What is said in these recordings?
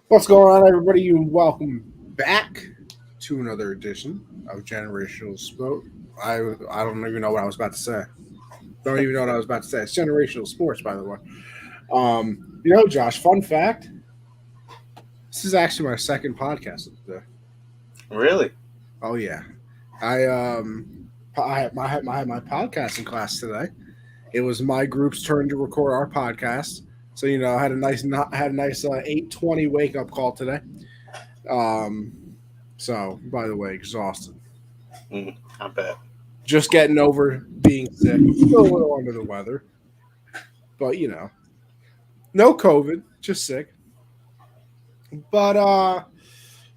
What's going on, everybody? And welcome back to another edition of Generational Sport. I don't even know what I was about to say. Don't even know what I was about to say. It's Generational Sports, by the way. Josh. Fun fact: this is actually my second podcast of the day. Really? Oh yeah, I had my podcasting class today. It was my group's turn to record our podcast. So I had a nice 8:20 wake up call today. Um, so by the way, exhausted. I bet. Just getting over being sick. Still a little under the weather, but no COVID, just sick. But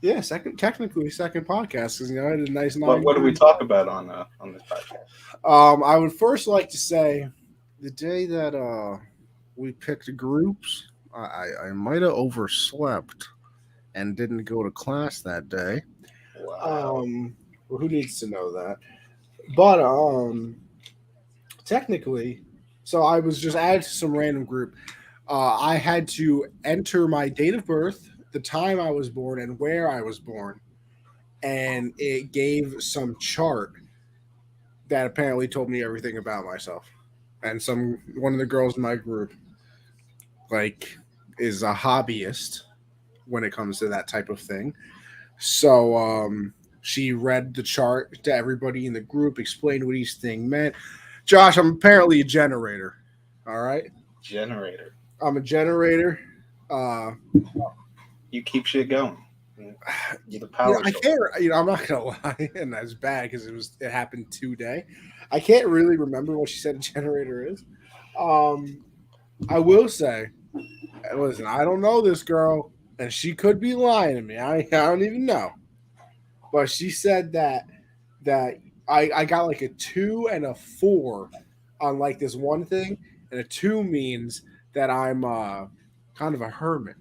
yeah, second podcast because I had a nice What 9. What do we talk about on this podcast? I would first like to say the day that we picked groups, I might have overslept and didn't go to class that day. Wow. Well, who needs to know that? But technically, so I was just added to some random group. I had to enter my date of birth, the time I was born, and where I was born, and it gave some chart that apparently told me everything about myself. And one of the girls in my group, like, is a hobbyist when it comes to that type of thing. So she read the chart to everybody in the group, explained what each thing meant. Josh, I'm apparently a generator. All right, Generator. I'm a generator. Uh, You keep shit going. You're the power I source. can't. I'm not gonna lie, and that's bad because it happened today. I can't really remember what she said a generator is. Um, I will say, listen, I don't know this girl, and she could be lying to me. I don't even know, but she said that I got like a 2 and a 4 on like this one thing, and a 2 means that I'm kind of a hermit.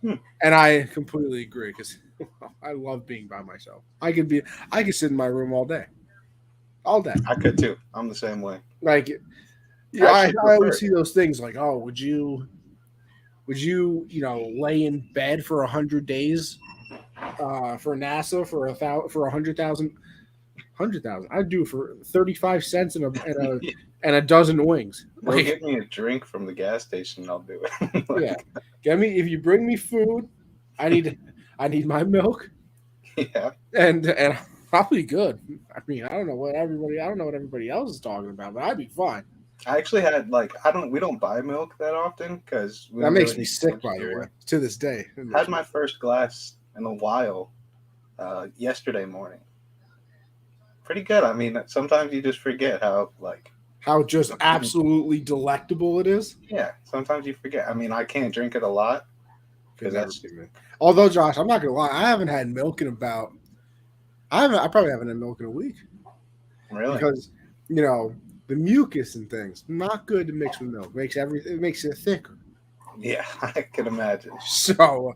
Hmm. And I completely agree because I love being by myself. I could sit in my room all day. I could too. I'm the same way. Like, I yeah, I, actually I prefer always it. see those things like, oh, would you, lay in bed for 100 days for NASA for 100,000? I'd do it for 35 cents and a dozen wings. Go Like, get me a drink from the gas station and I'll do it. yeah, Like, get me if you bring me food. I need I need my milk yeah. and I'll be good. I don't know what everybody else is talking about, but I'd be fine. I actually had like we don't buy milk that often because we That don't really makes me need too sick, much by the way. dairy. To this day, it Had makes me my first glass in a while yesterday morning. Pretty good. I mean, sometimes you just forget how like how just absolutely delectable it is. yeah, sometimes you forget. I mean, I can't drink it a lot Could because never that's be me. Although, Josh, I'm not gonna lie, I haven't had milk in about. I probably haven't had milk in a week really, because you know the mucus and things not good to mix with milk. It makes it thicker. yeah, I can imagine. So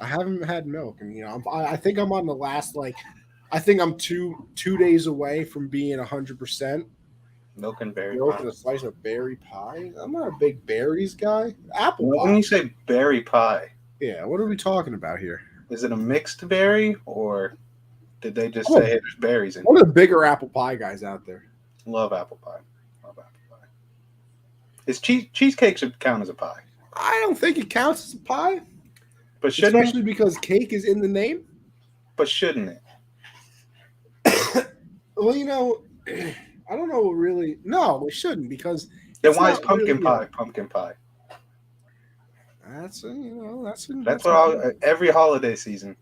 I haven't had milk, and I think I'm on the last I think I'm two days away from being 100% Milk and berry milk pie. and a slice of berry pie. I'm not a big berries guy. Apple Now, pie. when you say berry pie, Yeah, what are we talking about here? is it a mixed berry or did they just I'm say, a, hey, there's berries in one here? of the bigger apple pie guys out there. Love apple pie. Love apple pie. Is cheesecake should count as a pie, I don't think it counts as a pie, but shouldn't it? especially because cake is in the name. But shouldn't it? Well, I don't know really. No, it shouldn't because Then it's why is not pumpkin really. pie pumpkin pie? That's That's that's what a every holiday season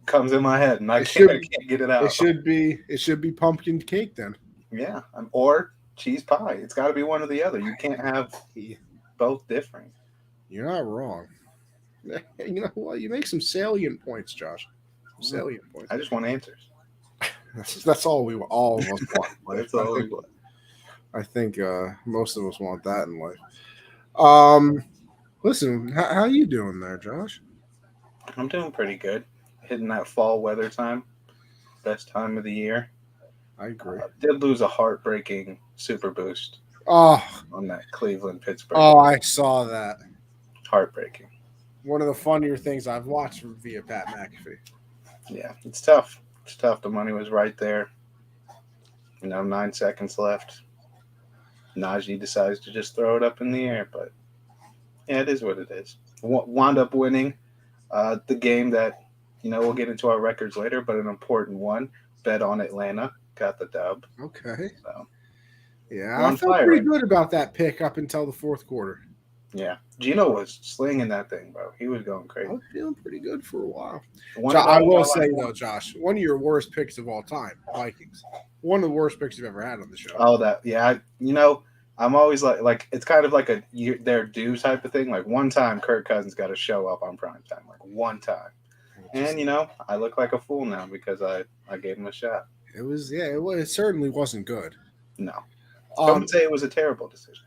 comes in my head, and it I should can't get it it out. should be pumpkin cake then. Yeah, or cheese pie. It's got to be one or the other. You can't have both different. You're not wrong. You know what? You make some salient points, Josh. Some Mm, salient points. I just want answers. That's all of us want in life. That's all we want. I think most of us want that in life. Um, listen, how you doing there, Josh? I'm doing pretty good. Hitting that fall weather time, best time of the year. I agree. Did lose a heartbreaking super boost Oh, on that Cleveland Pittsburgh. oh, I saw that. Heartbreaking. One of the funnier things I've watched via Pat McAfee. Yeah, it's tough. It's tough. The money was right there. 9 seconds left. Najee decides to just throw it up in the air, but yeah, it is what it is. Wound up winning the game that we'll get into our records later, but an important one. Bet on Atlanta, got the dub. Okay. So yeah, I felt pretty good about that pick up until the fourth quarter. Yeah, Gino was slinging that thing, bro. He was going crazy. I was feeling pretty good for a while. I will say though, Josh, one of your worst picks of all time, Vikings. One of the worst picks you've ever had on the show. Oh, I'm always like it's kind of like their due type of thing. Like one time, Kirk Cousins got to show up on primetime, like one time, and I look like a fool now because I gave him a shot. It certainly wasn't good. No, some would say it was a terrible decision.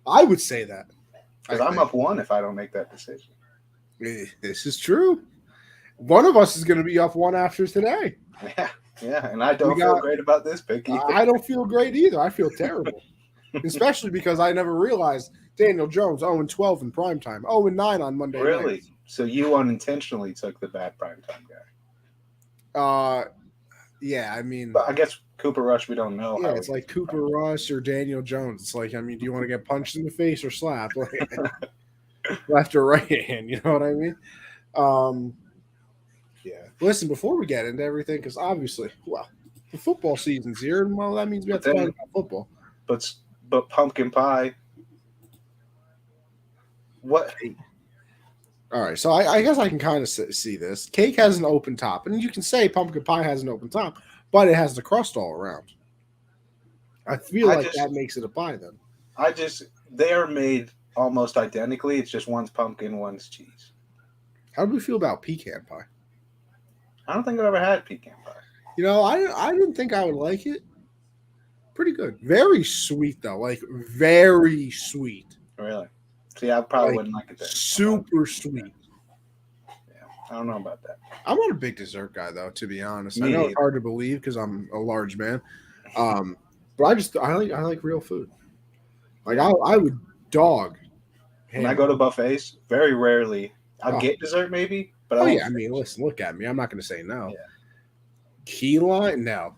I would say that. Because I'm up one if I don't make that decision. This is true. One of us is going to be up one after today. Yeah, and I don't feel great about this pick either. I don't feel great either. I feel terrible. Especially because I never realized Daniel Jones 0-12 in primetime, 0-9 on Monday night. Really? So you unintentionally took the bad primetime guy? Yeah, I mean... But I guess Cooper Rush, we don't know. Yeah, it's like Cooper Rush or Daniel Jones. It's like, I mean, do you want to get punched in the face or slapped? Like, left or right hand, you know what I mean? Yeah. Listen, before we get into everything, because obviously, the football season's here, and that means we have to talk about football. But pumpkin pie. What? All right, so I guess I can kind of see this. Cake has an open top, and you can say pumpkin pie has an open top, but it has the crust all around. I feel like that makes it a pie then. They are made almost identically. It's just one's pumpkin, one's cheese. How do we feel about pecan pie? I don't think I've ever had pecan pie. I didn't think I would like it. Pretty good. Very sweet, though. Like, very sweet. Really? See, I probably wouldn't like it then. Super sweet. Yeah, I don't know about that. I'm not a big dessert guy, though, to be honest. I know it's hard to believe because I'm a large man. But I like real food. Like, I would dog. When I go to buffets, very rarely. I'll get dessert maybe. But I mean, listen, look at me. I'm not going to say no. Yeah. Key lime? No.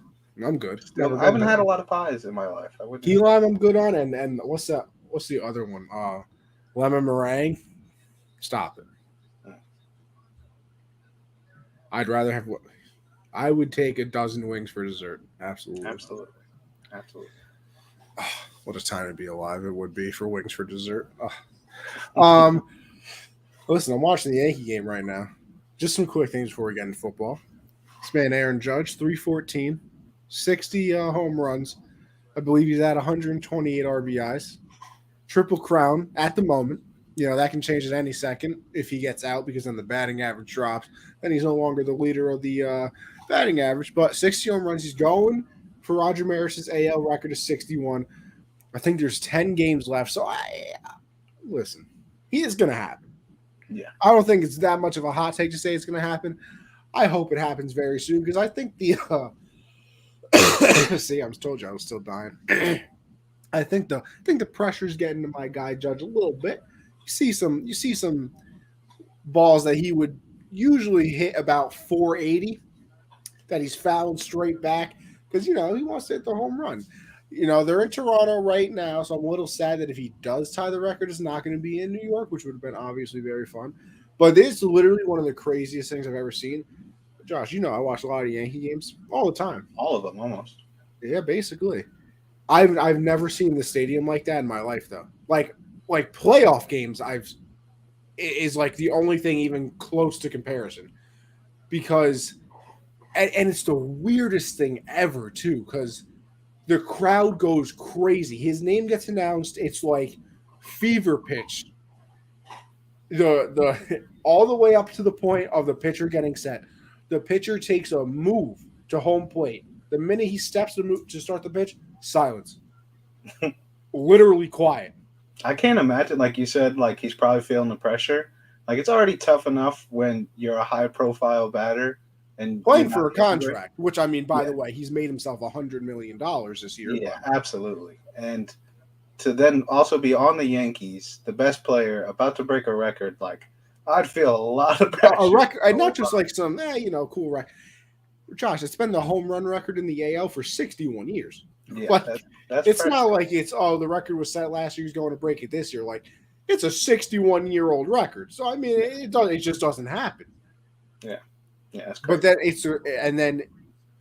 I'm good. I haven't had a lot of pies in my life. Key lime I'm good on. And what's that? What's the other one? Lemon meringue. Stop it. I'd rather have I would take a dozen wings for dessert. Absolutely. Oh, what a time to be alive it would be for wings for dessert. Oh. Listen, I'm watching the Yankee game right now. Just some quick things before we get into football. This man, Aaron Judge, 314, 60 home runs. I believe he's at 128 RBIs. Triple crown at the moment. That can change at any second if he gets out because then the batting average drops. Then he's no longer the leader of the batting average. But 60 home runs. He's going for Roger Maris's AL record of 61. I think there's 10 games left. So, listen, he is going to happen. Yeah. I don't think it's that much of a hot take to say it's going to happen. I hope it happens very soon because I think the see, I told you I was still dying. I think the pressure's getting to my guy Judge a little bit. You see some balls that he would usually hit about 480 that he's fouling straight back because he wants to hit the home run. They're in Toronto right now, so I'm a little sad that if he does tie the record, it's not going to be in New York, which would have been obviously very fun. But this is literally one of the craziest things I've ever seen. Josh, I watch a lot of Yankee games all the time. All of them, almost. Yeah, basically. I've never seen the stadium like that in my life, though. Like playoff games, is like the only thing even close to comparison. Because, and it's the weirdest thing ever, too, because the crowd goes crazy. His name gets announced. It's like fever pitch. The all the way up to the point of the pitcher getting set. The pitcher takes a move to home plate. The minute he steps to start the pitch, silence. Literally quiet. I can't imagine, like you said, like he's probably feeling the pressure. Like it's already tough enough when you're a high-profile batter and playing for a contract. Which I mean, by the way, he's made himself $100 million this year. Yeah, absolutely. And to then also be on the Yankees, the best player, about to break a record, like I'd feel a lot of pressure. A record, and not just like some, cool record. Josh, it's been the home run record in the AL for 61 years. Yeah, Like, that's it's pressure. not like it's, the record was set last year, he's going to break it this year. Like, it's a 61-year-old record. So, I mean, it just doesn't happen. Yeah, that's crazy. But then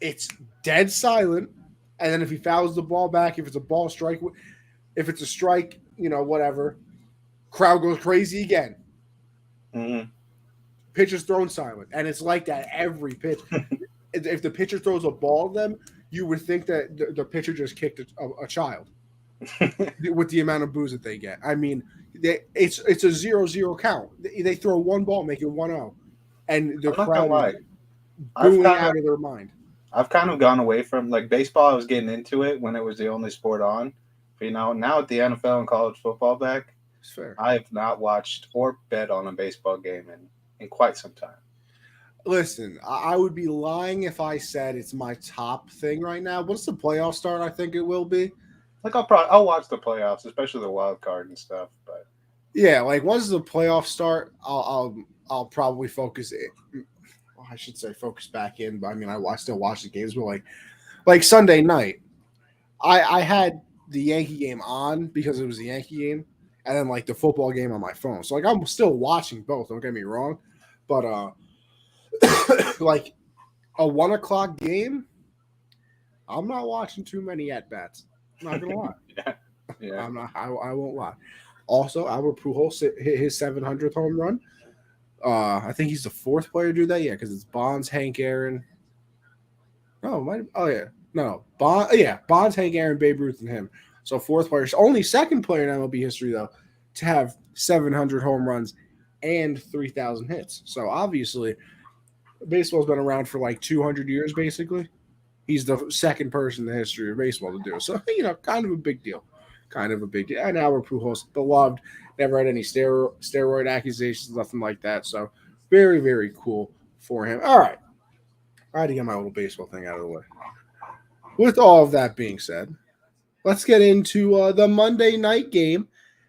it's dead silent. And then if he fouls the ball back, if it's a ball strike, if it's a strike, whatever, crowd goes crazy again. Mm-hmm. Pitcher's thrown silent. And it's like that every pitch. If the pitcher throws a ball at them, you would think that the pitcher just kicked a child with the amount of boos that they get. I mean, it's a 0-0 count. They throw one ball, make it 1-0. And the crowd is booing out of their mind. I've kind of gone away from, like, baseball. I was getting into it when it was the only sport on. But, now with the NFL and college football back, it's fair. I have not watched or bet on a baseball game in quite some time. Listen, I would be lying if I said it's my top thing right now. Once the playoffs start, I think it will be. Like, I'll watch the playoffs, especially the wild card and stuff. But yeah, like once the playoffs start, I'll probably focus it. I should say focus back in, but I mean, I still watch the games, but like Sunday night, I had the Yankee game on because it was the Yankee game, and then like the football game on my phone. So like I'm still watching both. Don't get me wrong, but like a 1:00 game, I'm not watching too many at bats. I'm not gonna lie. yeah. I'm not. I won't lie. Also, Albert Pujols hit his 700th home run. I think he's the fourth player to do that. Yeah, because it's Bonds, Hank Aaron. Bonds, Hank Aaron, Babe Ruth, and him. So fourth player. Only second player in MLB history though to have 700 home runs and 3,000 hits. So obviously, baseball's been around for like 200 years. Basically, he's the second person in the history of baseball to do it. So kind of a big deal. And Albert Pujols, beloved. Never had any steroid accusations, nothing like that. So very, very cool for him. All right. I had to get my little baseball thing out of the way. With all of that being said, let's get into the Monday night game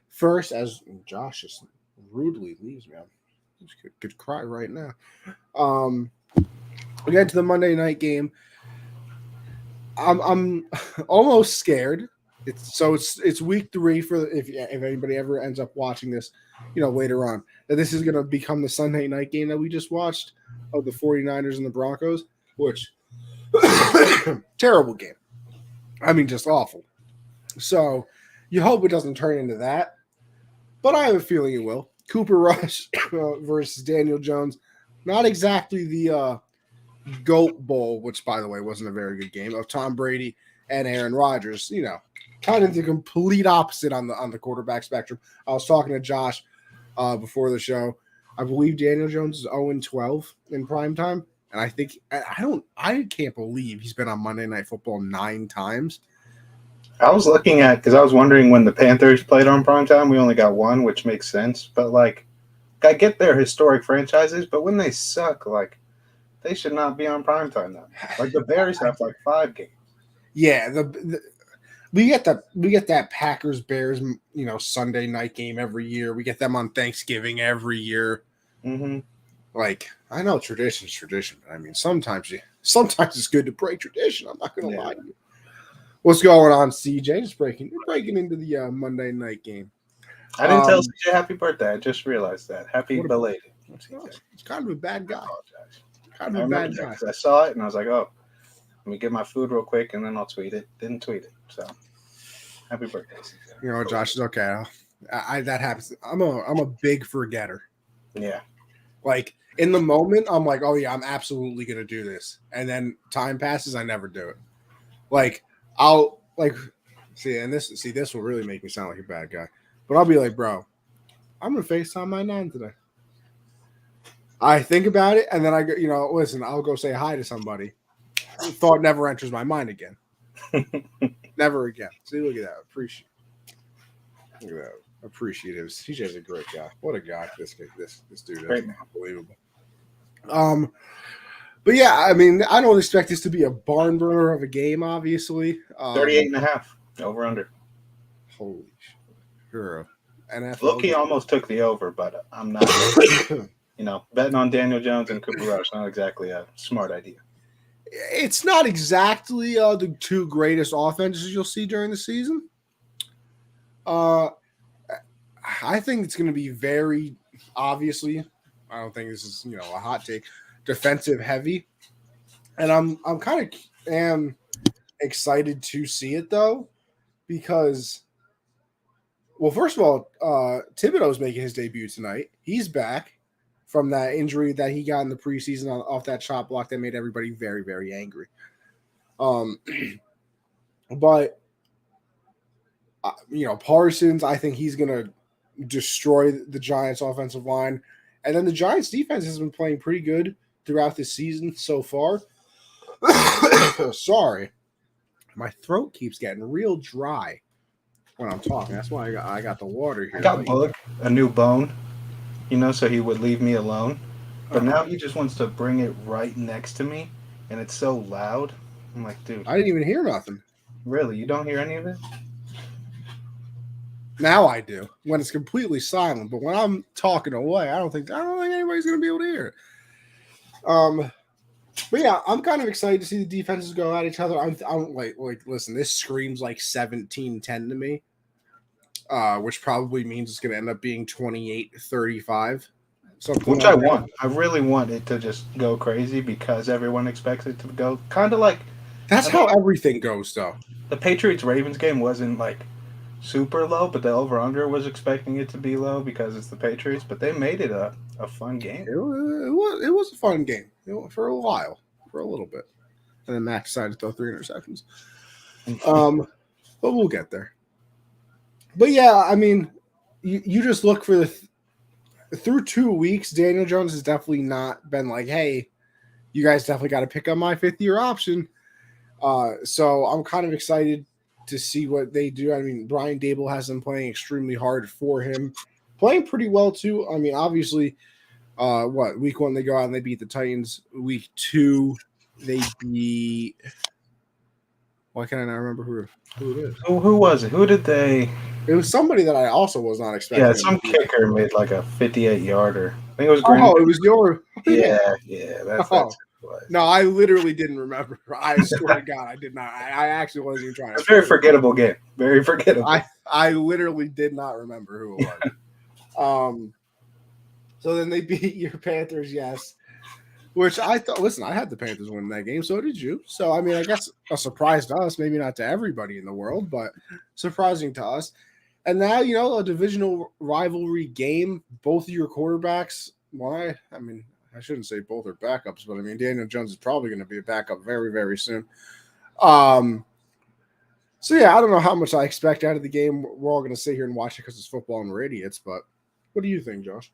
first, as Josh just rudely leaves me. I could cry right now. We get to the Monday night game. I'm almost scared. It's week 3 for if anybody ever ends up watching this, later on, that this is going to become the Sunday night game that we just watched of the 49ers and the Broncos, which terrible game. I mean, just awful. So you hope it doesn't turn into that, but I have a feeling it will. Cooper Rush versus Daniel Jones, not exactly the GOAT Bowl, which by the way wasn't a very good game, of Tom Brady and Aaron Rodgers. Kind of the complete opposite on the quarterback spectrum. I was talking to Josh before the show. I believe Daniel Jones is 0-12 in primetime. And I think I can't believe he's been on Monday Night Football 9 times. I was looking at, because I was wondering when the Panthers played on primetime, we only got 1, which makes sense. But like, I get their historic franchises, but when they suck, like, they should not be on primetime now. Like the Bears have like 5 games. Yeah, we get that Packers Bears Sunday night game every year. We get them on Thanksgiving every year. Mm-hmm. Like, I know tradition's tradition, but I mean sometimes it's good to break tradition. I'm not gonna lie to you. What's going on, CJ? You're breaking into the Monday night game. I didn't tell CJ happy birthday. I just realized that. Happy belated. He's kind of a bad guy. I saw it and I was like, oh, let me get my food real quick and then I'll tweet it. Didn't tweet it. So happy birthday, CJ. Josh is okay. That happens. I'm a big forgetter. Yeah. Like in the moment, I'm like, oh yeah, I'm absolutely gonna do this. And then time passes, I never do it. Like I'll this will really make me sound like a bad guy. But I'll be like, bro, I'm gonna FaceTime my nan today. I think about it, and then I go, listen, I'll go say hi to somebody. Thought never enters my mind again. Never again. See, look at that. Look at that. Appreciative. CJ's a great guy. What a guy this dude is. Great man. Unbelievable. But yeah, I mean, I don't expect this to be a barn burner of a game, obviously. 38.5 over under. Holy You're a Loki NFL. almost took the over, but I'm not. Betting on Daniel Jones and Cooper Rush not exactly a smart idea. It's not exactly the two greatest offenses you'll see during the season. I think it's going to be very obviously. I don't think this is a hot take, defensive heavy, and I'm kind of am excited to see it though because well, first of all, Thibodeau's making his debut tonight. He's back from that injury that he got in the preseason off that shot block that made everybody very, very angry. But Parsons, I think he's going to destroy the Giants' offensive line, and then the Giants' defense has been playing pretty good throughout this season so far. Sorry, my throat keeps getting real dry when I'm talking. That's why I got the water here. I got Bullock a new bone, so he would leave me alone. But now he just wants to bring it right next to me, and it's so loud. I'm like, dude. I didn't even hear nothing. Really? You don't hear any of it? Now I do when it's completely silent, but when I'm talking away, I don't think anybody's going to be able to hear it. But yeah, I'm kind of excited to see the defenses go at each other. I'm like, listen, this screams like 17-10 to me, which probably means it's going to end up being 28-35. Which like I want. I really want it to just go crazy because everyone expects it to go kind of like. That's how everything goes, though. The Patriots-Ravens game wasn't like super low, but the over-under was expecting it to be low because it's the Patriots, but they made it a fun game. It was a fun game for a while, for a little bit. And then Max decided to throw 3 interceptions. But we'll get there. But yeah, I mean, you just look for through 2 weeks, Daniel Jones has definitely not been like, hey, you guys definitely got to pick up my 5th-year option. So I'm kind of excited to see what they do. I mean, Brian Dable has them playing extremely hard for him, playing pretty well too. I mean, obviously, week 1 they go out and they beat the Titans. Week 2 they beat. Why can't I not remember who it is? Who was it? Who did they? It was somebody that I also was not expecting. Yeah, some kicker made like a 58-yarder. I think it was Green. Oh, it was your. Yeah. That's no, I literally didn't remember. I swear to God, I did not. I actually wasn't even trying. It's a very forgettable game. Very forgettable. I literally did not remember who it was. So then they beat your Panthers, yes. Which I thought. Listen, I had the Panthers win that game. So did you. So I mean, I guess a surprise to us. Maybe not to everybody in the world, but surprising to us. And now a divisional rivalry game. Both of your quarterbacks. Why? I mean. I shouldn't say both are backups, but I mean, Daniel Jones is probably going to be a backup very, very soon. So, yeah, I don't know how much I expect out of the game. We're all going to sit here and watch it because it's football and we're idiots, but what do you think, Josh?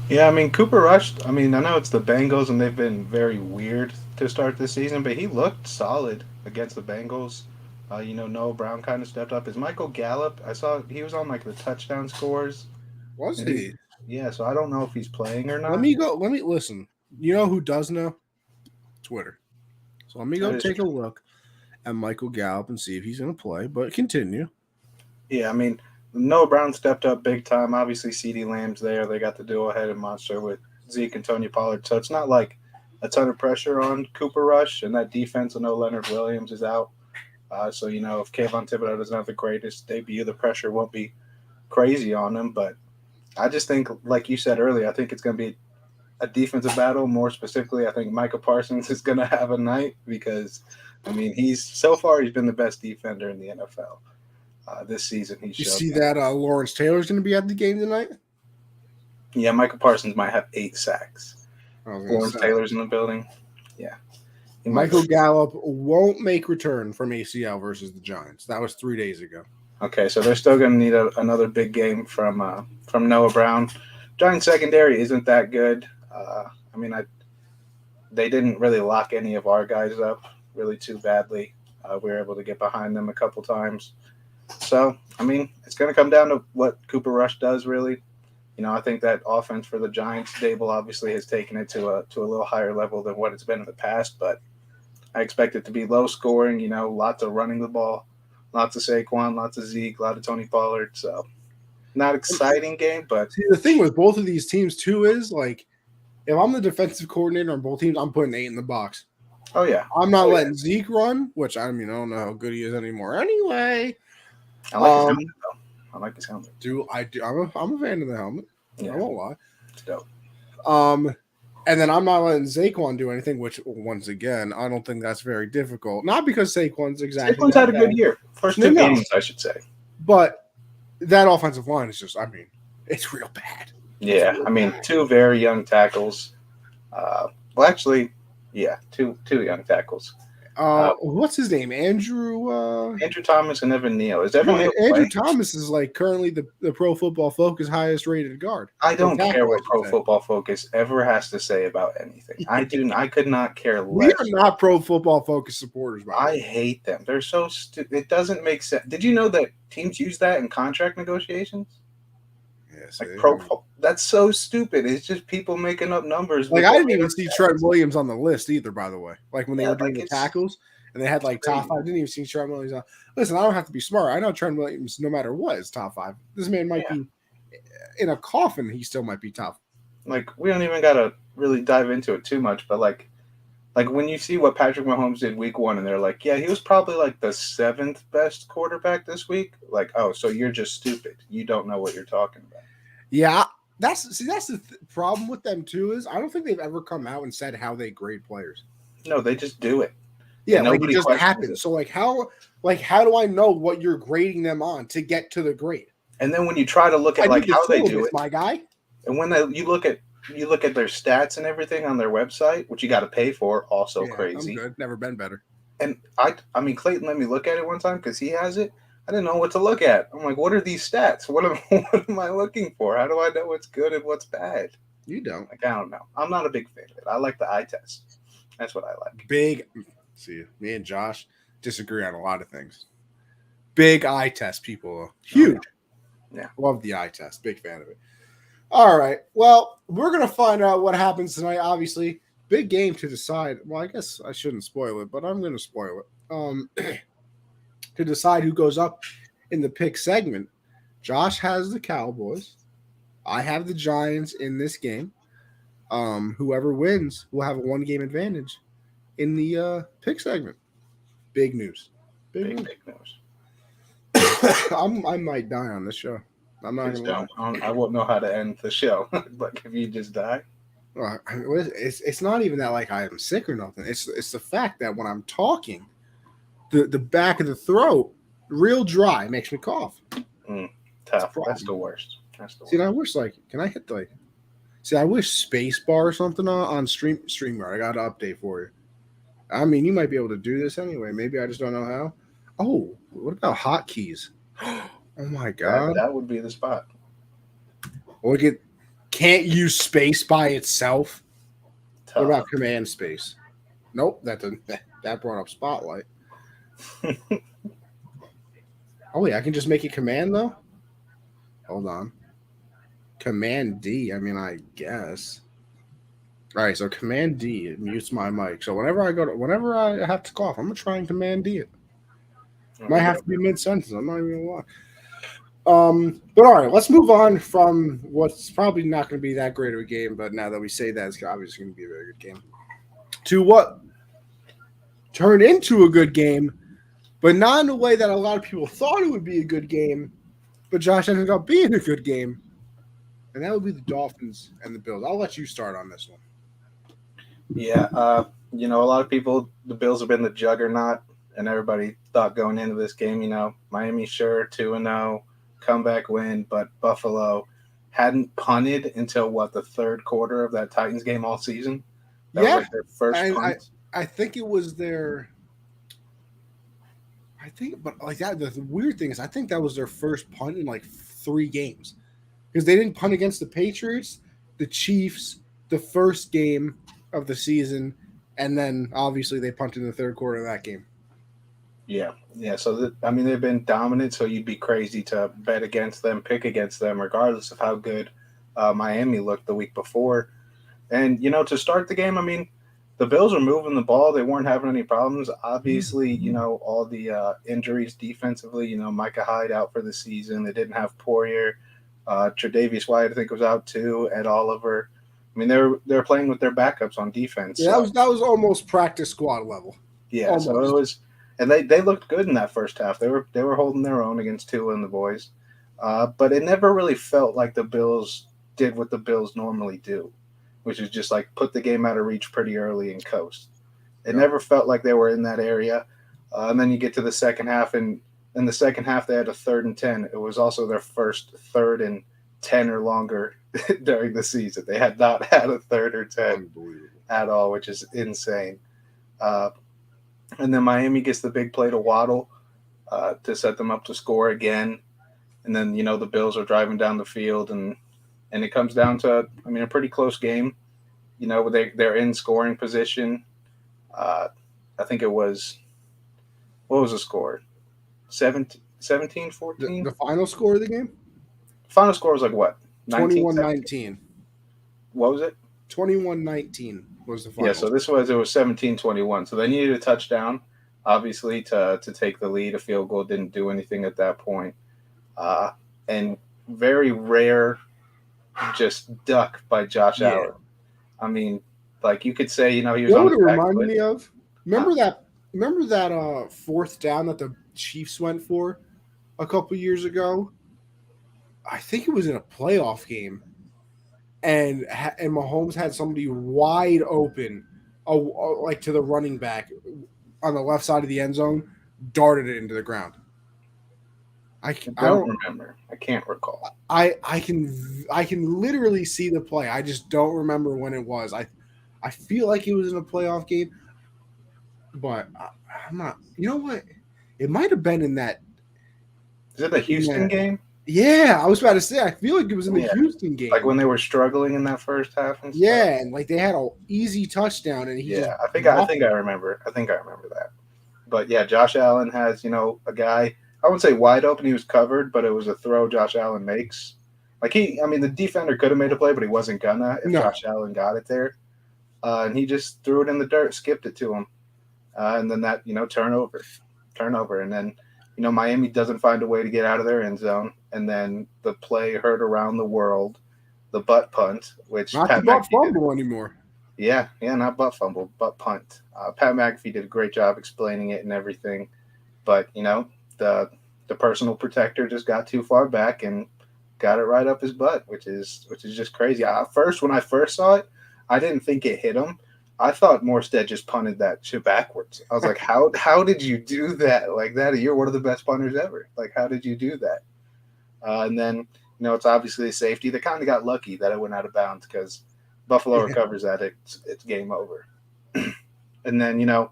Yeah, I mean, Cooper Rush, I mean, I know it's the Bengals and they've been very weird to start this season, but he looked solid against the Bengals. Noah Brown kind of stepped up. Is Michael Gallup, I saw he was on like the touchdown scores. Was he? Yeah, so I don't know if he's playing or not. Let me listen. You know who does know? Twitter. So let me go take a look at Michael Gallup and see if he's going to play, but continue. Yeah, I mean, Noah Brown stepped up big time. Obviously, CeeDee Lamb's there. They got the dual-headed monster with Zeke and Tony Pollard. So it's not like a ton of pressure on Cooper Rush, and that defense, I know Leonard Williams is out. So, if Kayvon Thibodeau doesn't have the greatest debut, the pressure won't be crazy on him, but I just think, like you said earlier, I think it's going to be a defensive battle. More specifically, I think Micah Parsons is going to have a night because, I mean, he's been the best defender in the NFL this season. You see that Lawrence Taylor's going to be at the game tonight? Yeah, Micah Parsons might have 8 sacks. Lawrence Taylor's in the building. Yeah. Michael Gallup won't make return from ACL versus the Giants. That was 3 days ago. Okay, so they're still going to need another big game from Noah Brown. Giants secondary isn't that good. They didn't really lock any of our guys up really too badly. We were able to get behind them a couple times. So, I mean, it's going to come down to what Cooper Rush does, really. I think that offense for the Giants, Dable obviously has taken it to a little higher level than what it's been in the past, but I expect it to be low scoring, lots of running the ball. Lots of Saquon, lots of Zeke, a lot of Tony Pollard. So not exciting game, but See, the thing with both of these teams too is like, if I'm the defensive coordinator on both teams, I'm putting 8 in the box. oh yeah, I'm not letting Zeke run, which I don't know how good he is anymore. Anyway, I like his helmet though. I like his helmet. I'm a fan of the helmet. Yeah, I won't lie. it's dope. And then I'm not letting Saquon do anything, which once again, I don't think that's very difficult. Not because Saquon's exactly. Saquon's had a good year. First two games, I should say. But that offensive line is just, it's real bad. Yeah, two very young tackles. Well, actually, yeah, two young tackles. What's his name? Andrew Thomas and Evan Neal. Is Evan Neal Andrew Thomas is like currently the Pro Football Focus highest rated guard. I don't care what Pro Football Focus ever has to say about anything. I could not care less. We are not Pro Football Focus supporters, by the way. I hate them. They're so stupid. It doesn't make sense. Did you know that teams use that in contract negotiations? Yes. That's so stupid. It's just people making up numbers. Like, I didn't even see Trent Williams on the list either, by the way. Like, when they were doing the tackles and they had like top 5, I didn't even see Trent Williams on. Listen, I don't have to be smart. I know Trent Williams, no matter what, is top 5. This man might be in a coffin. He still might be top. Like, we don't even got to really dive into it too much, but like when you see what Patrick Mahomes did week 1 and they're like, yeah, he was probably like the 7th best quarterback this week. Like, oh, so you're just stupid. You don't know what you're talking about. Yeah. That's the problem with them too, is I don't think they've ever come out and said how they grade players. No, they just do it. Yeah, like it just happens. So how do I know what you're grading them on to get to the grade? And then when you try to look at like how they do it, my guy, and when you look at their stats and everything on their website, which you got to pay for, also crazy. I'm good. Never been better. And Clayton let me look at it one time because he has it. I didn't know what to look at. I'm like, what are these stats? What am I looking for? How do I know what's good and what's bad? You don't. Like, I don't know. I'm not a big fan of it. I like the eye test. That's what I like. See, me and Josh disagree on a lot of things. Big eye test, people. Huge. Yeah. Love the eye test. Big fan of it. All right. Well, we're going to find out what happens tonight. Obviously, big game to decide. Well, I guess I shouldn't spoil it, but I'm going to spoil it. To decide who goes up in the pick segment. Josh has the Cowboys. I have the Giants in this game. Whoever wins will have a 1-game advantage in the pick segment. Big news. Big news. I might die on this show. I'm not going to lie. I won't know how to end the show. Like, if you just die. It's not even that like I am sick or nothing. It's the fact that when I'm talking, the back of the throat, real dry, makes me cough. Tough. That's the worst. See, I wish can I hit I wish space bar or something on StreamYard. I got an update for you. You might be able to do this anyway. Maybe I just don't know how. Oh, what about hotkeys? Oh my god, that would be the spot. Look at, can't use space by itself. Tough. What about command space? Nope, that doesn't. That brought up spotlight. Oh wait, I can just make it command though. Hold on. Command D. I guess. All right, so Command D, it mutes my mic. So whenever I have to cough, I'm gonna try and Command D it. Might have to be mid sentence. I'm not even gonna lie. But all right, let's move on from what's probably not going to be that great of a game. But now that we say that, it's obviously going to be a very good game. To what turned into a good game, but not in a way that a lot of people thought it would be a good game. But Josh ended up being a good game, and that would be the Dolphins and the Bills. I'll let you start on this one. Yeah, a lot of people, the Bills have been the juggernaut, and everybody thought going into this game, Miami sure 2-0, comeback win, but Buffalo hadn't punted until the third quarter of that Titans game all season. That was like their first punt. I think it was their. But like that, the weird thing is, I think that was their first punt in like 3 games, because they didn't punt against the Patriots, the Chiefs, the first game of the season, and then obviously they punted in the third quarter of that game. Yeah. So they've been dominant. So you'd be crazy to bet against them, pick against them, regardless of how good Miami looked the week before. And to start the game, the Bills were moving the ball. They weren't having any problems. Obviously, all the injuries defensively. Micah Hyde out for the season. They didn't have Poirier. Tre'Davious White, I think, was out too. Ed Oliver. I mean, they're playing with their backups on defense. Yeah, that was almost practice squad level. Yeah, almost. So it was, and they looked good in that first half. They were holding their own against Tua and the boys, but it never really felt like the Bills did what the Bills normally do, which is just like put the game out of reach pretty early and coast. It never felt like they were in that area, and then you get to the second half, and in the second half they had a 3rd and 10. It was also their first 3rd and 10 or longer during the season. They had not had a 3rd or 10 at all, which is insane. And then Miami gets the big play to Waddle to set them up to score again. And then, the Bills are driving down the field, and it comes down to, a pretty close game. They're in scoring position. I think it was, what was the score? 17-14? The final score of the game? Final score was like what? 21-19. What was it? 21-19 was the final. Yeah, so it was 17-21. So they needed a touchdown, obviously, to take the lead. A field goal didn't do anything at that point. And very rare just duck by Josh Allen. I mean, like you could say, he was what on would the it remind me of? Remember that 4th down that the Chiefs went for a couple years ago? I think it was in a playoff game, and Mahomes had somebody wide open, like to the running back on the left side of the end zone, darted it into the ground. I don't remember. I can't recall. I can literally see the play. I just don't remember when it was. I feel like it was in a playoff game, but I'm not. You know what? It might have been in that. Is it the Houston game? Yeah, I was about to say. I feel like it was in the Houston game, like when they were struggling in that first half. And stuff. Yeah, and like they had an easy touchdown, and I think I remember. I think I remember that. But yeah, Josh Allen has a guy. I wouldn't say wide open. He was covered, but it was a throw Josh Allen makes. Like the defender could have made a play, but he wasn't gonna if Josh Allen got it there. And he just threw it in the dirt, skipped it to him. And then that, turnover. And then, Miami doesn't find a way to get out of their end zone. And then the play heard around the world, the butt punt, which not the butt fumble anymore. Yeah, not butt fumble, butt punt. Pat McAfee did a great job explaining it and everything. But, the personal protector just got too far back and got it right up his butt, which is just crazy. When I first saw it, I didn't think it hit him. I thought Morstead just punted that shit backwards. I was like, how did you do that? Like that, you're one of the best punters ever. Like, how did you do that? And then, it's obviously a safety. They kind of got lucky that it went out of bounds because Buffalo recovers that. It's game over. And then,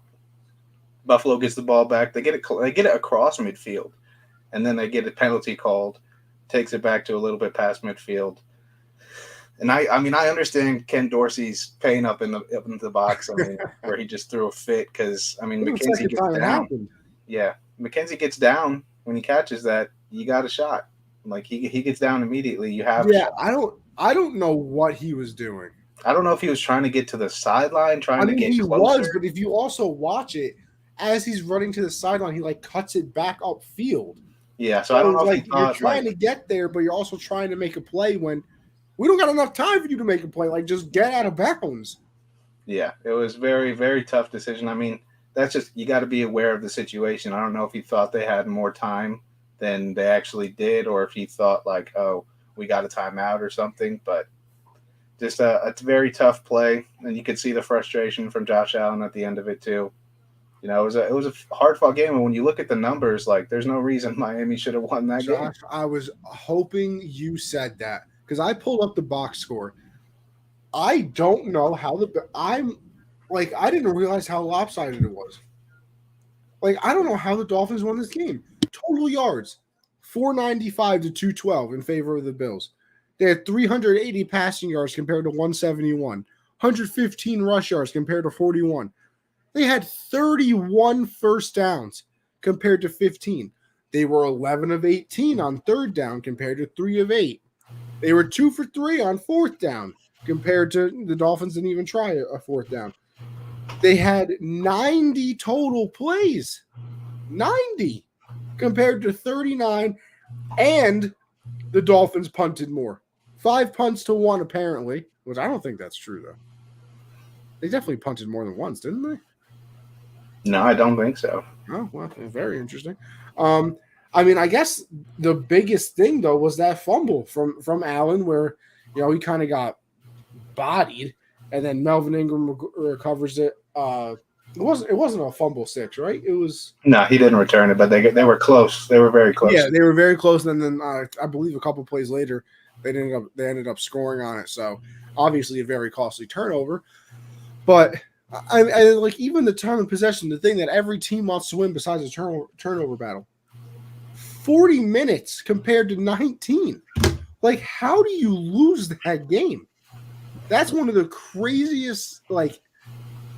Buffalo gets the ball back. They get it across midfield. And then they get a penalty called, takes it back to a little bit past midfield. And I understand Ken Dorsey's pain up in the box. Where he just threw a fit because McKenzie gets down. Yeah, McKenzie gets down when he catches that. You got a shot. Like he gets down immediately. You have. Yeah, I don't know what he was doing. I don't know if he was trying to get to the sideline, to get closer. He was, but if you also watch it as he's running to the sideline, he cuts it back upfield. Yeah, so I don't know if he thought, you're trying to get there, but you're also trying to make a play when we don't got enough time for you to make a play. Just get out of bounds. Yeah, it was very, very tough decision. That's just, you got to be aware of the situation. I don't know if he thought they had more time than they actually did, or if he thought we got a timeout or something. But just a very tough play, and you could see the frustration from Josh Allen at the end of it too. It was a hard-fought game, and when you look at the numbers, there's no reason Miami should have won that game. I was hoping you said that because I pulled up the box score. I don't know how I didn't realize how lopsided it was. I don't know how the Dolphins won this game. Total yards, 495 to 212 in favor of the Bills. They had 380 passing yards compared to 171, 115 rush yards compared to 41. They had 31 first downs compared to 15. They were 11 of 18 on third down compared to 3 of 8. They were 2 for 3 on fourth down compared to the Dolphins didn't even try a fourth down. They had 90 total plays. 90 compared to 39, and the Dolphins punted more. 5 punts to 1, apparently, which I don't think that's true, though. They definitely punted more than once, didn't they? No, I don't think so. Oh, well, very interesting. I mean, I guess the biggest thing, though, was that fumble from Allen where, he kind of got bodied, and then Melvin Ingram recovers it. It wasn't a fumble 6, right? It was. No, he didn't return it, but they were close. They were very close. Yeah, they were very close, and then I believe a couple plays later, they ended up scoring on it. So obviously a very costly turnover. But I like even the time of possession, the thing that every team wants to win besides a turnover battle. 40 minutes compared to 19. Like, how do you lose that game? That's one of the craziest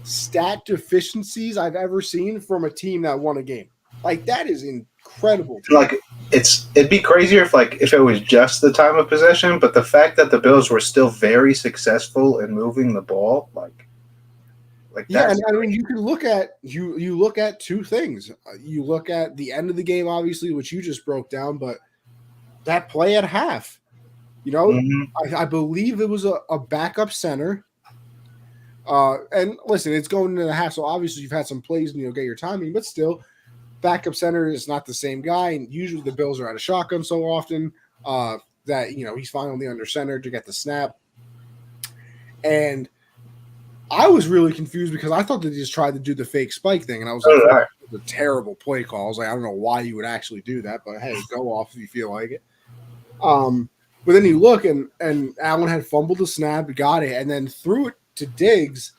stat deficiencies I've ever seen from a team that won a game. Like, that is incredible. Like, it'd be crazier if it was just the time of possession, but the fact that the Bills were still very successful in moving the ball, yeah, and I mean, you can look at you look at two things. You look at the end of the game, obviously, which you just broke down, but that play at half, I believe it was a backup center. And listen, it's going into the half, so obviously you've had some plays and you'll get your timing, but still, backup center is not the same guy, and usually the Bills are out of shotgun so often that he's finally under center to get the snap. And I was really confused because I thought they just tried to do the fake spike thing, and I was like, the terrible play calls. Like, I don't know why you would actually do that, but hey, go off if you feel like it. But then you look, and Allen had fumbled the snap, got it, and then threw it to Diggs,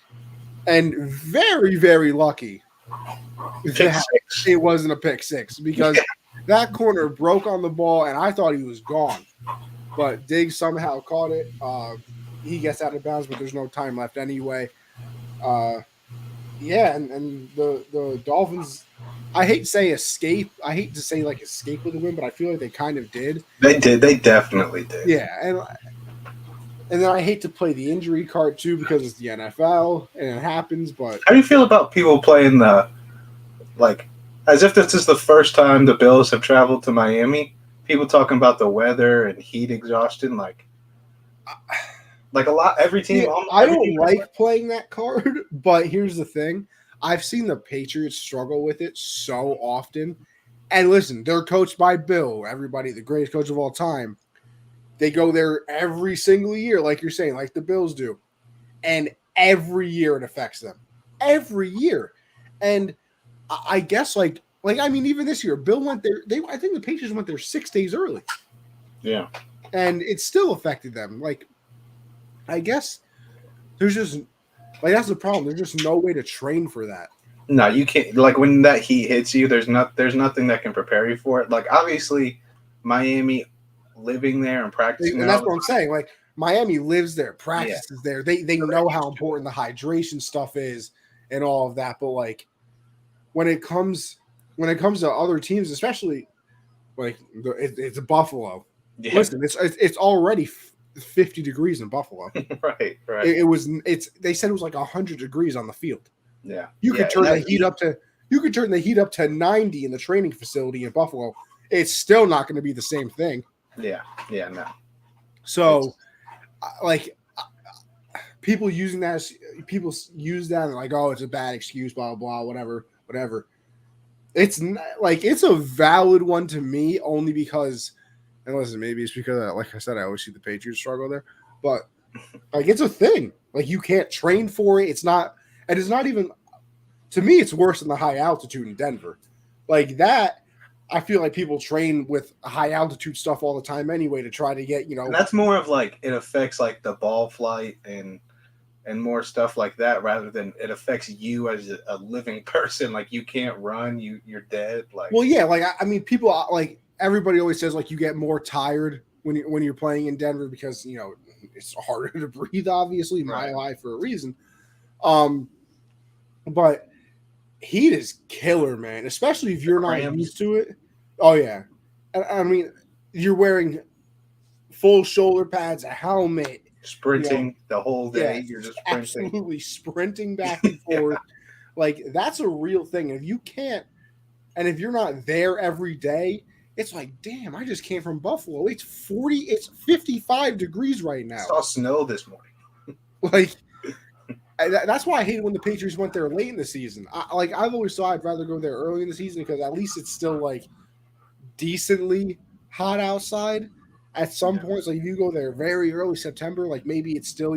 and very, very lucky it wasn't a pick six because that corner broke on the ball, and I thought he was gone. But Diggs somehow caught it. He gets out of bounds, but there's no time left anyway. Yeah, and the Dolphins, I hate to say escape. I hate to say escape with a win, but I feel like they kind of did. They did. They definitely did. Yeah, and then I hate to play the injury card too because it's the NFL and it happens. But how do you feel about people playing as if this is the first time the Bills have traveled to Miami? People talking about the weather and heat exhaustion, a lot. Every team. Yeah, I don't like playing that card, but here's the thing: I've seen the Patriots struggle with it so often. And listen, they're coached by Bill, everybody, the greatest coach of all time. They go there every single year, like you're saying, like the Bills do. And every year it affects them. Every year. And I guess I mean, even this year, Bill went there. I think the Patriots went there 6 days early. Yeah. And it still affected them. I guess there's just that's the problem. There's just no way to train for that. No, you can't. When that heat hits you, there's nothing that can prepare you for it. Obviously, Miami living there and practicing, and that's what I'm saying. Miami lives there, practices there. They know how important the hydration stuff is and all of that. But when it comes to other teams, especially it's Buffalo. Yeah. Listen, it's already 50 degrees in Buffalo. Right. They said it was 100 degrees on the field. Yeah. You could turn the heat up to 90 in the training facility in Buffalo. It's still not going to be the same thing. Yeah. Yeah, no. So people use that and oh, it's a bad excuse, blah blah, whatever. It's not, it's a valid one to me only because, and listen, maybe it's because like I said, I always see the Patriots struggle there, but it's a thing. You can't train for it. It's not even, to me, it's worse than the high altitude in Denver. That, I feel like people train with high altitude stuff all the time anyway to try to get, And that's more of it affects the ball flight and more stuff like that rather than it affects you as a living person. You can't run, you're dead. Well, yeah, I mean, people everybody always says you get more tired when you're playing in Denver because it's harder to breathe, obviously, mile high for a reason. But heat is killer, man, especially if you're not used to it. Oh yeah, I mean, you're wearing full shoulder pads, a helmet, sprinting the whole day. Yeah, You're just sprinting. absolutely sprinting back and forth. Like, that's a real thing. If you can't, and if you're not there every day, it's like, damn, I just came from Buffalo. It's 55 degrees right now. I saw snow this morning. Like, that's why I hated when the Patriots went there late in the season. I've always thought I'd rather go there early in the season because at least it's still like decently hot outside. At some points, like if you go there very early September, like maybe it's still,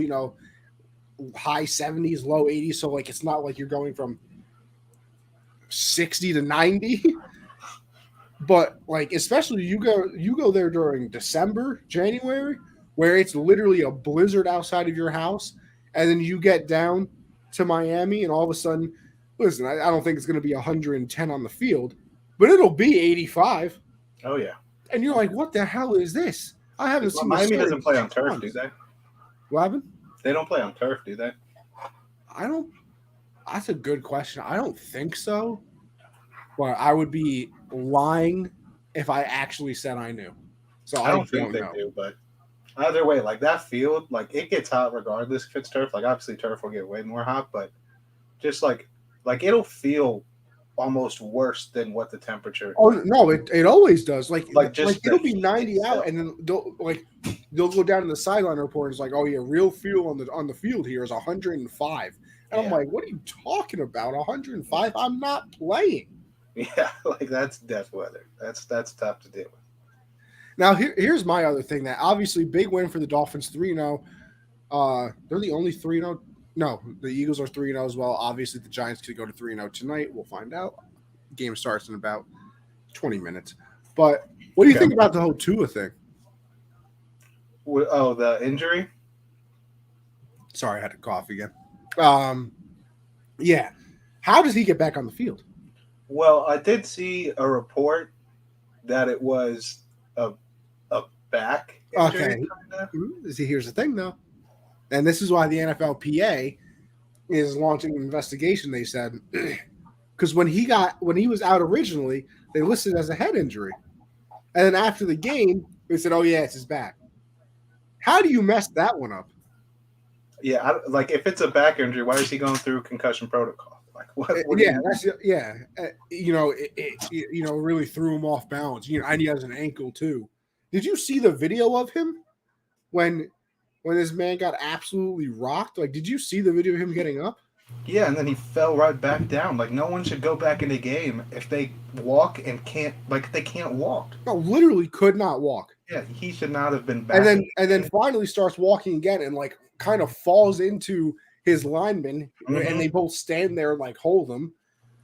high 70s, low 80s. So like it's not like you're going from 60 to 90. But like especially you go there during December, January, where it's literally a blizzard outside of your house, and then you get down to Miami and all of a sudden, listen, I don't think it's going to be 110 on the field, but it'll be 85. Oh yeah. And you're like, what the hell is this? I haven't seen Miami doesn't play on turf, do they? What happened? They don't play on turf, do they? That's a good question. I don't think so. But I would be lying if I actually said I knew. So I don't think they do, but either way, like that field, like it gets hot regardless if it's turf. Like obviously turf will get way more hot, but just like it'll feel almost worse than what the temperature. Oh no, it always does. Like it'll be 90 itself. out, and then they'll go down to the sideline report. And it's like, oh yeah, real fuel on the field here is 105. And I'm like, what are you talking about? 105? I'm not playing. Yeah, like that's death weather. That's tough to deal with. Now here's my other thing. That obviously big win for the Dolphins 3-0. They're the only 3-0. No, the Eagles are 3-0 as well. Obviously, the Giants could go to 3-0 tonight. We'll find out. Game starts in about 20 minutes. But what do you think about the whole Tua thing? Oh, the injury? Sorry, I had to cough again. Yeah. How does he get back on the field? Well, I did see a report that it was a back injury. Okay. See, here's the thing, though. And this is why the NFLPA is launching an investigation, they said. Because when he was out originally, they listed it as a head injury. And then after the game, they said, oh, yeah, it's his back. How do you mess that one up? Yeah, like if it's a back injury, why is he going through concussion protocol? Like what it really threw him off balance. And he has an ankle too. Did you see the video of him when this man got absolutely rocked? Like, did you see the video of him getting up? Yeah, and then he fell right back down. Like, no one should go back in the game if they walk and can't. Like, they can't walk. No, literally could not walk. Yeah, he should not have been back. And then finally starts walking again and like kind of falls into his lineman, and they both stand there and like hold him.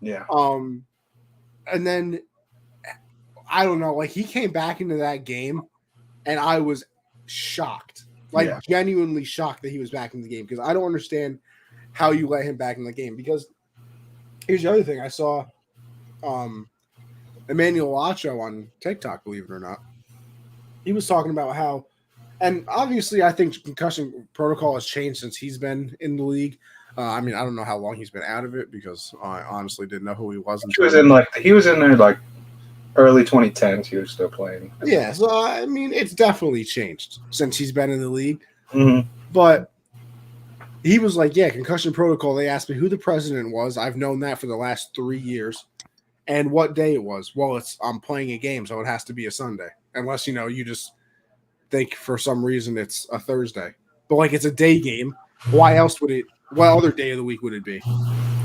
Yeah. And then I don't know, like he came back into that game, and I was shocked, genuinely shocked that he was back in the game because I don't understand how you let him back in the game. Because here's the other thing: I saw Emmanuel Acho on TikTok, believe it or not. He was talking about how. And obviously, I think concussion protocol has changed since he's been in the league. I mean, I don't know how long he's been out of it because I honestly didn't know who he was. He was in there like early 2010s. He was still playing. Yeah, so I mean, it's definitely changed since he's been in the league. Mm-hmm. But he was like, "Yeah, concussion protocol." They asked me who the president was. I've known that for the last 3 years, and what day it was. Well, I'm playing a game, so it has to be a Sunday, unless you just think for some reason it's a Thursday, but like it's a day game. Why else would it? What other day of the week would it be?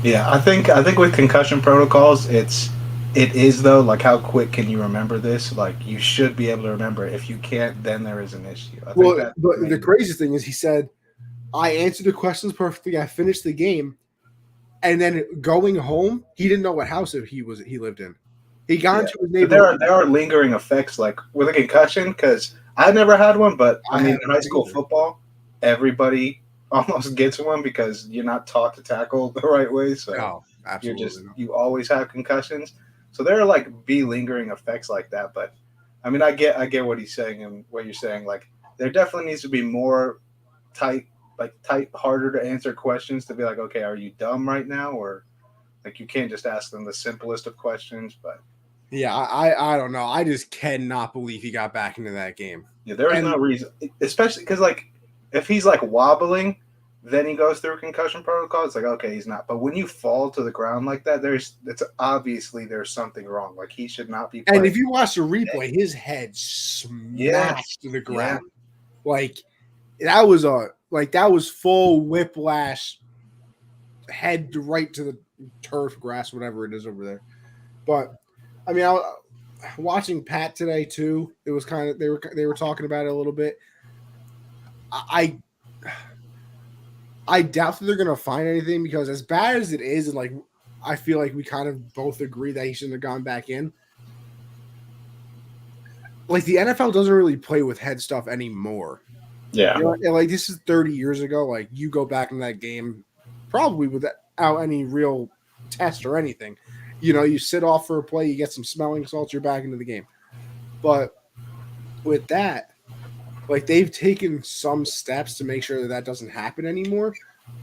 Yeah, I think with concussion protocols, it is though. Like, how quick can you remember this? Like, you should be able to remember. If you can't, then there is an issue. But the craziest thing is, he said, "I answered the questions perfectly. I finished the game, and then going home, he didn't know what house he lived in. He got into his neighborhood. There are lingering effects, like with a concussion, because I never had one, but I mean, in high school football, everybody almost gets one because you're not taught to tackle the right way. So you always have concussions. So there are like lingering effects like that. But I mean, I get what he's saying and what you're saying. Like, there definitely needs to be more tight, harder to answer questions to be like, okay, are you dumb right now? Or like, you can't just ask them the simplest of questions, but. Yeah, I don't know. I just cannot believe he got back into that game. Yeah, there is no reason, especially because, like, If he's like wobbling, then he goes through concussion protocol. It's like, okay, he's not. But when you fall to the ground like that, there's something wrong. Like he should not be And playing. if you watch the replay, his head smashed to the ground. Like that was full whiplash, head right to the turf, grass, whatever it is over there. But I mean, watching Pat today too. It was kind of they were talking about it a little bit. I doubt that they're gonna find anything because as bad as it is, and like I feel like we kind of both agree that he shouldn't have gone back in. Like the NFL doesn't really play with head stuff anymore. Yeah. You know, like this is 30 years ago. Like you go back in that game, probably without any real test or anything. You know, you sit off for a play, you get some smelling salts, you're back into the game. But with that, like they've taken some steps to make sure that doesn't happen anymore.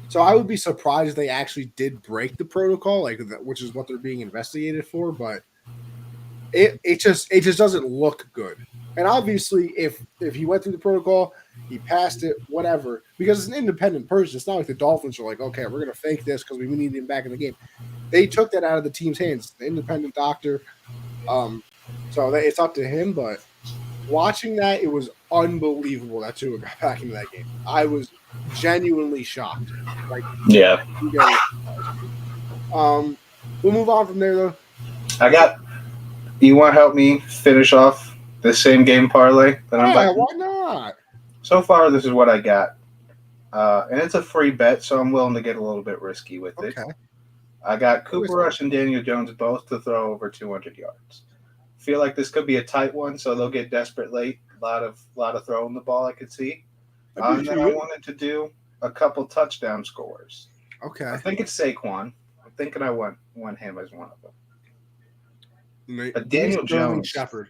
So I would be surprised if they actually did break the protocol, like which is what they're being investigated for. But it just doesn't look good. And obviously, if he went through the protocol, he passed it, whatever. Because it's an independent person. It's not like the Dolphins are like, okay, we're gonna fake this because we need him back in the game. They took that out of the team's hands. The independent doctor. So it's up to him. But watching that, it was unbelievable that Tua got back into that game. I was genuinely shocked. Like, yeah. We'll move on from there though. You want to help me finish off the same game parlay that I'm about? Why not? So far, this is what I got, and it's a free bet, so I'm willing to get a little bit risky with it. Okay. I got Cooper Rush and Daniel Jones both to throw over 200 yards. Feel like this could be a tight one, so they'll get desperate late. A lot of throwing the ball I could see. And then I wanted to do a couple touchdown scores. Okay. I think it's Saquon. I'm thinking I want him as one of them. But Daniel Jones. Shepard.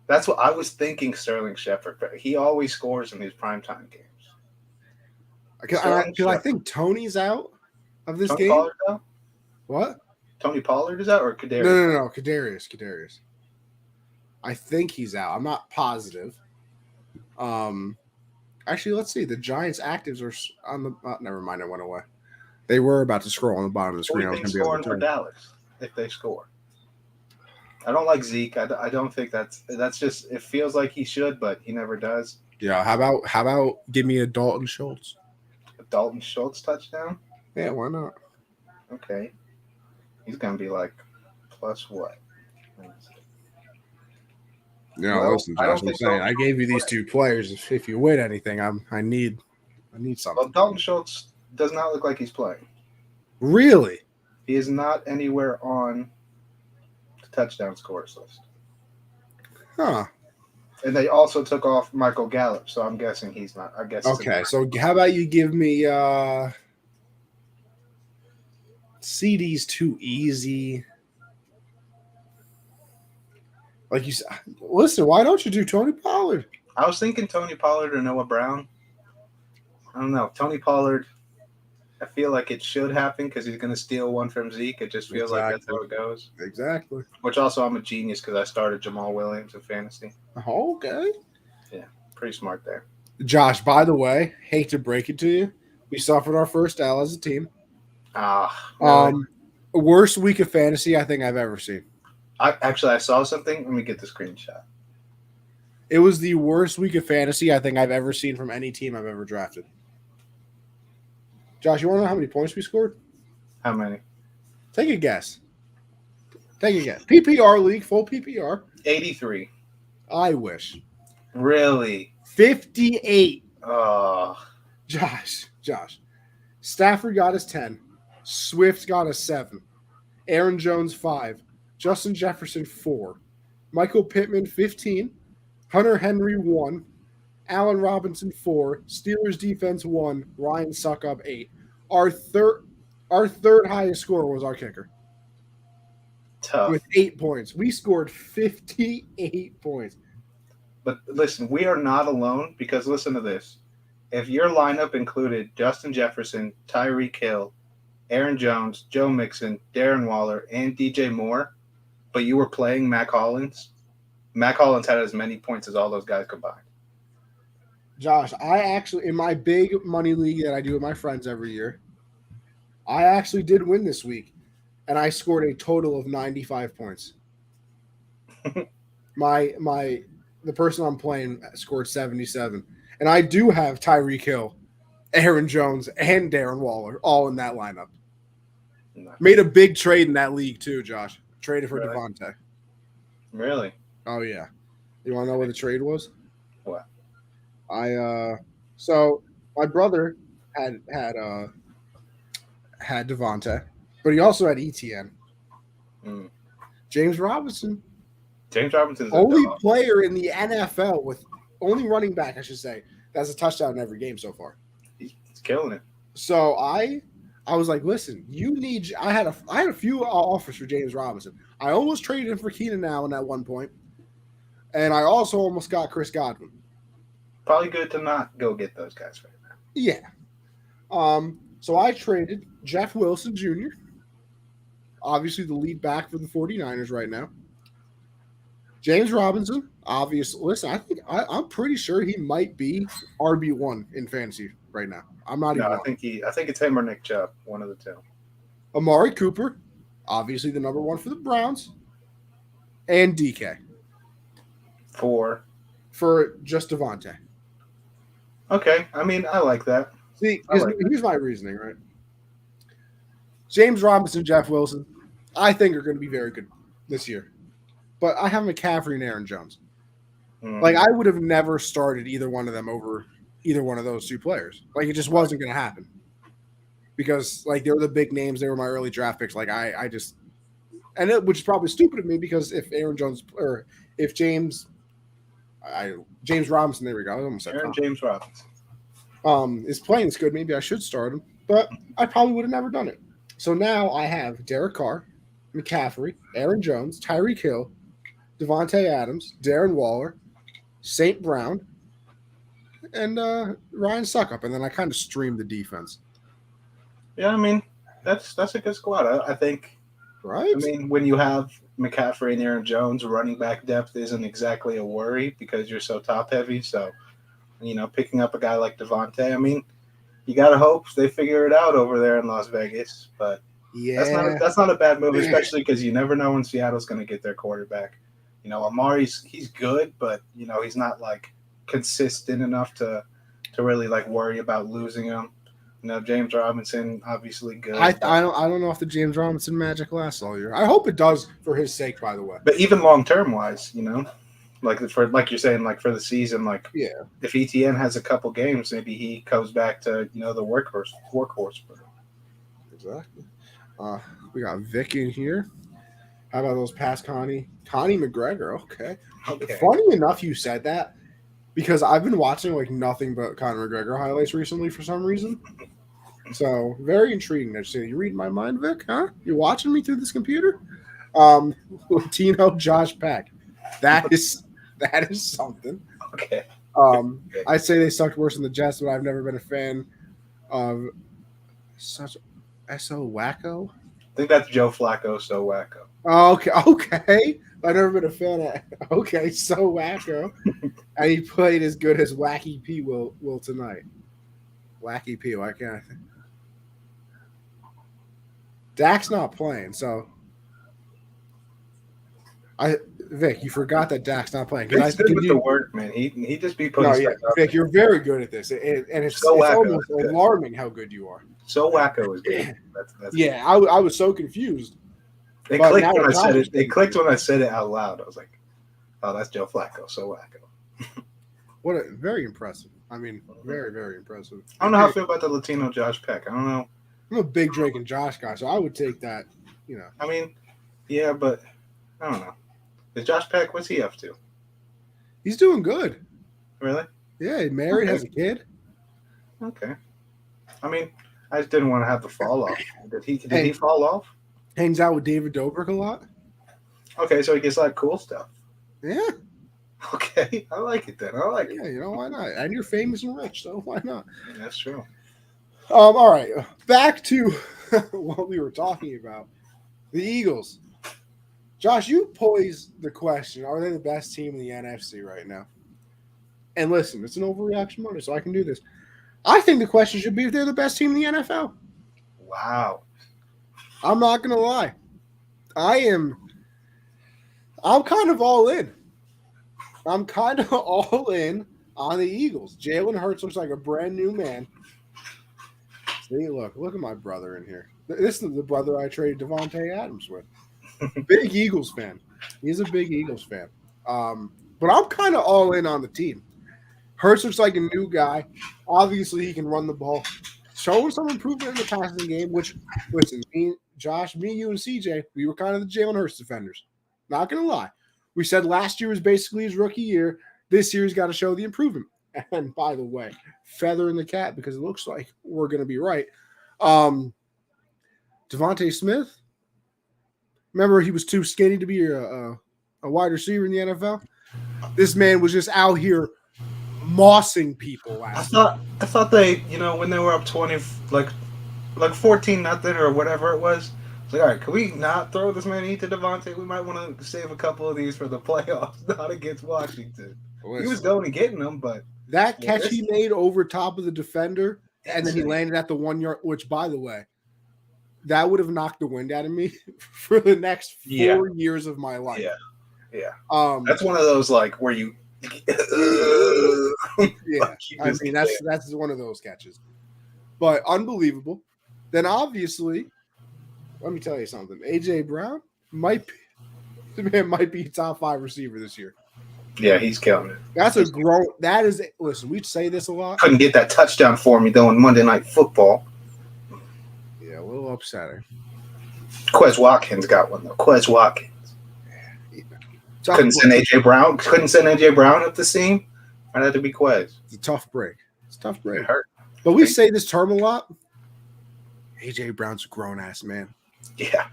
That's what I was thinking. Sterling Shepard. But he always scores in these primetime games. Because I think Tony's out of this game. Pollard out? What? Tony Pollard is out or Kadarius? No. Kadarius. I think he's out. I'm not positive. Actually, let's see. The Giants' actives are on the. Never mind. I went away. They were about to scroll on the bottom of the screen. I was going to be able to for Dallas if they score. I don't like Zeke. I don't think that's just. It feels like he should, but he never does. Yeah. How about give me a Dalton Schultz? A Dalton Schultz touchdown? Yeah. Why not? Okay. He's gonna be like plus what? Listen, Josh. I'm saying I gave you these two players. If you win anything, I need something. Well, Dalton Schultz does not look like he's playing. Really? He is not anywhere on the touchdown scores list. Huh. And they also took off Michael Gallup, so I'm guessing he's not. I guess. Okay, so how about you give me CD's too easy. Like you said, listen, why don't you do Tony Pollard? I was thinking Tony Pollard or Noah Brown. I don't know. Tony Pollard, I feel like it should happen because he's going to steal one from Zeke. It just feels like that's how it goes. Exactly. Which also I'm a genius because I started Jamal Williams in fantasy. Okay. Yeah, pretty smart there. Josh, by the way, hate to break it to you, we suffered our first L as a team. Really? Worst week of fantasy I think I've ever seen. I saw something. Let me get the screenshot. It was the worst week of fantasy I think I've ever seen from any team I've ever drafted. Josh, you want to know how many points we scored? How many? Take a guess. PPR league, full PPR. 83. I wish. Really? 58. Oh. Josh. Stafford got us 10. Swift got us 7. Aaron Jones 5. Justin Jefferson 4. Michael Pittman 15. Hunter Henry 1. Allen Robinson 4. Steelers defense 1. Ryan Suckup 8. Our third highest score was our kicker. Tough. With 8 points. We scored 58 points. But listen, we are not alone because listen to this. If your lineup included Justin Jefferson, Tyreek Hill, Aaron Jones, Joe Mixon, Darren Waller, and DJ Moore, but you were playing Mac Hollins had as many points as all those guys combined. Josh, I actually, in my big money league that I do with my friends every year, I actually did win this week, and I scored a total of 95 points. My the person I'm playing scored 77, and I do have Tyreek Hill, Aaron Jones, and Darren Waller all in that lineup. No. Made a big trade in that league too, Josh. Traded for Really? Devontae. Really? Oh yeah. You want to know what the trade was? What? I so my brother had had Devontae, but he also had ETN. Mm. James Robinson, James Robinson's a only dog. player in the NFL with only running back, I should say, that's a touchdown in every game so far. He's killing it. So I was like, listen, you need. I had a few offers for James Robinson. I almost traded him for Keenan Allen at one point, and I also almost got Chris Godwin. Probably good to not go get those guys right now. Yeah. So I traded Jeff Wilson Jr., obviously the lead back for the 49ers right now. James Robinson, obviously. Listen, I'm pretty sure he might be RB1 in fantasy right now. I'm not No, even. I think it's him or Nick Chubb, one of the two. Amari Cooper, obviously the number one for the Browns, and DK for just Devontae. Okay, I mean, I like that. See, I like here's my reasoning, right? James Robinson, Jeff Wilson, I think are going to be very good this year. But I have McCaffrey and Aaron Jones. Mm. Like, I would have never started either one of them over either one of those two players. Like, it just wasn't going to happen. Because, like, they were the big names. They were my early draft picks. Like, I just – and which is probably stupid of me because if Aaron Jones – or if James Robinson, there we go. I almost said James Robinson. Is playing this good, maybe I should start him. But I probably would have never done it. So now I have Derek Carr, McCaffrey, Aaron Jones, Tyreek Hill, Devontae Adams, Darren Waller, St. Brown, and Ryan Suckup. And then I kind of streamed the defense. Yeah, I mean, that's a good squad. I think. Right? I mean, when you have McCaffrey and Aaron Jones, running back depth isn't exactly a worry because you're so top heavy. So, picking up a guy like Devontae, I mean, you gotta hope they figure it out over there in Las Vegas. But yeah, that's not a bad move, especially because you never know when Seattle's going to get their quarterback. Amari's he's good, but he's not like consistent enough to really like worry about losing him. James Robinson obviously good. I don't know if the James Robinson magic lasts all year. I hope it does for his sake, by the way. But even long term wise, like you're saying, like for the season, like yeah, if ETN has a couple games, maybe he goes back to the workhorse. Exactly. We got Vic in here. How about those past Connie McGregor? Okay. Funny enough, you said that because I've been watching like nothing but Conor McGregor highlights recently for some reason. So very intriguing. You reading my mind, Vic? Huh? You watching me through this computer? Latino Josh Peck. That is something. Okay. I'd say they sucked worse than the Jets, but I've never been a fan of such S.O. Wacko. I think that's Joe Flacco, so wacko. Okay. I've never been a fan of. Okay, so wacko, and he played as good as Wacky P will tonight. Wacky P, why can't I think? Dak's not playing, so Vic, you forgot that Dak's not playing. He's good with the work, man. He just be putting stuff up. Vic, you're very good at this, and it's almost alarming how good you are. So wacko is good. That's yeah, I was so confused. They clicked when I said it. They clicked when I said it out loud. I was like, "Oh, that's Joe Flacco." So wacko. Very impressive. I mean, very, very impressive. I don't know how I feel about the Latino Josh Peck. I don't know. I'm a big Drake and Josh guy, so I would take that. I mean, yeah, but I don't know. Is Josh Peck? What's he up to? He's doing good. Really? Yeah, he's married, has a kid. Okay. I mean, I just didn't want to have the fall off. Did he fall off? Hangs out with David Dobrik a lot. Okay, so he gets like cool stuff. Yeah. Okay, I like it then. I like it. Yeah, why not? And you're famous and rich, so why not? That's true. All right, back to what we were talking about. The Eagles. Josh, you posed the question: are they the best team in the NFC right now? And listen, it's an overreaction Monday, so I can do this. I think the question should be if they're the best team in the NFL. Wow. I'm not going to lie. I'm kind of all in. I'm kind of all in on the Eagles. Jalen Hurts looks like a brand new man. See, look at my brother in here. This is the brother I traded Devontae Adams with. Big Eagles fan. He's a big Eagles fan. But I'm kind of all in on the team. Hurts looks like a new guy. Obviously, he can run the ball. Showing some improvement in the passing game, which, listen, Josh, you, and CJ, we were kind of the Jalen Hurts defenders. Not going to lie. We said last year was basically his rookie year. This year's got to show the improvement. And by the way, feather in the cap because it looks like we're going to be right. Devontae Smith, remember he was too skinny to be a wide receiver in the NFL? This man was just out here mossing people last year. I thought they, when they were up 20, like 14-0 or whatever it was, it's like, all right, can we not throw this many to Devontae? We might want to save a couple of these for the playoffs, not against Washington. Listen, he was going and getting them, but that catch he made over top of the defender, and then he landed at the 1 yard, which, by the way, that would have knocked the wind out of me for the next 4 years of my life. Yeah. That's one of those like where you. Yeah, I mean that's one of those catches, but unbelievable. Then obviously, let me tell you something. AJ Brown might be top 5 receiver this year. Yeah, he's killing it. Listen, we say this a lot. Couldn't get that touchdown for me though on Monday Night Football. Yeah, a little upsetting. Quez Watkins got one though. Quez Watkins. Couldn't send AJ Brown up the seam. I'd have to be Quez. It's a tough break. It hurt. But we say this term a lot. AJ Brown's a grown ass man. Yeah.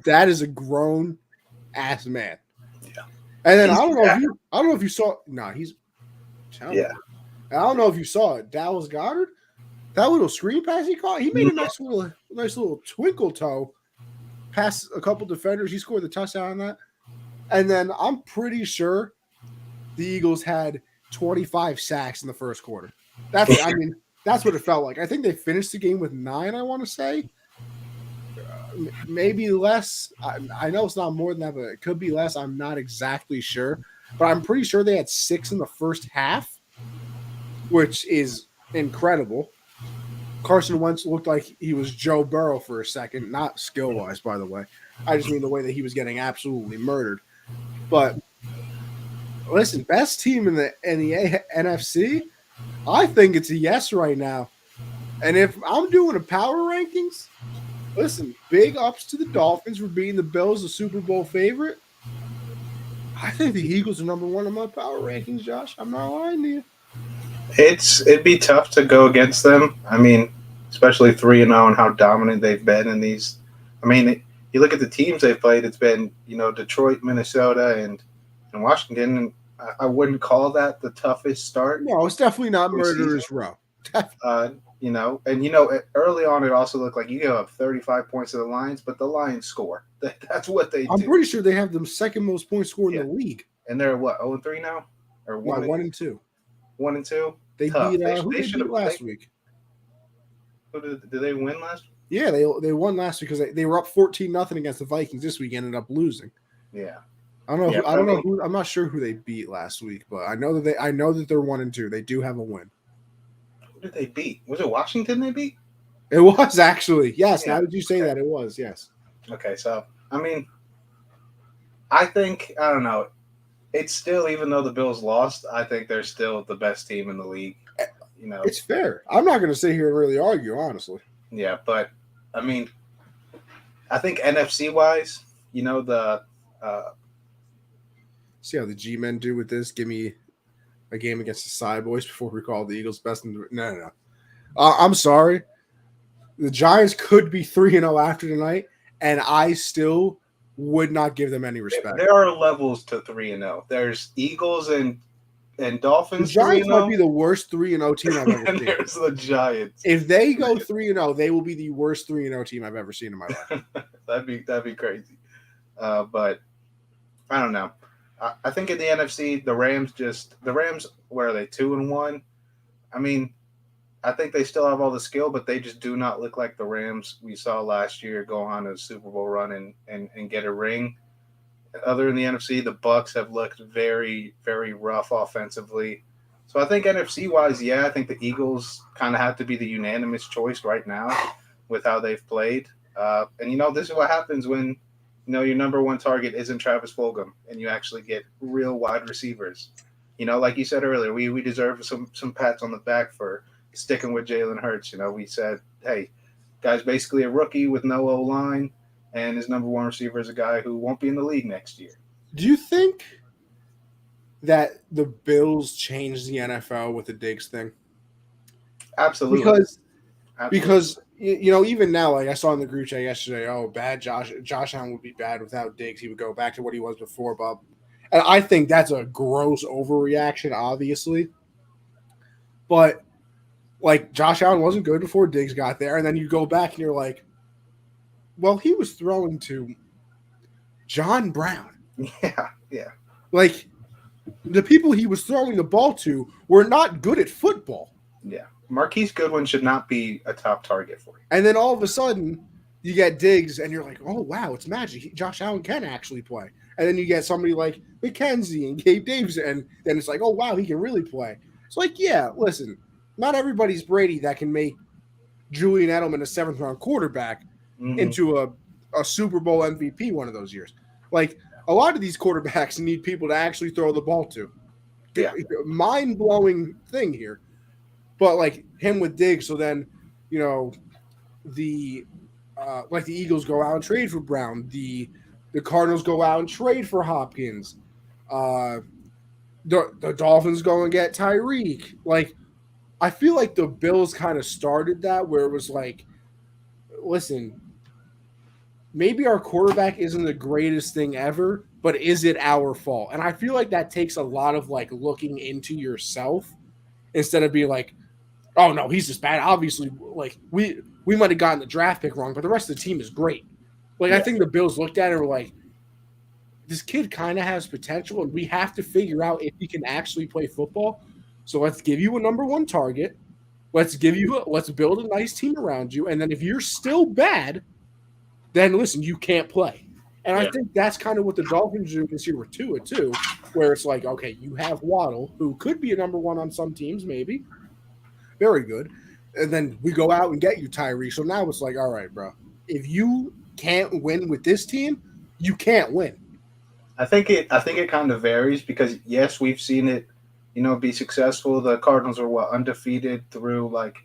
That is a grown ass man. Yeah. And then I don't know if you saw. He's. Yeah. I don't know if you saw it. Dallas Goedert, that little screen pass he caught. He made a nice little twinkle toe past a couple defenders. He scored the touchdown on that. And then I'm pretty sure the Eagles had 25 sacks in the first quarter. That's what it felt like. I think they finished the game with 9, I want to say. Maybe less. I know it's not more than that, but it could be less. I'm not exactly sure. But I'm pretty sure they had 6 in the first half, which is incredible. Carson Wentz looked like he was Joe Burrow for a second, not skill-wise, by the way. I just mean the way that he was getting absolutely murdered. But listen, best team in the NFC, I think it's a yes right now. And if I'm doing a power rankings, listen, big ups to the Dolphins for being the Bills, the Super Bowl favorite. I think the Eagles are number 1 in my power rankings, Josh. I'm not lying to you. It'd be tough to go against them. I mean, especially 3-0 and how dominant they've been in these. I mean, you look at the teams they've played, it's been, Detroit, Minnesota, and Washington. And I wouldn't call that the toughest start. No, it's definitely not murderer's row. Early on, it also looked like you give up 35 points to the Lions, but the Lions score. That's what they do. I'm pretty sure they have the second most points scored in the league. And they're what, 0-3 now? Or 1-2. 1-2? They beat who they beat last week. Did they win last week? Yeah, they won last week because they were up 14-0 against the Vikings this week, ended up losing. Yeah. I don't know who. I'm not sure who they beat last week, but I know that they're 1-2. They do have a win. Who did they beat? Was it Washington they beat? It was actually. Yes. Yeah. Now that you say that, it was. Yes. Okay, so I mean, I think I don't know. It's still, even though the Bills lost, I think they're still the best team in the league. It's fair. I'm not going to sit here and really argue, honestly. Yeah, but I mean, I think NFC wise, the. See how the G-men do with this? Give me a game against the Side Boys before we call the Eagles best. No. I'm sorry. The Giants could be 3-0 after tonight, and I still would not give them any respect. There are levels to 3-0. There's Eagles and Dolphins. The Giants might be the worst 3-0 team I've ever and seen. There's the Giants. If they go 3-0, they will be the worst 3-0 team I've ever seen in my life. That'd be crazy. But I don't know. I think in the NFC, the Rams, where are they, 2-1? I mean, I think they still have all the skill, but they just do not look like the Rams we saw last year go on a Super Bowl run and get a ring. Other in the NFC, the Bucks have looked very, very rough offensively. So I think NFC wise, yeah, I think the Eagles kind of have to be the unanimous choice right now with how they've played. And this is what happens when your number one target isn't Travis Fulgham, and you actually get real wide receivers. Like you said earlier, we deserve some pats on the back for sticking with Jalen Hurts. We said, hey, guy's basically a rookie with no O line, and his number one receiver is a guy who won't be in the league next year. Do you think that the Bills changed the NFL with the Diggs thing? Absolutely. Because even now, like I saw in the group chat yesterday, bad Josh Allen would be bad without Diggs. He would go back to what he was before, Bob. And I think that's a gross overreaction, obviously. But like Josh Allen wasn't good before Diggs got there, and then you go back and you're like, well, he was throwing to John Brown. Yeah. Like the people he was throwing the ball to were not good at football. Yeah. Marquise Goodwin should not be a top target for you. And then all of a sudden, you get Diggs, and you're like, oh, wow, it's magic. Josh Allen can actually play. And then you get somebody like McKenzie and Gabe Davis, and then it's like, oh, wow, he can really play. It's like, yeah, listen, not everybody's Brady that can make Julian Edelman a seventh-round quarterback into a Super Bowl MVP one of those years. Like, a lot of these quarterbacks need people to actually throw the ball to. Yeah. Mind-blowing thing here. But like him with Diggs, so then, the Eagles go out and trade for Brown. The Cardinals go out and trade for Hopkins. The Dolphins go and get Tyreek. Like, I feel like the Bills kind of started that where it was like, listen, maybe our quarterback isn't the greatest thing ever, but is it our fault? And I feel like that takes a lot of like looking into yourself instead of being like, oh no, he's just bad. Obviously, like we might have gotten the draft pick wrong, but the rest of the team is great. Like yeah. I think the Bills looked at it and were like, this kid kind of has potential, and we have to figure out if he can actually play football. So let's give you a number one target. Let's build a nice team around you, and then if you're still bad, then listen, you can't play. And I think that's kind of what the Dolphins do this year with Tua too, where it's like, okay, you have Waddle, who could be a number one on some teams, maybe. Very good. And then we go out and get you Tyreek. So now it's like, all right, bro, if you can't win with this team, you can't win. I think it kind of varies because yes, we've seen it, be successful. The Cardinals were undefeated through like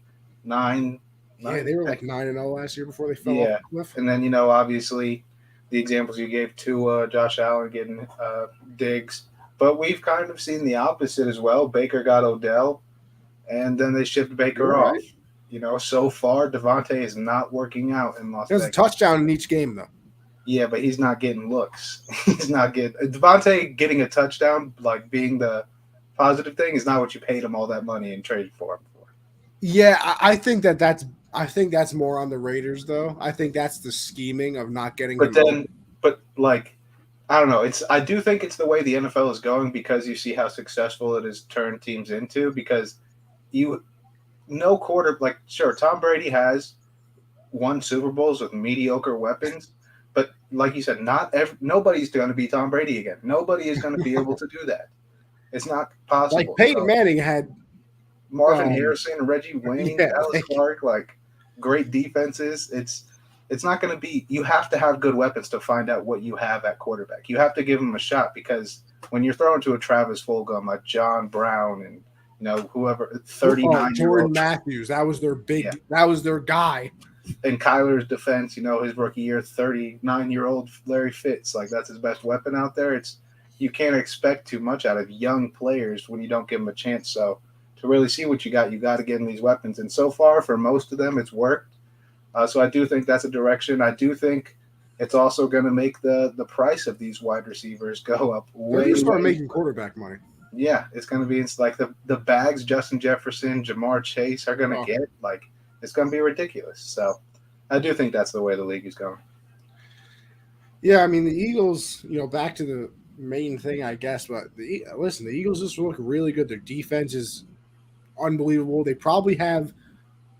nine. Yeah, they were like 9-0 last year before they fell off the cliff. And then obviously the examples you gave to Josh Allen getting Diggs, but we've kind of seen the opposite as well. Baker got Odell. And then they shipped Baker off. So far, Devontae is not working out in Las Vegas. There's a touchdown in each game, though. Yeah, but he's not getting looks. He's not getting – Devontae getting a touchdown, like being the positive thing, is not what you paid him all that money and traded for him for. Yeah, I think that's more on the Raiders, though. I think that's the scheming of not getting But I don't know. I do think it's the way the NFL is going because you see how successful it has turned teams into because – sure, Tom Brady has won Super Bowls with mediocre weapons, but like you said, nobody's going to be Tom Brady again. Nobody is going to be able to do that. It's not possible. Like Peyton Manning had Marvin Harrison, Reggie Wayne, Dallas Clark, like great defenses. It's not going to be. You have to have good weapons to find out what you have at quarterback. You have to give them a shot because when you're throwing to a Travis Fulgham, like John Brown, and whoever 39 Jordan Matthews, that was their that was their guy. In Kyler's defense, his rookie year, 39-year-old Larry Fitz, like that's his best weapon out there. You can't expect too much out of young players when you don't give them a chance. So to really see what you got to give them these weapons. And so far, for most of them, it's worked. So I do think that's a direction. I do think it's also going to make the price of these wide receivers go up. They're going to start making quarterback money. Yeah, it's going to be like the bags Justin Jefferson, Jamar Chase are going to get. Like, it's going to be ridiculous. So I do think that's the way the league is going. Yeah, I mean, the Eagles, back to main thing, I guess. But listen, the Eagles just look really good. Their defense is unbelievable. They probably have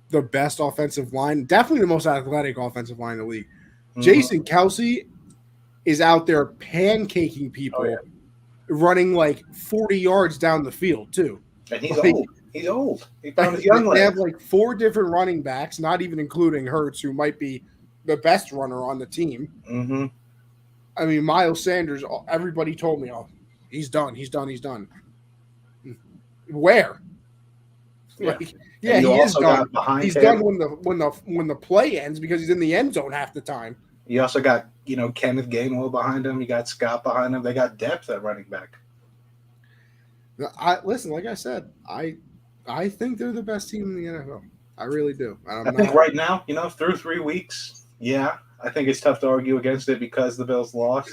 the best offensive line, definitely the most athletic offensive line in the league. Jason Kelsey is out there pancaking people, running like 40 yards down the field too. And he's like, old. He's old. He found his young They legs. have like 4 different running backs, not even including Hurts, who might be the best runner on the team. Mm-hmm. I mean, Miles Sanders, everybody told me, oh, he's done. He's done. He's done. Where? Yeah, he is done. He's him. Done when the play ends because he's in the end zone half the time. You also got, Kenneth Gainwell behind him. You got Scott behind him. They got depth at running back. Listen, like I said, I think they're the best team in the NFL. I really do. I think right now, through 3 weeks, I think it's tough to argue against it because the Bills lost.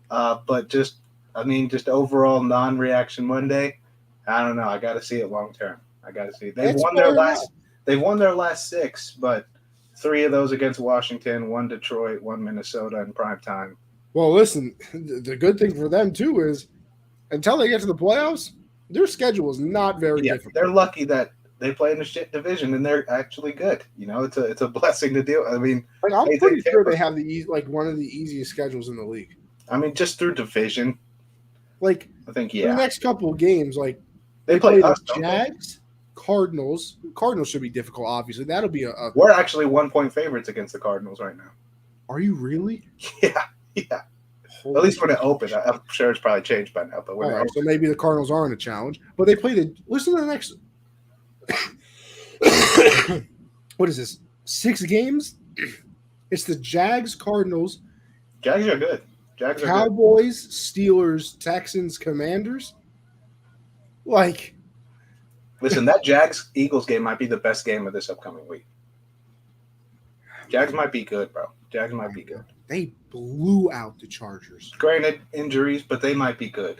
But just overall non-reaction Monday, I don't know. I got to see it long term. I got to see it. They've won their last 6, but 3 of those against Washington, 1 Detroit, 1 Minnesota in prime time. Well, listen, the good thing for them too is until they get to the playoffs, their schedule is not very difficult. They're lucky that they play in a shit division and they're actually good. It's a blessing to deal. I mean, I'm pretty sure they have one of the easiest schedules in the league. I mean, just through division. I think the next couple of games, they play the Jags, Cardinals. Cardinals should be difficult, obviously. That'll be We're actually 1-point favorites against the Cardinals right now. Are you really? Yeah. Holy At least when it opened. I'm sure it's probably changed by now. But so maybe the Cardinals aren't a challenge. But they play listen to the next what is this? 6 games? It's the Jags, Cardinals. Jags are good. Cowboys, Steelers, Texans, Commanders. Listen, that Jags-Eagles game might be the best game of this upcoming week. Jags might be good, bro. Jags might be good. They blew out the Chargers. Granted, injuries, but they might be good.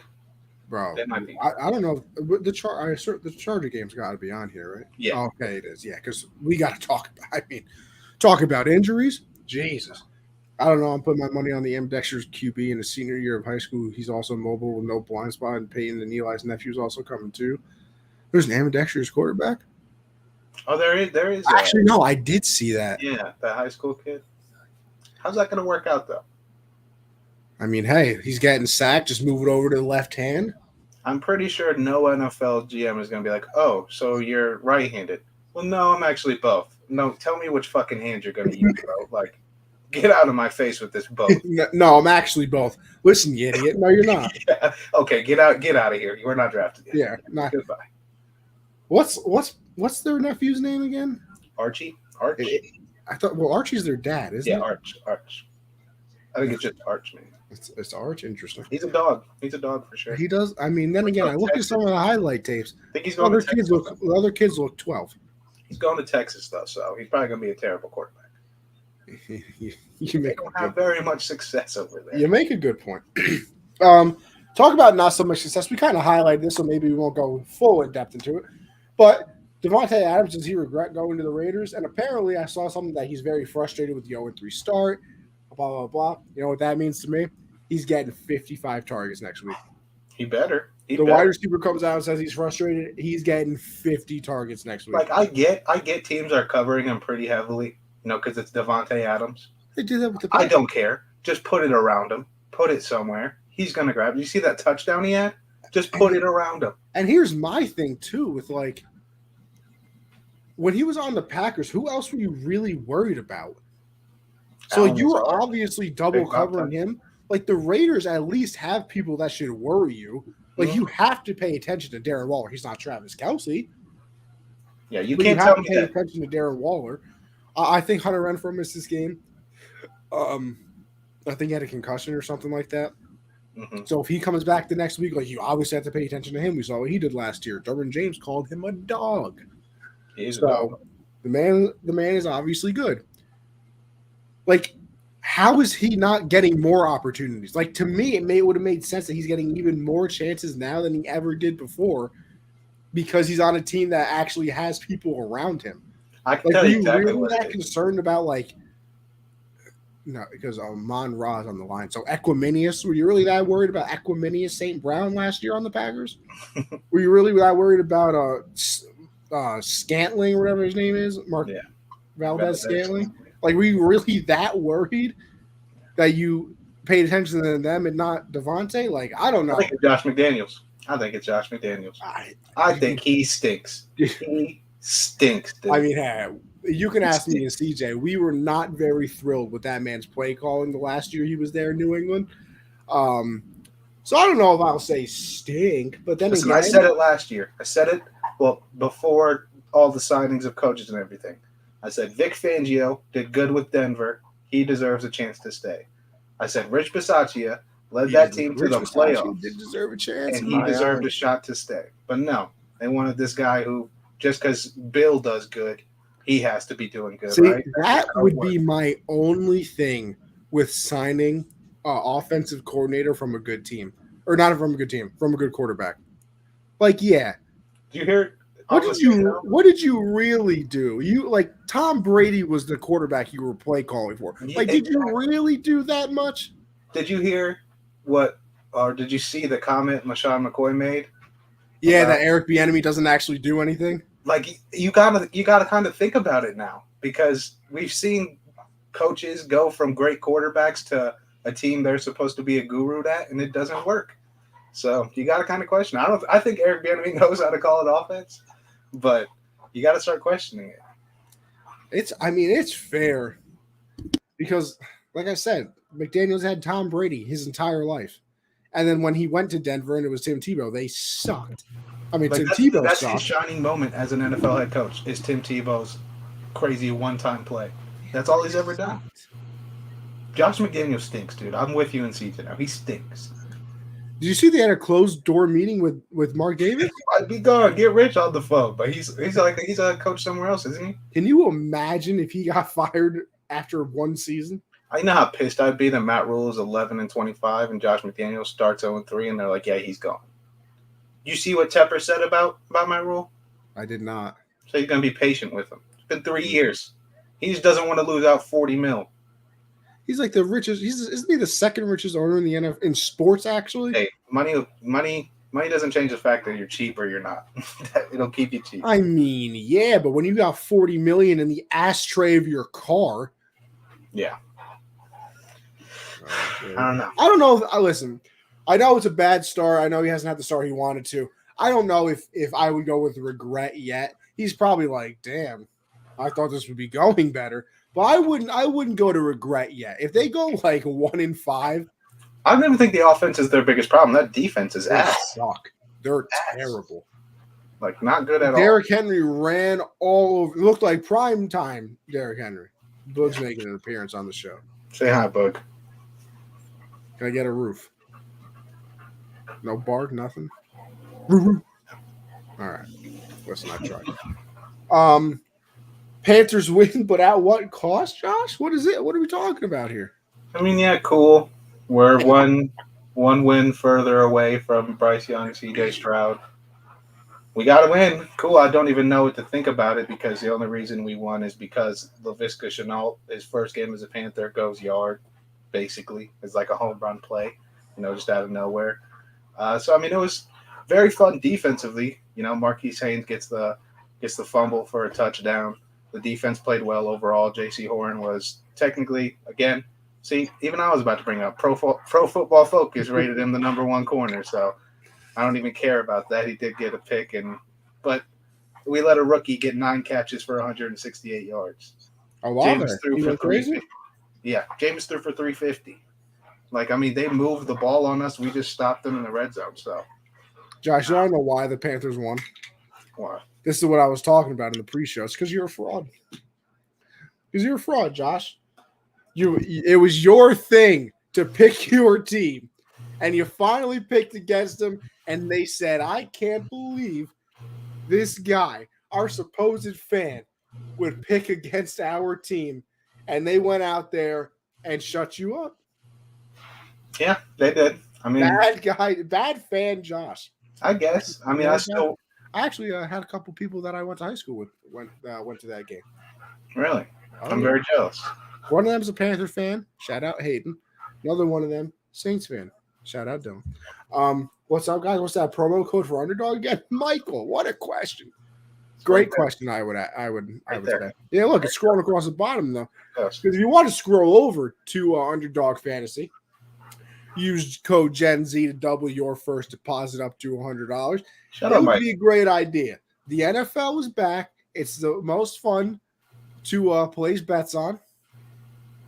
Bro, they might be. I don't know. The Charger game's got to be on here, right? Yeah. Okay, it is. Yeah, because we got to talk about injuries. Jesus. I don't know. I'm putting my money on the Dexter's QB in his senior year of high school. He's also mobile with no blind spot, and Peyton and Eli's nephew is also coming too. There's an Dexter's quarterback. Oh, there is. Actually, no, I did see that. Yeah, that high school kid. How's that going to work out, though? I mean, hey, he's getting sacked. Just move it over to the left hand. I'm pretty sure no NFL GM is going to be like, oh, so you're right-handed. Well, no, I'm actually both. No, tell me which fucking hand you're going to use, bro. Get out of my face with this both. No, I'm actually both. Listen, you idiot. No, you're not. Yeah. Okay, get out of here. We're not drafted yet. Yeah, not. Goodbye. What's their nephew's name again? Archie? I thought. Well, Archie's their dad, isn't it? Yeah, Arch. I think it's just Arch, man. It's Arch. Interesting. He's a dog. He's a dog for sure. He does. I mean, then again, I looked at some of the highlight tapes. I think he's going to Texas. The other kids look 12. He's going to Texas, though, so he's probably going to be a terrible quarterback. They don't have very much success over there. You make a good point. Talk about not so much success. We kind of highlighted this, so maybe we won't go full in depth into it. But Devontae Adams, does he regret going to the Raiders? And apparently I saw something that he's very frustrated with the 0-3 start, blah, blah, blah. You know what that means to me? He's getting 55 targets next week. He better. Wide receiver comes out and says he's frustrated. He's getting 50 targets next week. I get teams are covering him pretty heavily, because it's Devontae Adams. They do that with the I don't care. Just put it around him. Put it somewhere. He's going to grab it. You see that touchdown he had? Just put it around him. And here's my thing, too, with when he was on the Packers, who else were you really worried about? So you were obviously double covering him. The Raiders at least have people that should worry you. You have to pay attention to Darren Waller. He's not Travis Kelce. Yeah, you can't tell me that. You have to pay attention to Darren Waller. I think Hunter Renfrow missed this game. I think he had a concussion or something like that. Mm-hmm. So if he comes back the next week, you obviously have to pay attention to him. We saw what he did last year. Derwin James called him a dog. He's a dog. The man is obviously good. How is he not getting more opportunities? To me, it would have made sense that he's getting even more chances now than he ever did before because he's on a team that actually has people around him. I can tell you exactly really that concerned about No, because Mon Ra is on the line. So Equiminius, were you really that worried about Equiminius St. Brown last year on the Packers? Were you really that worried about Scantling or whatever his name is, Mark Yeah, Valdez Valdez. Scantling? Like, were you really that worried that you paid attention to them and not Devontae? Like, I don't I know. think it's Josh McDaniels. I think it's Josh McDaniels. I think he stinks. He stinks, dude. I mean, hey, you can ask me and CJ. We were not very thrilled with that man's play calling the last year he was there in New England. So I don't know if I'll say stink, but then Listen, again, I said it last year. I said it before all the signings of coaches and everything. I said Vic Fangio did good with Denver. He deserves a chance to stay. I said Rich Bisaccia led that team to the playoffs. Did deserve a chance, and he deserved a shot to stay. But no, they wanted this guy who, just because Bill does good, he has to be doing good, See, right? that would be my only thing with signing offensive coordinator from a good team, or not from a good team, from a good quarterback. Like, yeah. Did you hear? What did you really do? You like Tom Brady was the quarterback you were play calling for. Like, did you really do that much? Did you hear what, or did you see the comment Mashawn McCoy made? Yeah, that Eric Bieniemy doesn't actually do anything. Like you gotta kind of think about it now, because we've seen coaches go from great quarterbacks to a team they're supposed to be a guru at, and it doesn't work. So you got to kind of question. I think Eric Bieniemy knows how to call it offense, but you got to start questioning it. It's fair because, like I said, McDaniels had Tom Brady his entire life, and then when he went to Denver and it was Tim Tebow, they sucked. I mean, Tim Tebow that's sucked. his shining moment as an NFL head coach is Tim Tebow's crazy one-time play. That's all he's ever done. Josh McDaniels stinks, dude. I'm with you in CJ now. He stinks. Did you see they had a closed door meeting with Mark Davis? Be gone, get Rich on the phone. But he's a coach somewhere else, isn't he? Can you imagine if he got fired after one season? I know how pissed I'd be that Matt Rule is 11-25 and Josh McDaniels starts 0-3 and they're like, yeah, he's gone. You see what Tepper said about Matt Rule? I did not. So he's gonna be patient with him. It's been 3 years. He just doesn't want to lose out $40 million. He's like the richest. Isn't he the second richest owner in the NFL in sports? Actually, hey, money doesn't change the fact that you're cheap or you're not. It'll keep you cheap. I mean, yeah, but when you got $40 million in the ashtray of your car, yeah. I don't know. Listen, I know it's a bad start. I know he hasn't had the start he wanted to. I don't know if I would go with regret yet. He's probably like, damn, I thought this would be going better. But I wouldn't go to regret yet. If they go like 1-5, I don't even think the offense is their biggest problem. That defense is ass. Suck. They're terrible. Like not good at all. Derrick Henry ran all over. It looked like prime time Derrick Henry. Bug's making an appearance on the show. Say hi, Bug. Can I get a roof? No bark, nothing. All right. Listen, I tried. Panthers win, but at what cost, Josh? What is it? What are we talking about here? I mean, yeah, cool. We're one win further away from Bryce Young, CJ Stroud. We got to win. Cool. I don't even know what to think about it because the only reason we won is because Laviska Shenault, his first game as a Panther, goes yard, basically. It's like a home run play, just out of nowhere. So, I mean, it was very fun defensively. Marquise Haynes gets the fumble for a touchdown. The defense played well overall. J.C. Horn was technically, again, even I was about to bring up Pro Football Focus rated him the number one corner, so I don't even care about that. He did get a pick, but we let a rookie get 9 catches for 168 yards. Oh, wow. James threw for 350. Yeah, James threw for 350. They moved the ball on us. We just stopped them in the red zone. So, Josh, I don't know why the Panthers won. Why? This is what I was talking about in the pre-show. It's because you're a fraud. Because you're a fraud, Josh. It was your thing to pick your team, and you finally picked against them, and they said, I can't believe this guy, our supposed fan, would pick against our team, and they went out there and shut you up. Yeah, they did. Bad fan, Josh. I guess. I actually had a couple people that I went to high school with went to that game. Really? I'm very jealous. One of them's a Panther fan. Shout out Hayden. Another one of them, Saints fan. Shout out Dylan. What's up, guys? What's that promo code for Underdog again? Michael, what a question. Great question. I would say. Yeah, look, it's scrolling across the bottom though. Because if you want to scroll over to Underdog Fantasy, use code Gen Z to double your first deposit up to $100. That would be a great idea. The NFL is back. It's the most fun to place bets on.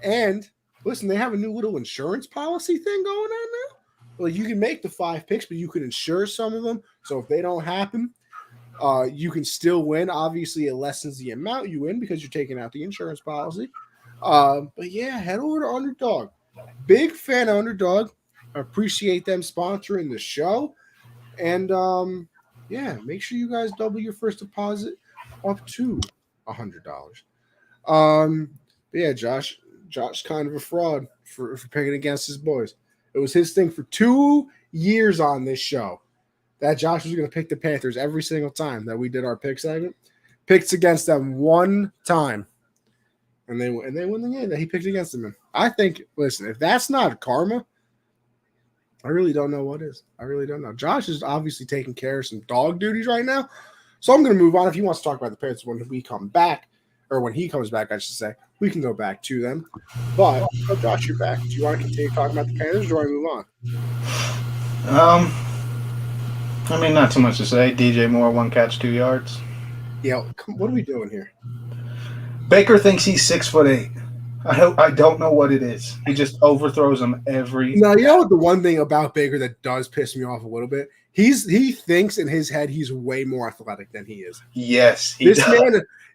And listen, they have a new little insurance policy thing going on now. Well, you can make the 5 picks, but you can insure some of them. So if they don't happen, you can still win. Obviously, it lessens the amount you win because you're taking out the insurance policy. But yeah, head over to Underdog. Big fan of Underdog. Appreciate them sponsoring the show. And yeah, make sure you guys double your first deposit up to $100. But yeah, Josh kind of a fraud for picking against his boys. It was his thing for 2 years on this show that Josh was going to pick the Panthers every single time that we did our pick segment. Picks against them one time, and they win the game that he picked against them in. I think, listen, if that's not karma, I really don't know what is. I really don't know. Josh is obviously taking care of some dog duties right now, so I'm going to move on. If he wants to talk about the Panthers when we come back, or when he comes back, I should say, we can go back to them. But, Josh, you're back. Do you want to continue talking about the Panthers, or do I move on? I mean, not too much to say. DJ Moore, 1 catch, 2 yards. Yeah, what are we doing here? Baker thinks he's 6'8". I don't know what it is. He just overthrows him every. Now, you know what the one thing about Baker that does piss me off a little bit? He thinks in his head he's way more athletic than he is. Yes,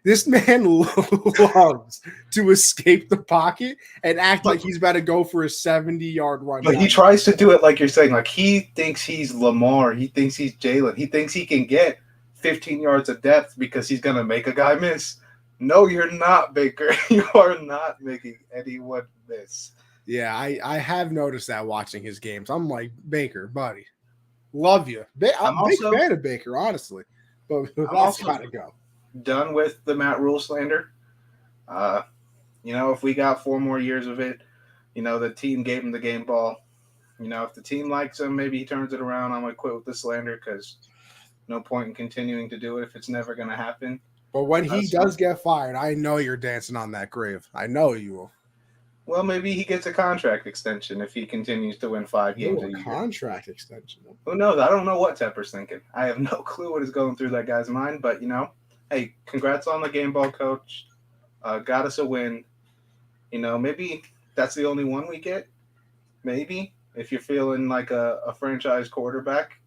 This man loves to escape the pocket and act like he's about to go for a 70-yard run. But he tries to do it like you're saying. Like he thinks he's Lamar. He thinks he's Jalen. He thinks he can get 15 yards of depth because he's going to make a guy miss. No, you're not, Baker. You are not making anyone miss. Yeah, I have noticed that watching his games. I'm like, Baker, buddy, love you. I'm a big fan of Baker, honestly. But that's got to go. Done with the Matt Rule slander. If we got 4 more years of it, the team gave him the game ball. If the team likes him, maybe he turns it around. I'm going to quit with the slander because no point in continuing to do it if it's never going to happen. But when he does get fired, I know you're dancing on that grave. I know you will. Well, maybe he gets a contract extension if he continues to win 5 games a year. Contract extension. Who knows? I don't know what Tepper's thinking. I have no clue what is going through that guy's mind. But, hey, congrats on the game ball, coach. Got us a win. Maybe that's the only one we get. Maybe. If you're feeling like a franchise quarterback,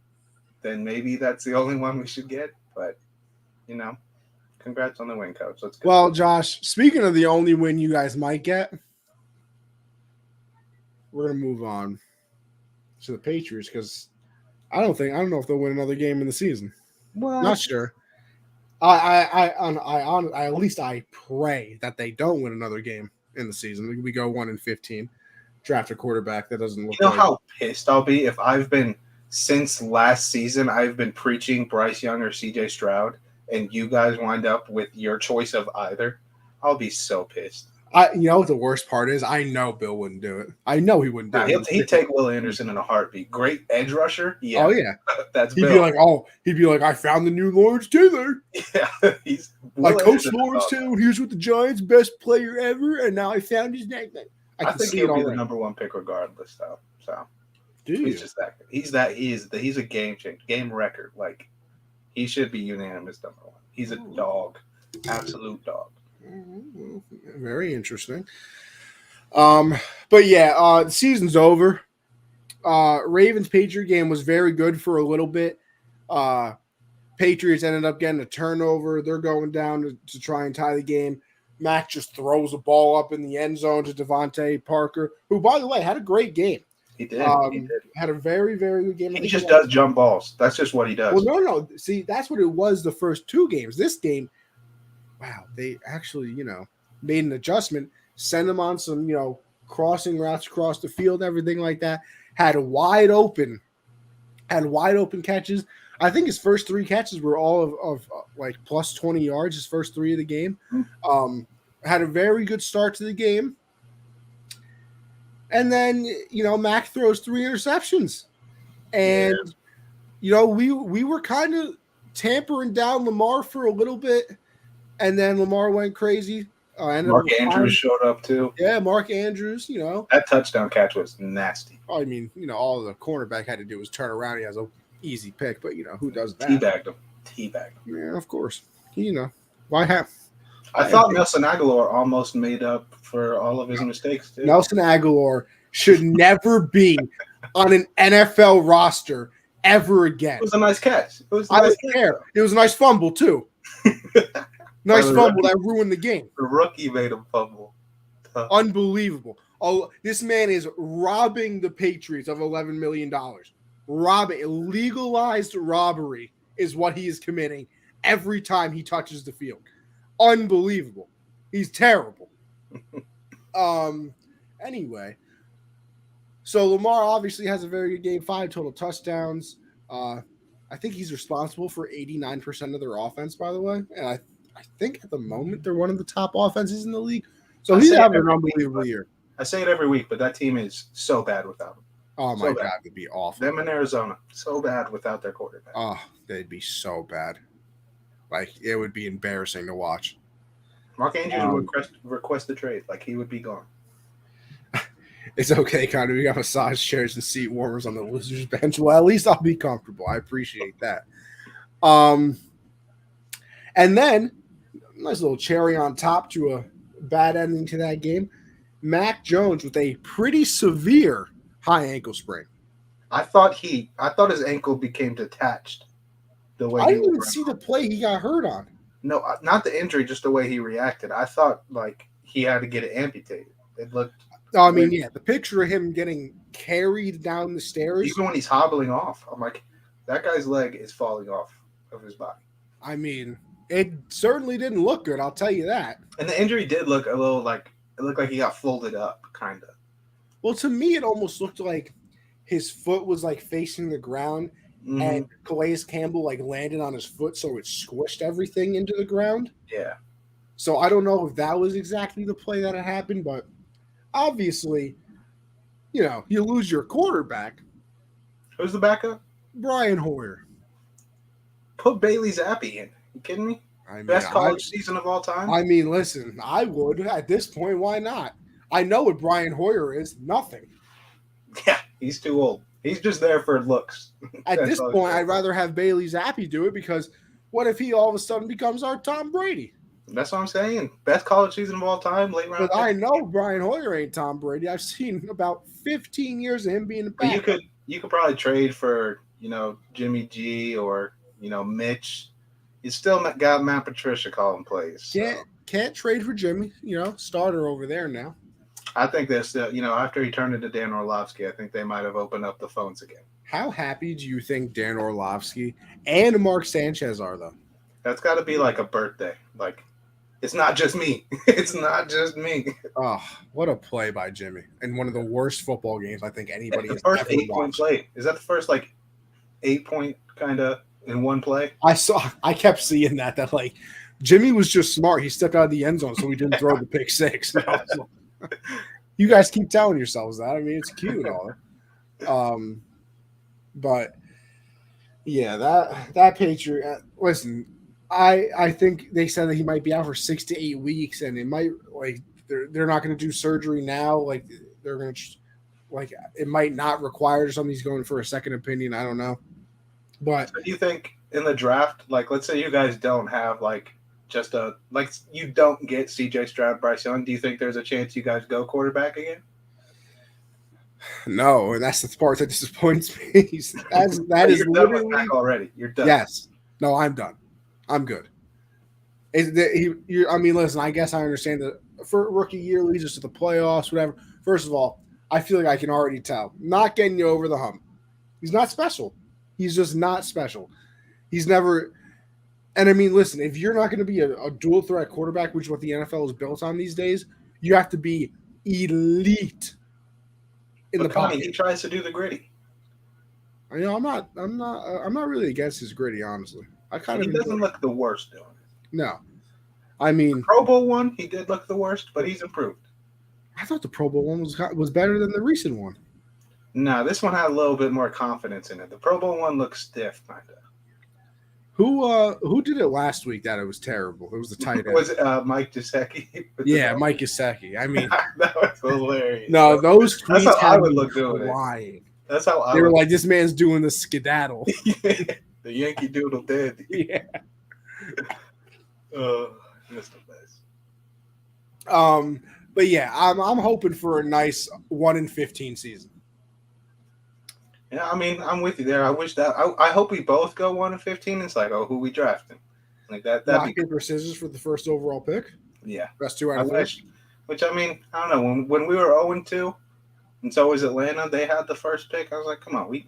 then maybe that's the only one we should get. But, congrats on the win, coach. Let's go. Well, Josh, speaking of the only win you guys might get, we're going to move on to the Patriots because I don't know if they'll win another game in the season. Well, not sure. At least I pray that they don't win another game in the season. We go 1-15, draft a quarterback that doesn't look. How pissed I'll be if since last season I've been preaching Bryce Young or CJ Stroud, and you guys wind up with your choice of either. I'll be so pissed. What the worst part is? I know Bill wouldn't do it. I know he wouldn't do it. He'd take Will Anderson in a heartbeat. Great edge rusher. Yeah. Oh yeah. That's he'd Bill. He'd be like, I found the new Lawrence Taylor. Yeah. He's like Coach Lawrence Taylor. He was with the Giants, best player ever, and now I found his name. I think he'll be the number 1 pick regardless, though. So he's just that good. He's a game changer, game record. Like he should be unanimous number 1. He's a dog, absolute dog. Very interesting. But yeah, the season's over. Ravens Patriot game was very good for a little bit. Patriots ended up getting a turnover. They're going down to try and tie the game. Mac just throws the ball up in the end zone to Devontae Parker, who, by the way, had a great game. He did. Had a very, very good game. He just does jump balls. That's just what he does. Well, no. See, that's what it was the first 2 games. This game, wow, they actually, made an adjustment, sent him on some, crossing routes across the field, everything like that. Had wide open catches. I think his first 3 catches were all of plus 20 yards, his first 3 of the game. Had a very good start to the game. And then, Mac throws 3 interceptions. And, we were kind of tampering down Lamar for a little bit. And then Lamar went crazy. Mark Andrews showed up too. Yeah, Mark Andrews, That touchdown catch was nasty. I mean, all the cornerback had to do was turn around. He has an easy pick, but, who does that? Teabagged him. Yeah, of course. Why have... I thought Nelson Aguilar almost made up for all of his mistakes, too. Nelson Aguilar should never be on an NFL roster ever again. It was a nice catch. I don't care. It was a nice fumble, too. Nice fumble that ruined the game. The rookie made him fumble. Unbelievable. Oh, this man is robbing the Patriots of $11 million. Legalized robbery is what he is committing every time he touches the field. Unbelievable. He's terrible. Anyway, so Lamar obviously has a very good game, 5 total touchdowns. I think he's responsible for 89% of their offense, by the way. And I think at the moment they're one of the top offenses in the league. So he's having an unbelievable year. I say it every week, but that team is so bad without him. Oh, my God, it'd be awful. Them in Arizona, so bad without their quarterback. Oh, they'd be so bad. Like, it would be embarrassing to watch. Mark Andrews would request the trade. Like, he would be gone. It's okay, Connie. We got massage chairs and seat warmers on the losers bench. Well, at least I'll be comfortable. I appreciate that. And then, nice little cherry on top to a bad ending to that game. Mac Jones with a pretty severe high ankle sprain. I thought his ankle became detached. The way I didn't even see the play he got hurt on. No, not the injury, just the way he reacted. I thought like he had to get it amputated. It looked. I mean, yeah, the picture of him getting carried down the stairs. Even when he's hobbling off, I'm like, that guy's leg is falling off of his body. I mean, it certainly didn't look good. I'll tell you that. And the injury did look a little like it looked like he got folded up, kind of. Well, to me, it almost looked like his foot was like facing the ground. Mm-hmm. And Calais Campbell like landed on his foot, so it squished everything into the ground. Yeah. So I don't know if that was exactly the play that had happened, but obviously, you lose your quarterback. Who's the backup? Brian Hoyer. Put Bailey Zappi in. You kidding me? Best college season of all time? I mean, listen, I would. At this point, why not? I know what Brian Hoyer is. Nothing. Yeah, he's too old. He's just there for looks. At this point, I'd rather have Bailey Zappi do it because what if he all of a sudden becomes our Tom Brady? That's what I'm saying. Best college season of all time, late round. But I know Brian Hoyer ain't Tom Brady. I've seen about 15 years of him being the backup. You could probably trade for, Jimmy G or, Mitch. You still got Matt Patricia calling plays. So. Can't trade for Jimmy, starter over there now. I think they're still, after he turned into Dan Orlovsky, I think they might have opened up the phones again. How happy do you think Dan Orlovsky and Mark Sanchez are, though? That's got to be like a birthday. Like, it's not just me. It's not just me. Oh, what a play by Jimmy. And one of the worst football games I think anybody has ever watched. The first 8-point play. Is that the first, 8-point kind of in one play? I kept seeing that like, Jimmy was just smart. He stepped out of the end zone so he didn't throw the pick six. You guys keep telling yourselves that. I mean, it's cute and all. But yeah, that Patriot. Listen, I think they said that he might be out for 6 to 8 weeks, and it might they're not going to do surgery now. Like they're going to it might not require something. He's going for a second opinion. I don't know. But so do you think in the draft, let's say you guys don't have you don't get CJ Stroud, Bryce Young, do you think there's a chance you guys go quarterback again? No, and that's the part that disappoints me. That is done with Mac already. You're done. Yes. No, I'm done. I'm good. I mean, listen, I guess I understand that for rookie year leads us to the playoffs, whatever. First of all, I feel like I can already tell. Not getting you over the hump. He's not special. He's just not special. He's never – and I mean, listen, if you're not going to be a dual threat quarterback, which is what the NFL is built on these days, you have to be elite in the pocket. He tries to do the gritty. I'm not really against his gritty, honestly. He doesn't look the worst doing it. No, I mean, the Pro Bowl one, he did look the worst, but he's improved. I thought the Pro Bowl one was better than the recent one. No, this one had a little bit more confidence in it. The Pro Bowl one looks stiff, kind of. Who did it last week that it was terrible? It was the tight end. Was it Mike Gesicki? Yeah, Mike Gesicki. I mean, that was hilarious. No, those tweets that's how had I would me look doing flying. it. That's how they were like, "This man's doing the skedaddle." The Yankee Doodle did. Yeah. That's the best. But yeah, I'm hoping for a nice 1-15 season. Yeah, I mean, I'm with you there. I wish that I hope we both go 1-15. It's like, oh, who we drafting? Like that. Rock, paper, scissors for the first overall pick. Yeah, best 2 out of 3. Which I mean, I don't know. When we were 0-2, and so was Atlanta, they had the first pick. I was like, come on, we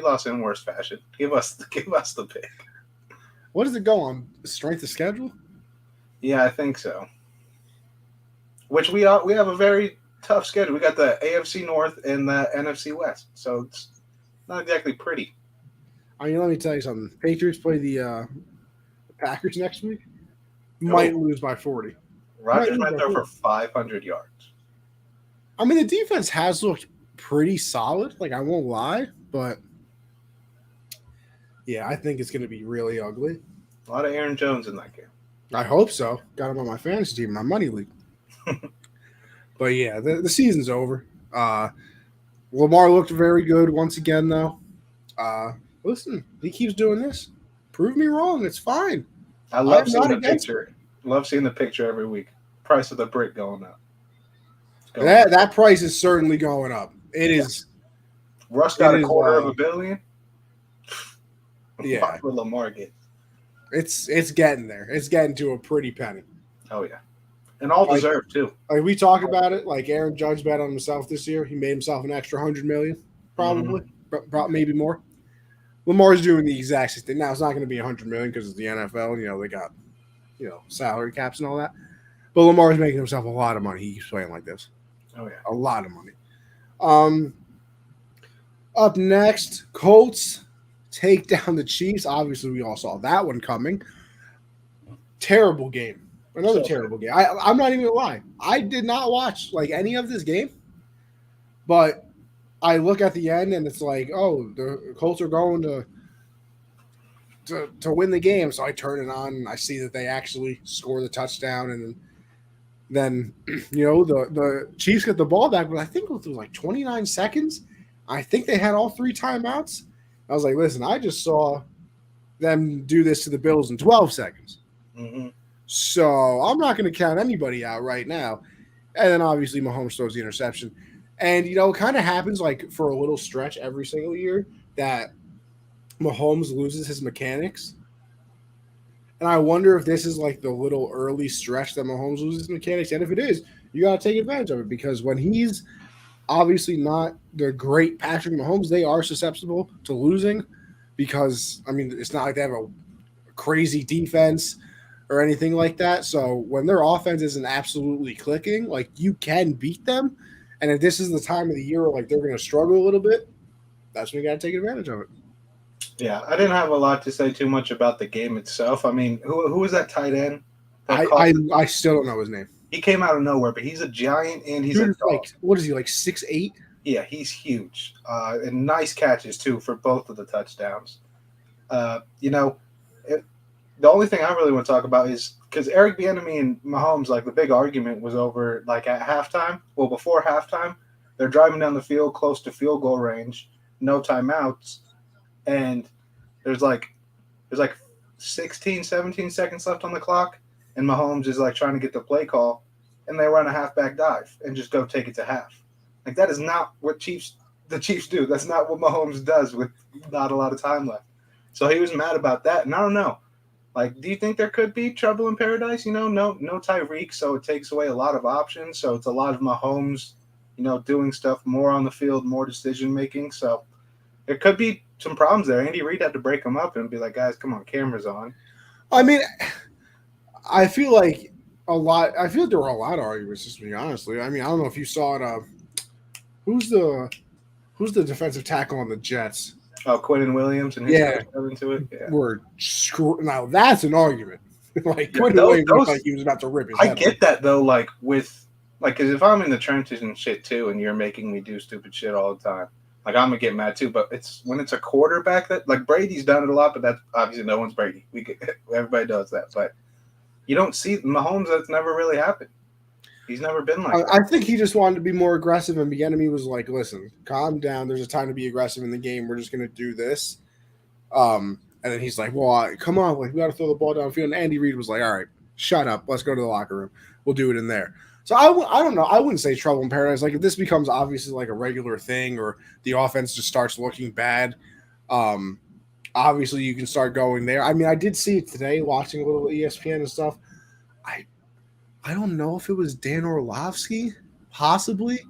lost in worse fashion. Give us the pick. What does it go on? Strength of schedule? Yeah, I think so. Which we have a very tough schedule. We got the AFC North and the NFC West, so it's not exactly pretty. I mean, let me tell you something. Patriots play the Packers next week. Might lose by 40. Rodgers might throw for 500 yards. I mean, the defense has looked pretty solid. Like, I won't lie, but yeah, I think it's going to be really ugly. A lot of Aaron Jones in that game. I hope so. Got him on my fantasy team, my money league. But yeah, the season's over. Lamar looked very good once again, though. Listen, he keeps doing this. Prove me wrong. It's fine. I love seeing the picture. Love seeing the picture every week. Price of the brick going up. That price is certainly going up. It is. Russ got $250 million. Yeah. What will Lamar get? It's getting there. It's getting to a pretty penny. Oh yeah, and all deserved too. Like we talk about it. Like Aaron Judge bet on himself this year. He made himself an extra $100 million, probably, maybe more. Lamar's doing the exact same thing. Now it's not going to be $100 million because it's the NFL. You know they got, salary caps and all that. But Lamar's making himself a lot of money. He keeps playing like this. Oh yeah, a lot of money. Up next, Colts take down the Chiefs. Obviously, we all saw that one coming. Terrible game. Another terrible game. I'm not even gonna lie. I did not watch any of this game, but I look at the end and it's like, oh, the Colts are going to win the game. So I turn it on and I see that they actually score the touchdown, and then the Chiefs get the ball back, but I think it was 29 seconds. I think they had all 3 timeouts. I was like, listen, I just saw them do this to the Bills in 12 seconds. Mm-hmm. So I'm not going to count anybody out right now. And then obviously Mahomes throws the interception. And, it kind of happens for a little stretch every single year that Mahomes loses his mechanics. And I wonder if this is the little early stretch that Mahomes loses his mechanics. And if it is, you got to take advantage of it, because when he's obviously not the great Patrick Mahomes, they are susceptible to losing because, it's not like they have a crazy defense or anything like that. So when their offense isn't absolutely clicking, you can beat them. And if this is the time of the year where they're going to struggle a little bit, that's when you got to take advantage of it. Yeah, I didn't have a lot to say too much about the game itself. I mean, who was that tight end? I still don't know his name. He came out of nowhere, but he's a giant and he's what is he, 6'8"? Yeah, he's huge. And nice catches too for both of the touchdowns. The only thing I really want to talk about is because Eric Bieniemy and Mahomes, the big argument was over at halftime. Well, before halftime, they're driving down the field close to field goal range, no timeouts, and there's 16, 17 seconds left on the clock, and Mahomes is trying to get the play call, and they run a halfback dive and just go take it to half. That is not what the Chiefs do. That's not what Mahomes does with not a lot of time left. So he was mad about that, and I don't know. Do you think there could be trouble in paradise? No Tyreek, so it takes away a lot of options. So it's a lot of Mahomes, doing stuff more on the field, more decision making. So there could be some problems there. Andy Reid had to break them up and be like, guys, come on, camera's on. I feel like there were a lot of arguments, just to be honestly. I don't know if you saw it. Who's the defensive tackle on the Jets? Oh, Quinnen Williams and his into it. Yeah. Now that's an argument. Quinnen Williams looked like he was about to rip his head I get that though. With Like, because if I'm in the trenches and shit too, and you're making me do stupid shit all the time, like I'm gonna get mad too. But it's when it's a quarterback that, like Brady's done it a lot, but that's obviously no one's Brady. Everybody does that, but you don't see Mahomes. That's never really happened. He's never been like that. I think he just wanted to be more aggressive, and Bieniemy was like, "Listen, calm down. There's a time to be aggressive in the game. We're just going to do this." And then he's like, "Well, come on, like we got to throw the ball downfield." And Andy Reid was like, "All right, shut up. Let's go to the locker room. We'll do it in there." So I don't know. I wouldn't say trouble in paradise. Like if this becomes obviously like a regular thing, or the offense just starts looking bad, um, obviously you can start going there. I mean, I did see it today, watching a little ESPN and stuff. I I don't know if it was Dan Orlovsky, possibly,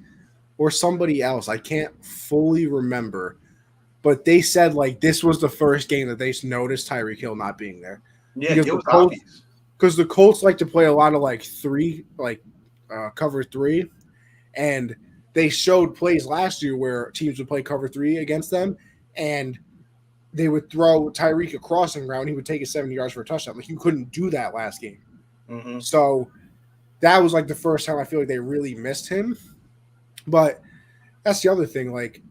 or somebody else. I can't fully remember. But they said like this was the first game that they noticed Tyreek Hill not being there. Yeah, Because it the was Colts, obvious. because the Colts like to play a lot of like cover three, and they showed plays last year where teams would play cover three against them, and they would throw Tyreek a crossing route. He would take it 70 yards for a touchdown. Like you couldn't do that last game. Mm-hmm. So that was like the first time I feel like they really missed him. But that's the other thing. Like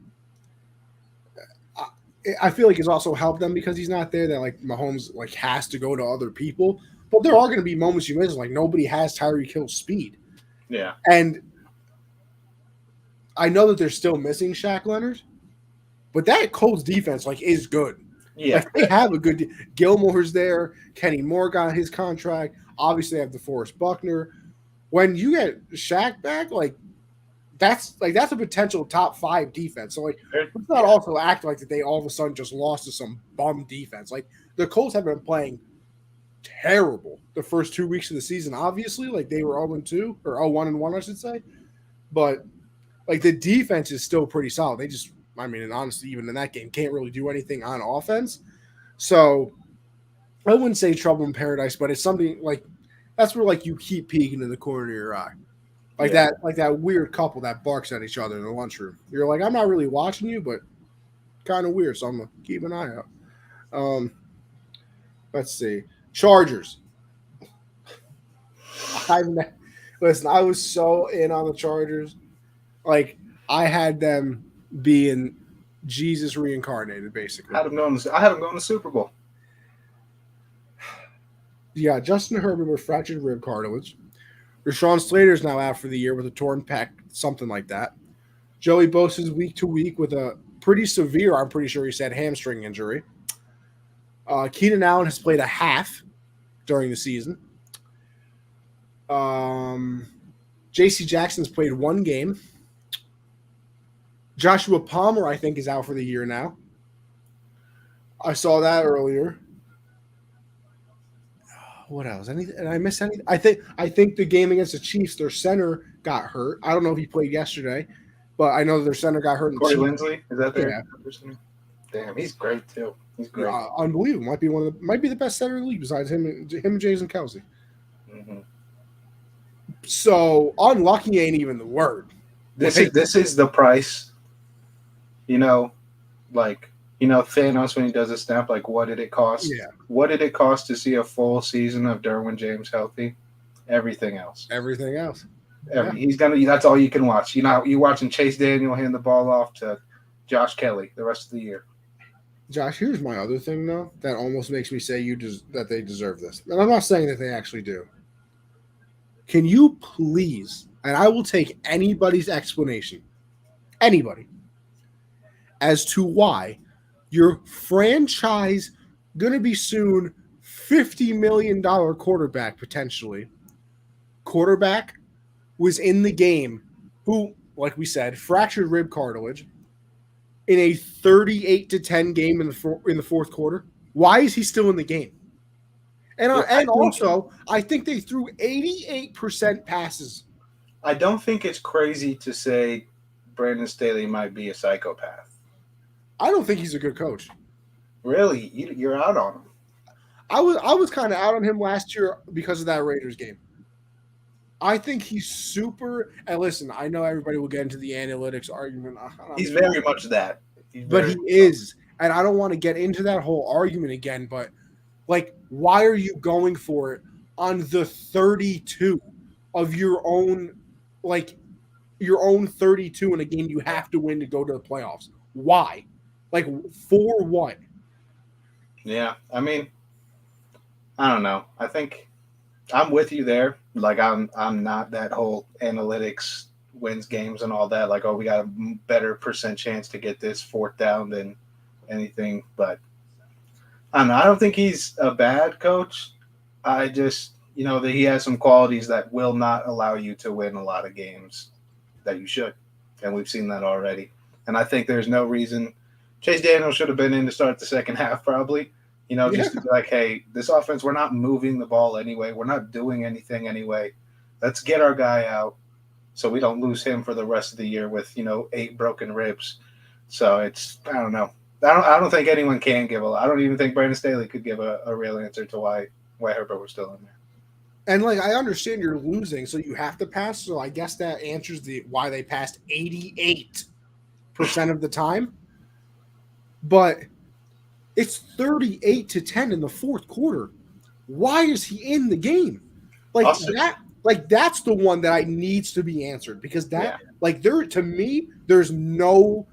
I feel like it's also helped them because he's not there. That like Mahomes like has to go to other people. But there are going to be moments you miss. Like nobody has Tyreek Hill's speed, Yeah. and I know that they're still missing Shaq Leonard, but that Colts defense like is good. Yeah. Like they have a good. Gilmore's there. Kenny Moore got his contract. Obviously, they have DeForest Buckner. When you get Shaq back, like that's a potential top 5 defense. So like, let's not also act like that they all of a sudden just lost to some bum defense. Like the Colts have been playing terrible the first 2 weeks of the season. Obviously, like they were 0-2 or 0-1-1, I should say. But like the defense is still pretty solid. They just, I mean, and honestly, even in that game, can't really do anything on offense. So I wouldn't say trouble in paradise, but it's something like that's where like you keep peeking in the corner of your eye. Like that weird couple that barks at each other in the lunchroom. You're like, I'm not really watching you, but kind of weird, so I'm gonna keep an eye out. Let's see. Chargers. Listen, I was so in on the Chargers. Like I had them being Jesus reincarnated, basically. I had him going to Super Bowl. Yeah, Justin Herbert with fractured rib cartilage. Rashawn Slater's now out for the year with a torn pec, something like that. Joey Bosa's week to week with a pretty severe, I'm pretty sure he said, hamstring injury. Keenan Allen has played a half during the season. J.C. Jackson's played 1 game. Joshua Palmer, I think, is out for the year now. I saw that earlier. What else? Anything? Did I miss anything? I think the game against the Chiefs, their center got hurt. I don't know if he played yesterday, but I know that their center got hurt. Corey Linsley, is that there? Yeah. Damn, he's great too. He's great. Unbelievable. Might be the best center in the league besides him and Jason Kelsey. Mm-hmm. So unlucky ain't even the word. This is the price. Thanos when he does a snap, like what did it cost? Yeah. What did it cost to see a full season of Derwin James healthy? Everything else. He's gonna. That's all you can watch. You're watching Chase Daniel hand the ball off to Josh Kelly the rest of the year. Josh, here's my other thing though that almost makes me say that they deserve this, and I'm not saying that they actually do. Can you please, and I will take anybody's explanation, anybody, as to why your franchise going to be soon $50 million quarterback potentially. Quarterback was in the game who, like we said, fractured rib cartilage in a 38-10 game in the fourth quarter. Why is he still in the game? And I think they threw 88% passes. I don't think it's crazy to say Brandon Staley might be a psychopath. I don't think he's a good coach. Really? You're out on him? I was kind of out on him last year because of that Raiders game. I think he's super. And listen, I know everybody will get into the analytics argument. He's very much that. But he is. And I don't want to get into that whole argument again, but like, why are you going for it on the 32 of your own like your own 32 in a game you have to win to go to the playoffs. Why? Like, for what? Yeah, I mean, I don't know. I think I'm with you there. Like I'm not that whole analytics wins games and all that. Like, oh, we got a better percent chance to get this fourth down than anything. But I don't know. I don't think he's a bad coach. I just that he has some qualities that will not allow you to win a lot of games that you should, and we've seen that already. And I think there's no reason Chase Daniel should have been in to start the second half probably. Just to be like, hey, this offense, we're not moving the ball anyway. We're not doing anything anyway. Let's get our guy out so we don't lose him for the rest of the year with, 8 broken ribs. So I don't know. I don't think anyone can give I don't even think Brandon Staley could give a real answer to why Herbert was still in there. And like, I understand you're losing, so you have to pass. So I guess that answers why they passed 88% of the time. But it's 38-10 in the fourth quarter. Why is he in the game? Like Also, that. Like, that's the one that needs to be answered, because to me, there is no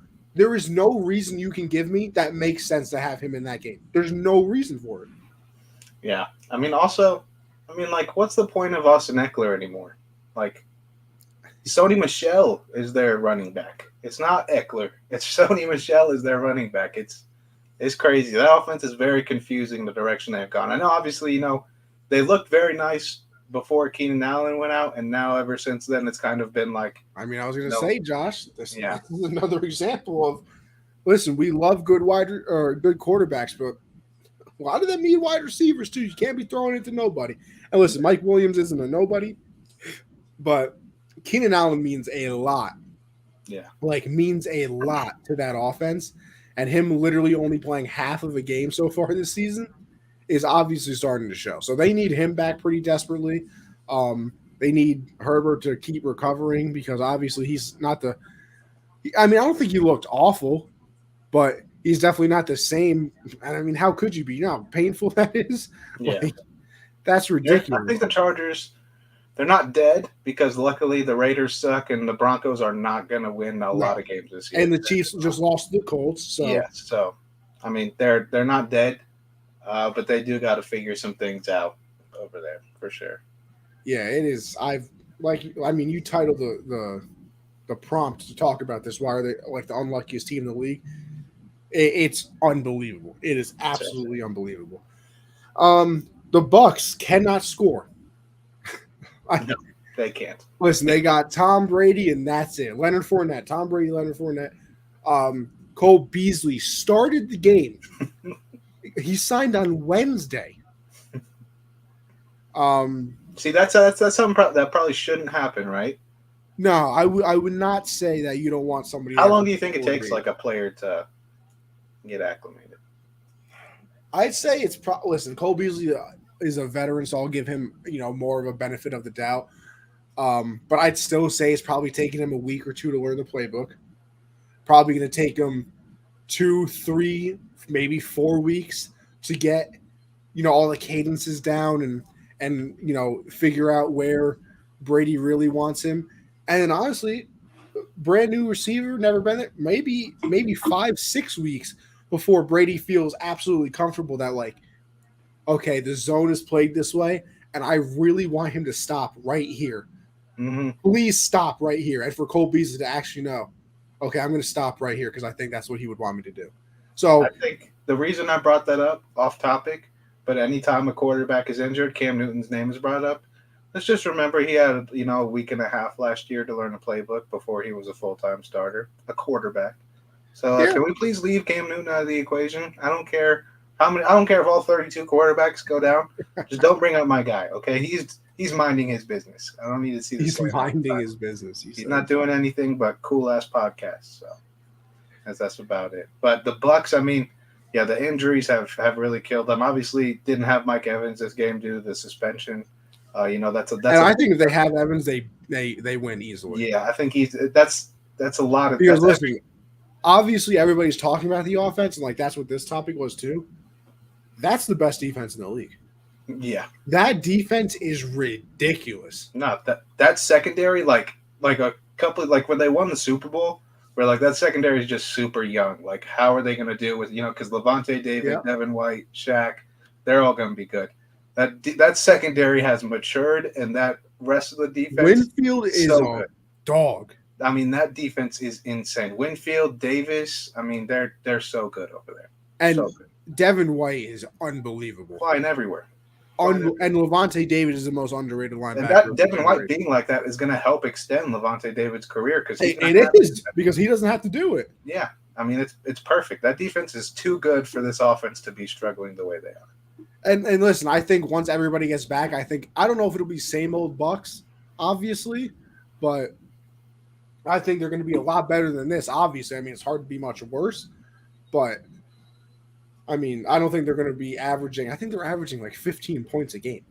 reason you can give me that makes sense to have him in that game. There's no reason for it. Yeah. Like, what's the point of Austin Eckler anymore? Like, Sony Michel is their running back. It's not Eckler. It's Sony Michel is their running back. It's crazy. That offense is very confusing, the direction they've gone. I know, obviously, they looked very nice before Keenan Allen went out, and now ever since then, it's kind of been like. I mean, I was going to say, Josh, this is another example of, listen, we love good quarterbacks, but a lot of them need wide receivers too. You can't be throwing it to nobody. And listen, Mike Williams isn't a nobody, but Keenan Allen means a lot. Yeah. Like, means a lot to that offense. And him literally only playing half of a game so far this season is obviously starting to show. So they need him back pretty desperately. They need Herbert to keep recovering, because obviously he's not I don't think he looked awful, but he's definitely not the same. I mean, how could you be? You know how painful that is? Yeah. Like, that's ridiculous. I think the Chargers, they're not dead, because luckily the Raiders suck and the Broncos are not going to win a lot of games this year. And the Chiefs just lost to the Colts. So yeah, so I mean, they're not dead, but they do got to figure some things out over there for sure. Yeah, it is. You titled the prompt to talk about this. Why are they like the unluckiest team in the league? It's unbelievable. It is absolutely unbelievable. The Bucs cannot score. No, they can't. Listen, they got Tom Brady, and that's it. Leonard Fournette, Tom Brady, Leonard Fournette. Cole Beasley started the game. He signed on Wednesday. See, that's something that probably shouldn't happen, right? No, I would not say that you don't want somebody. How long do you think it takes, like, a player to get acclimated? I'd say it's listen, Cole Beasley is a veteran, so I'll give him more of a benefit of the doubt. But I'd still say it's probably taking him a week or two to learn the playbook. Probably going to take him 2, 3, maybe 4 weeks to get all the cadences down and figure out where Brady really wants him. And then honestly, brand new receiver, never been there, maybe 5, 6 weeks before Brady feels absolutely comfortable that, like, okay, the zone is played this way, and I really want him to stop right here. Mm-hmm. Please stop right here. And for Cole Beasley to actually know, okay, I'm going to stop right here, because I think that's what he would want me to do. So I think the reason I brought that up, off topic, but anytime a quarterback is injured, Cam Newton's name is brought up. Let's just remember he had a week and a half last year to learn a playbook before he was a full-time starter, a quarterback. So can we please leave Cam Newton out of the equation? I don't care how many. I don't care if all 32 quarterbacks go down. Just don't bring up my guy, okay? He's minding his business. I don't need to see this. He's minding his business. He's not doing anything but cool-ass podcasts. So that's about it. But the Bucs, I mean, yeah, the injuries have really killed them. Obviously, didn't have Mike Evans this game due to the suspension. That's. And I think if they have Evans, they win easily. Yeah, I think that's a lot of. Because listen, obviously everybody's talking about the offense, and like that's what this topic was too. That's the best defense in the league. Yeah, that defense is ridiculous. No, that secondary, like like a couple, like when they won the Super Bowl, where like that secondary is just super young. Like, how are they going to deal with, because Levante David, Yeah. Devin White, Shaq, they're all going to be good. That secondary has matured, and that rest of the defense Winfield is is so a good. dog. I mean, that defense is insane. Winfield, Davis, I mean, they're so good over there. And So good. Devin White is unbelievable. Flying everywhere. And Levante David is the most underrated And linebacker that of the Devin White generation. being like that is going to help extend Levante David's career because he's not It having is because he doesn't have to do it. Yeah, I mean it's perfect. That defense is too good for this offense to be struggling the way they are. And listen, I think once everybody gets back, I don't know if it'll be same old Bucks, obviously, but I think they're going to be a lot better than this. Obviously, I mean it's hard to be much worse, but I mean I don't think they're going to be averaging. I think they're averaging like 15 points a game.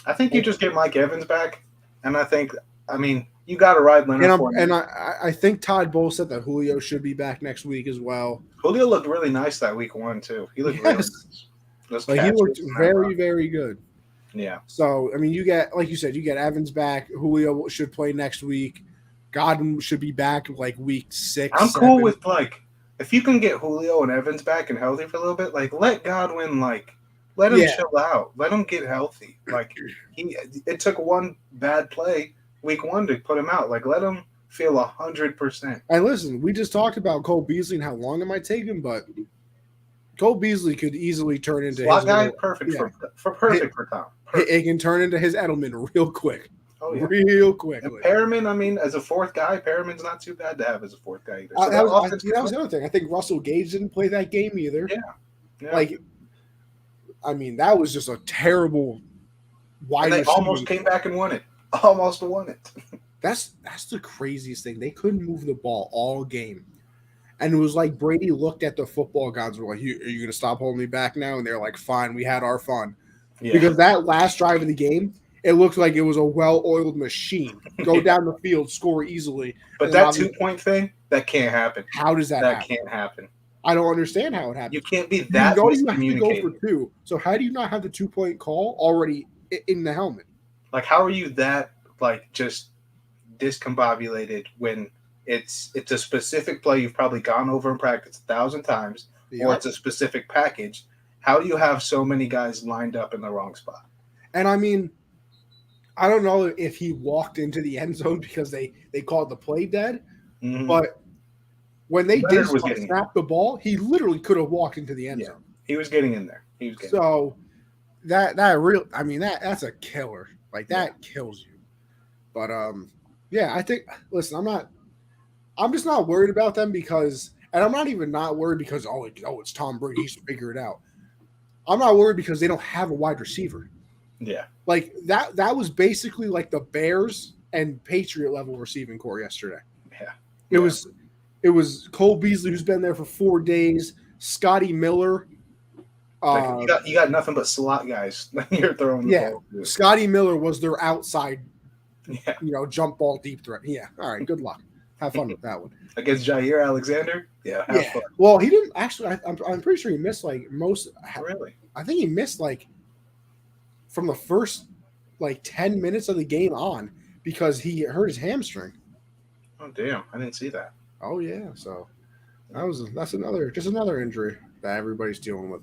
I think you just get Mike Evans back, and I mean you got to ride Leonard Fournette. And I think Todd Bowles said that Julio should be back next week as well. Julio looked really nice that week 1 too. He looked really nice. Like he looked very, very good. Yeah. So I mean, you get, like you said, you get Evans back. Julio should play next week. Godwin should be back like week 6. I'm 7. cool with if you can get Julio and Evans back and healthy for a little bit, let Godwin let him chill out. Let him get healthy. It took one bad play week 1 to put him out. Let him feel 100%. And listen, we just talked about Cole Beasley and how long it might take him, but Cole Beasley could easily turn into slot his guy. Perfect for Tom. It can turn into his Edelman real quick. Oh, yeah. Real quick. And Perriman, I mean, as a fourth guy, Perriman's not too bad to have as a fourth guy either. So that was the other thing. I think Russell Gage didn't play that game either. Yeah. I mean, that was just a terrible wide receiver. They almost came back and won it. Almost won it. That's the craziest thing. They couldn't move the ball all game. And it was like Brady looked at the football gods and were like, are you going to stop holding me back now? And they're like, fine, we had our fun. Yeah. Because that last drive of the game, it looked like it was a well-oiled machine. Go down the field, score easily. But that 2-point thing, that can't happen. How does that happen? That can't happen. I don't understand how it happened. You can't be that miscommunicated. You have to go for 2. So how do you not have the 2-point call already in the helmet? How are you that, just discombobulated when it's a specific play you've probably gone over in practice 1,000 times, or it's a specific package? How do you have so many guys lined up in the wrong spot? And I mean, I don't know if he walked into the end zone because they called the play dead, but when they did snap the ball, he literally could have walked into the end zone. He was getting in there. That's a killer. That kills you. But I think, listen, I'm just not worried about them because, and I'm not even not worried because it's Tom Brady, he should figure it out. I'm not worried because they don't have a wide receiver. Yeah. That was basically like the Bears and Patriot level receiving core yesterday. Yeah. It was Cole Beasley, who's been there for 4 days, Scotty Miller. You got nothing but slot guys you're throwing the ball to. Scotty Miller was their outside jump ball deep threat. Yeah. All right. Good luck. Have fun with that one. Against Jair Alexander? Yeah. Have fun. Well, he didn't actually. I'm pretty sure he missed most. Really? I think he missed from the first 10 minutes of the game on because he hurt his hamstring. Oh damn! I didn't see that. Oh yeah. So that's another injury that everybody's dealing with.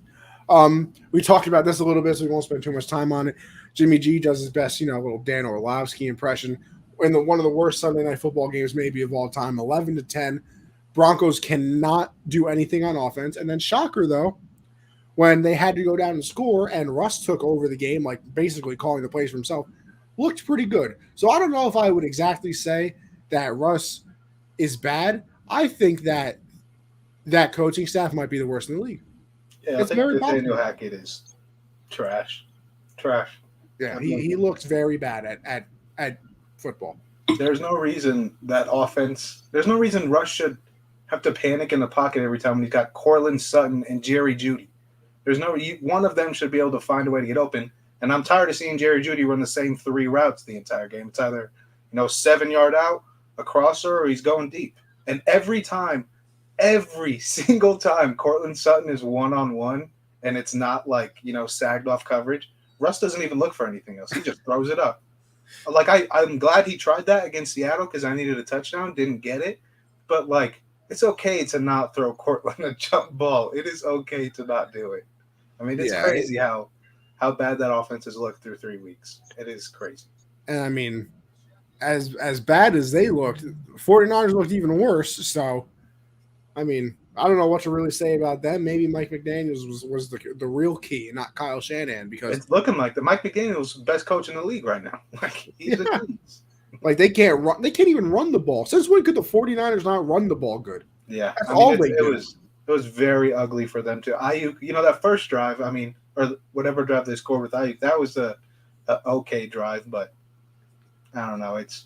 We talked about this a little bit, so we won't spend too much time on it. Jimmy G does his best, little Dan Orlovsky impression. In one of the worst Sunday night football games maybe of all time, 11-10. Broncos cannot do anything on offense. And then shocker, though, when they had to go down and score and Russ took over the game, basically calling the plays for himself, looked pretty good. So I don't know if I would exactly say that Russ is bad. I think that coaching staff might be the worst in the league. Yeah, I think Nathaniel Hackett is trash. Yeah, he looks very bad at football. There's no reason there's no reason Russ should have to panic in the pocket every time when he's got Cortland Sutton and Jerry Jeudy. One of them should be able to find a way to get open. And I'm tired of seeing Jerry Jeudy run the same 3 routes the entire game. It's either 7-yard out, a crosser, or he's going deep. And every single time Cortland Sutton is one-on-one and it's not sagged off coverage, Russ doesn't even look for anything else. He just throws it up. Like I'm glad he tried that against Seattle because I needed a touchdown, didn't get it. But like it's okay to not throw Cortland a jump ball. It is okay to not do it. I mean, it's Yeah, crazy how bad that offense has looked through 3 weeks. It is crazy. and I mean, as bad as they looked, 49ers looked even worse. So, I mean, I don't know what to really say about them. Maybe Mike McDaniels was the real key, not Kyle Shanahan, because It's looking like the Mike McDaniel's best coach in the league right now. Like he's a yeah, genius. like they can't even run the ball. Since when could the 49ers not run the ball good? Yeah, That's I mean all they do. it was very ugly for them too. Ayuk, that first drive, I mean, or whatever drive they scored with Ayuk, that was a okay drive, but I don't know. It's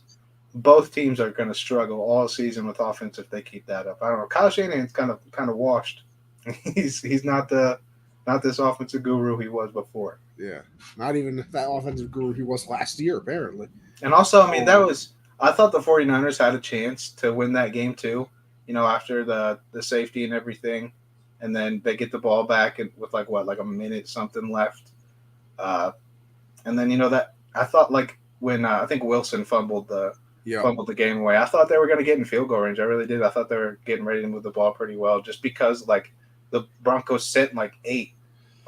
both teams are going to struggle all season with offense if they keep that up. I don't know. Kyle Shanahan's kind of washed. He's not this offensive guru he was before. Yeah, not even that offensive guru he was last year, apparently. And also, I mean, I thought the 49ers had a chance to win that game too. After the safety and everything, and then they get the ball back and with like a minute something left. And then that I thought like when I think Wilson fumbled the game away. I thought they were going to get in field goal range. I really did. I thought they were getting ready to move the ball pretty well, just because like the Broncos sent like 8,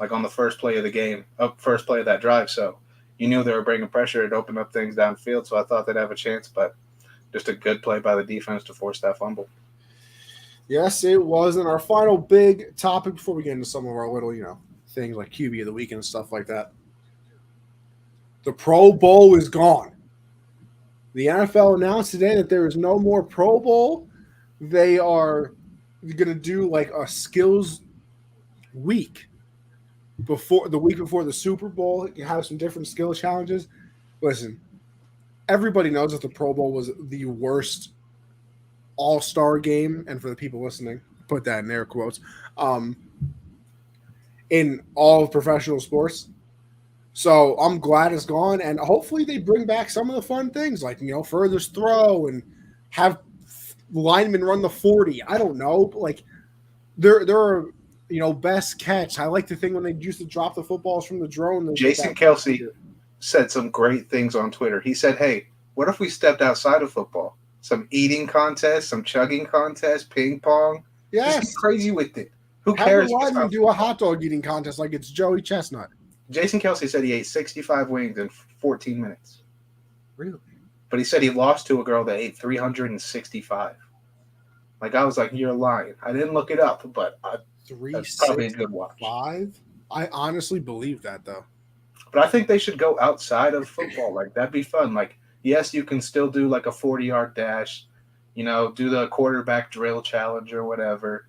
like on the first play of the game, first play of that drive. So you knew they were bringing pressure. It opened up things downfield. So I thought they'd have a chance, but just a good play by the defense to force that fumble. Yes, it was. And our final big topic before we get into some of our little, things like QB of the week and stuff like that. The Pro Bowl is gone. The NFL announced today that there is no more Pro Bowl. They are going to do like a skills week before the Super Bowl. You have some different skill challenges. Listen, everybody knows that the Pro Bowl was the worst all-star game, and for the people listening, put that in air quotes, in all of professional sports. So I'm glad it's gone, and hopefully they bring back some of the fun things, like furthest throw and have linemen run the 40. I don't know, but like there are best catch. I like the thing when they used to drop the footballs from the drone. Jason Kelsey said some great things on Twitter. He said, "Hey, what if we stepped outside of football? Some eating contest, some chugging contest, ping pong. Yes. Just get crazy with it. Who Have cares? the linemen do a hot dog eating contest like it's Joey Chestnut." Jason Kelsey said he ate 65 wings in 14 minutes. Really? But he said he lost to a girl that ate 365. Like, I was like, you're lying. I didn't look it up, but that's probably a good watch. 5? I honestly believe that, though. But I think they should go outside of football. Like, that'd be fun. Like, yes, you can still do like a 40-yard dash, do the quarterback drill challenge or whatever.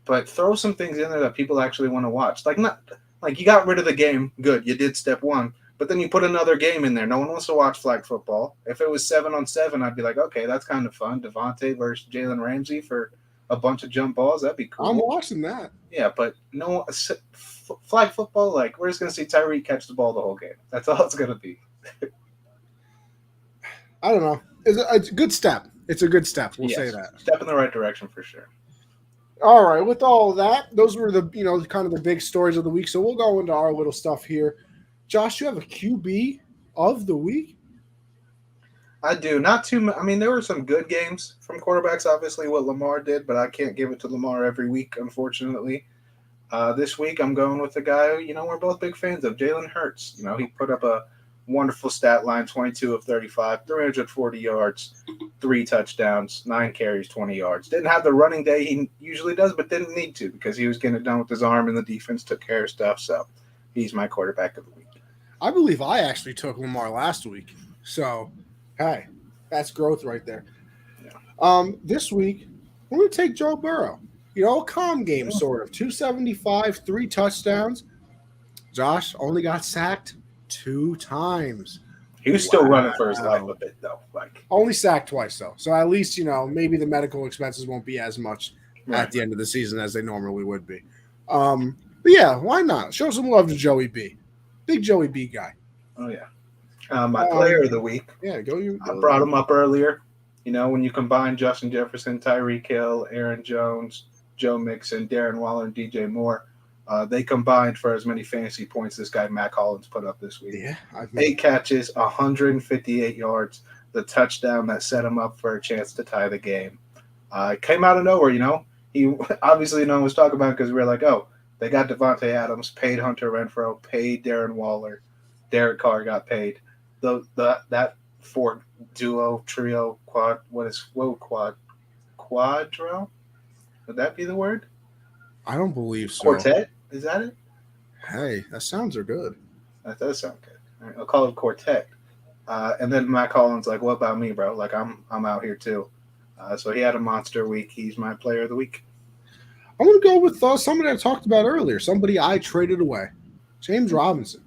But throw some things in there that people actually want to watch. Like you got rid of the game. Good. You did step 1. But then you put another game in there. No one wants to watch flag football. If it was 7-on-7, I'd be like, okay, that's kind of fun. Devontae versus Jalen Ramsey for a bunch of jump balls. That'd be cool. I'm watching that. Yeah, but no flag football, like we're just going to see Tyreek catch the ball the whole game. That's all it's going to be. I don't know. It's a good step. It's a good step. We'll say that. Step in the right direction for sure. All right. With all of that, those were the kind of the big stories of the week. So we'll go into our little stuff here. Josh, you have a QB of the week? I do. Not too much. I mean, there were some good games from quarterbacks, obviously, what Lamar did, but I can't give it to Lamar every week, unfortunately. This week, I'm going with the guy who, we're both big fans of, Jalen Hurts. He put up a wonderful stat line, 22 of 35, 340 yards, 3 touchdowns, 9 carries, 20 yards. Didn't have the running day he usually does, but didn't need to because he was getting it done with his arm and the defense took care of stuff. So he's my quarterback of the week. I believe I actually took Lamar last week. So, hey, that's growth right there. Yeah. This week, we're going to take Joe Burrow. A calm game, sort of. 275, 3 touchdowns. Josh only got sacked 2 times. He was still running for his life a bit, though. Only sacked twice, though. So at least, maybe the medical expenses won't be as much at the end of the season as they normally would be. But yeah, why not? Show some love to Joey B. Big Joey B guy. Oh, yeah. My player of the week. Yeah, I brought him up earlier. When you combine Justin Jefferson, Tyreek Hill, Aaron Jones, Joe Mixon, Darren Waller, and DJ Moore, They combined for as many fantasy points this guy Matt Collins put up this week. Yeah, 8 catches, 158 yards, the touchdown that set him up for a chance to tie the game. It came out of nowhere, He obviously no one was talking about it because we were like, oh, they got Devontae Adams, paid Hunter Renfrow, paid Darren Waller, Derek Carr got paid. That four duo trio quadro? Would that be the word? I don't believe so. Quartet? Is that it? Hey, that sounds are good. That does sound good. All right, I'll call it quartet. And then Matt Collins like, what about me, bro? Like I'm out here too. So he had a monster week. He's my player of the week. I'm going to go with somebody I talked about earlier, somebody I traded away, James Robinson.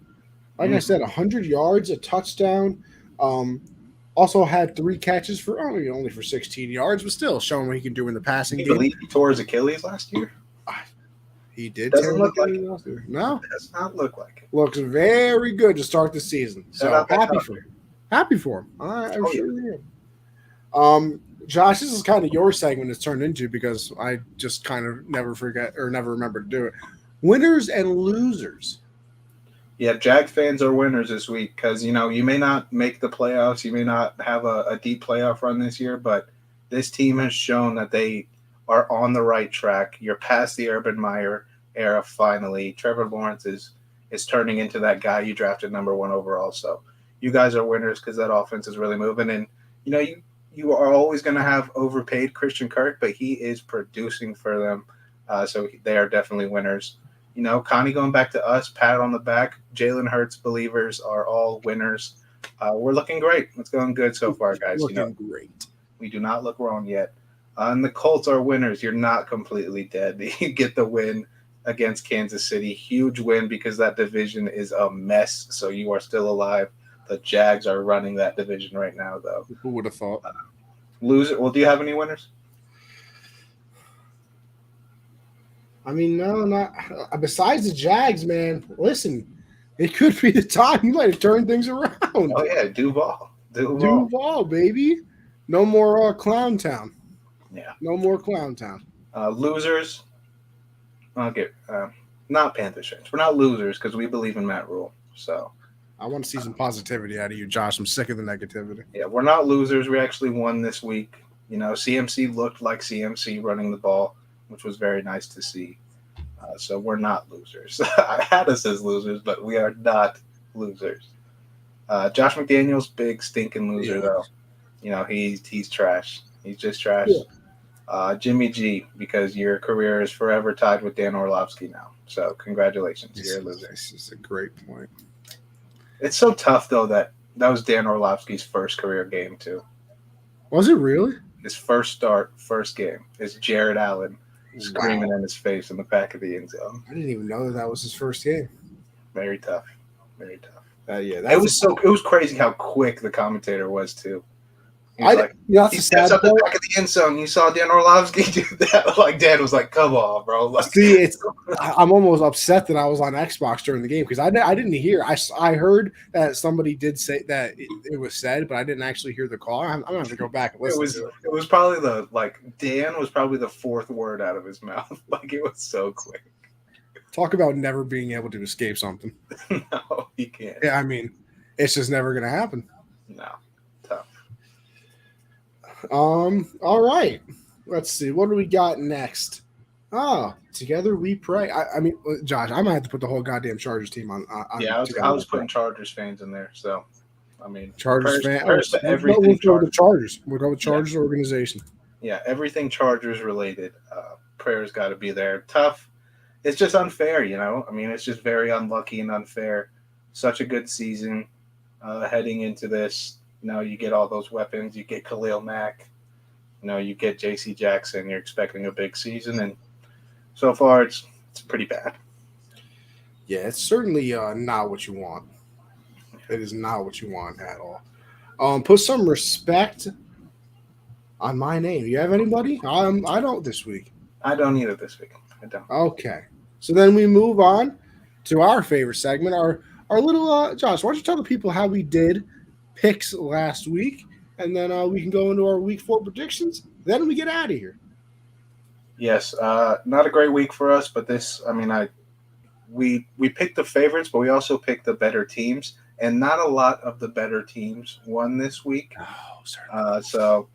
Like I said, 100 yards, a touchdown. Also had 3 catches for only for 16 yards, but still showing what he can do in the passing game. Believe he tore his Achilles last year? He did. Doesn't look like it. No, it does not look like it. Looks very good to start the season. So happy for him. Happy for him. I'm sure. Josh, this is kind of your segment it's turned into because I just kind of never forget or never remember to do it. Winners and losers. Yeah, Jag fans are winners this week because, you may not make the playoffs. You may not have a deep playoff run this year, but this team has shown that they are on the right track. You're past the Urban Meyer era finally. Trevor Lawrence is turning into that guy you drafted number 1 overall. So you guys are winners because that offense is really moving. And, you are always going to have overpaid Christian Kirk, but he is producing for them. So they are definitely winners. Connie going back to us, pat on the back. Jalen Hurts believers are all winners. We're looking great. It's going good so far, guys. Looking great. We do not look wrong yet. And the Colts are winners. You're not completely dead. You get the win against Kansas City. Huge win because that division is a mess. So you are still alive. The Jags are running that division right now, though. Who would have thought? Loser. Well, do you have any winners? I mean, no, not besides the Jags, man. Listen, it could be the time you might have turned things around. Oh yeah, Duval, baby. No more Clown Town. Yeah, no more Clown Town. Losers. Okay, not Panthers fans. We're not losers because we believe in Matt Rule. So I want to see some positivity out of you, Josh. I'm sick of the negativity. Yeah, we're not losers. We actually won this week. CMC looked like CMC running the ball, which was very nice to see. So we're not losers. I had us as losers, but we are not losers. Josh McDaniels, big stinking loser, though. He's trash. He's just trash. Yeah. Jimmy G, because your career is forever tied with Dan Orlovsky now. So congratulations. You're a loser. This is a great point. It's so tough, though, that was Dan Orlovsky's first career game, too. Was it really? His first game is Jared Allen screaming in his face in the back of the end zone. I didn't even know that was his first game. Very tough. Very tough. It was crazy how quick the commentator was, too. He steps up the back of the end zone. You saw Dan Orlovsky do that. Like, Dan was like, come on, bro. Like, see, I'm almost upset that I was on Xbox during the game because I didn't hear. I heard that somebody did say that it was said, but I didn't actually hear the call. I'm going to have to go back and listen to it. It was probably Dan was probably the 4th word out of his mouth. Like, it was so quick. Talk about never being able to escape something. No, he can't. Yeah, I mean, it's just never going to happen. No. Tough. All right. Let's see. What do we got next? Together we pray. I mean, Josh, I might have to put the whole goddamn Chargers team on. I was putting Chargers fans in there. So, I mean, Chargers fans. Everything. We'll go with Chargers. We'll go with Chargers organization. Yeah, everything Chargers related. Prayers got to be there. Tough. It's just unfair, I mean, it's just very unlucky and unfair. Such a good season heading into this. You get all those weapons. You get Khalil Mack. You get J.C. Jackson. You're expecting a big season, and so far it's pretty bad. Yeah, it's certainly not what you want. It is not what you want at all. Put some respect on my name. You have anybody? I don't this week. I don't either this week. I don't. Okay. So then we move on to our favorite segment, our little Josh, why don't you tell the people how we did picks last week, and then we can go into our week 4 predictions. Then we get out of here. Yes, not a great week for us, but this, I mean, we picked the favorites, but we also picked the better teams, and not a lot of the better teams won this week. Oh, certainly. So,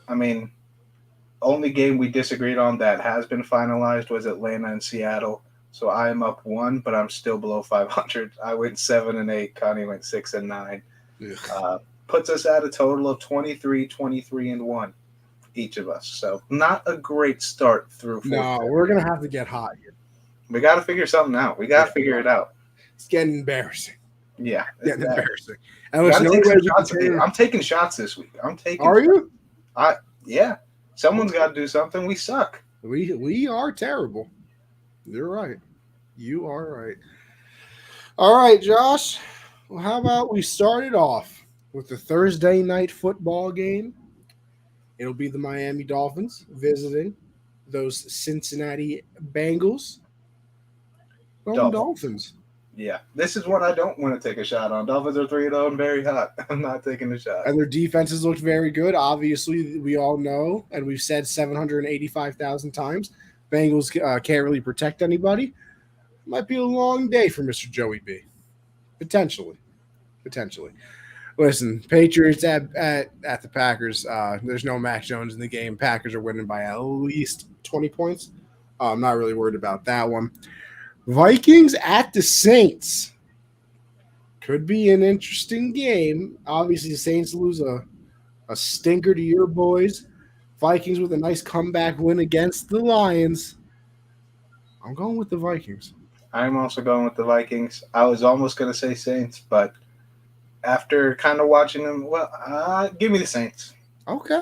I mean, only game we disagreed on that has been finalized was Atlanta and Seattle. So I am up 1, but I'm still below 500. I went 7-8. Connie went 6-9. Puts us at a total of 23, 23-1, each of us. So not a great start through. No, we're gonna have to get hot here. We got to figure something out. We got to figure it out. It's getting embarrassing. Yeah, it's getting embarrassing. And I'm taking shots this week. Are you? Yeah. Someone's got to do something. We suck. We are terrible. You're right. You are right. All right, Josh. Well, how about we start it off with the Thursday night football game? It'll be the Miami Dolphins visiting those Cincinnati Bengals. Dolphins. Yeah. This is what I don't want to take a shot on. Dolphins are 3-0 and very hot. I'm not taking a shot. And their defenses looked very good. Obviously, we all know, and we've said 785,000 times, Bengals can't really protect anybody. Might be a long day for Mr. Joey B. Potentially. Listen, Patriots at the Packers. There's no Mac Jones in the game. Packers are winning by at least 20 points. I'm not really worried about that one. Vikings at the Saints. Could be an interesting game. Obviously, the Saints lose a stinker to your boys. Vikings with a nice comeback win against the Lions. I'm going with the Vikings. I'm also going with the Vikings. I was almost going to say Saints, but after kind of watching them, give me the Saints. Okay.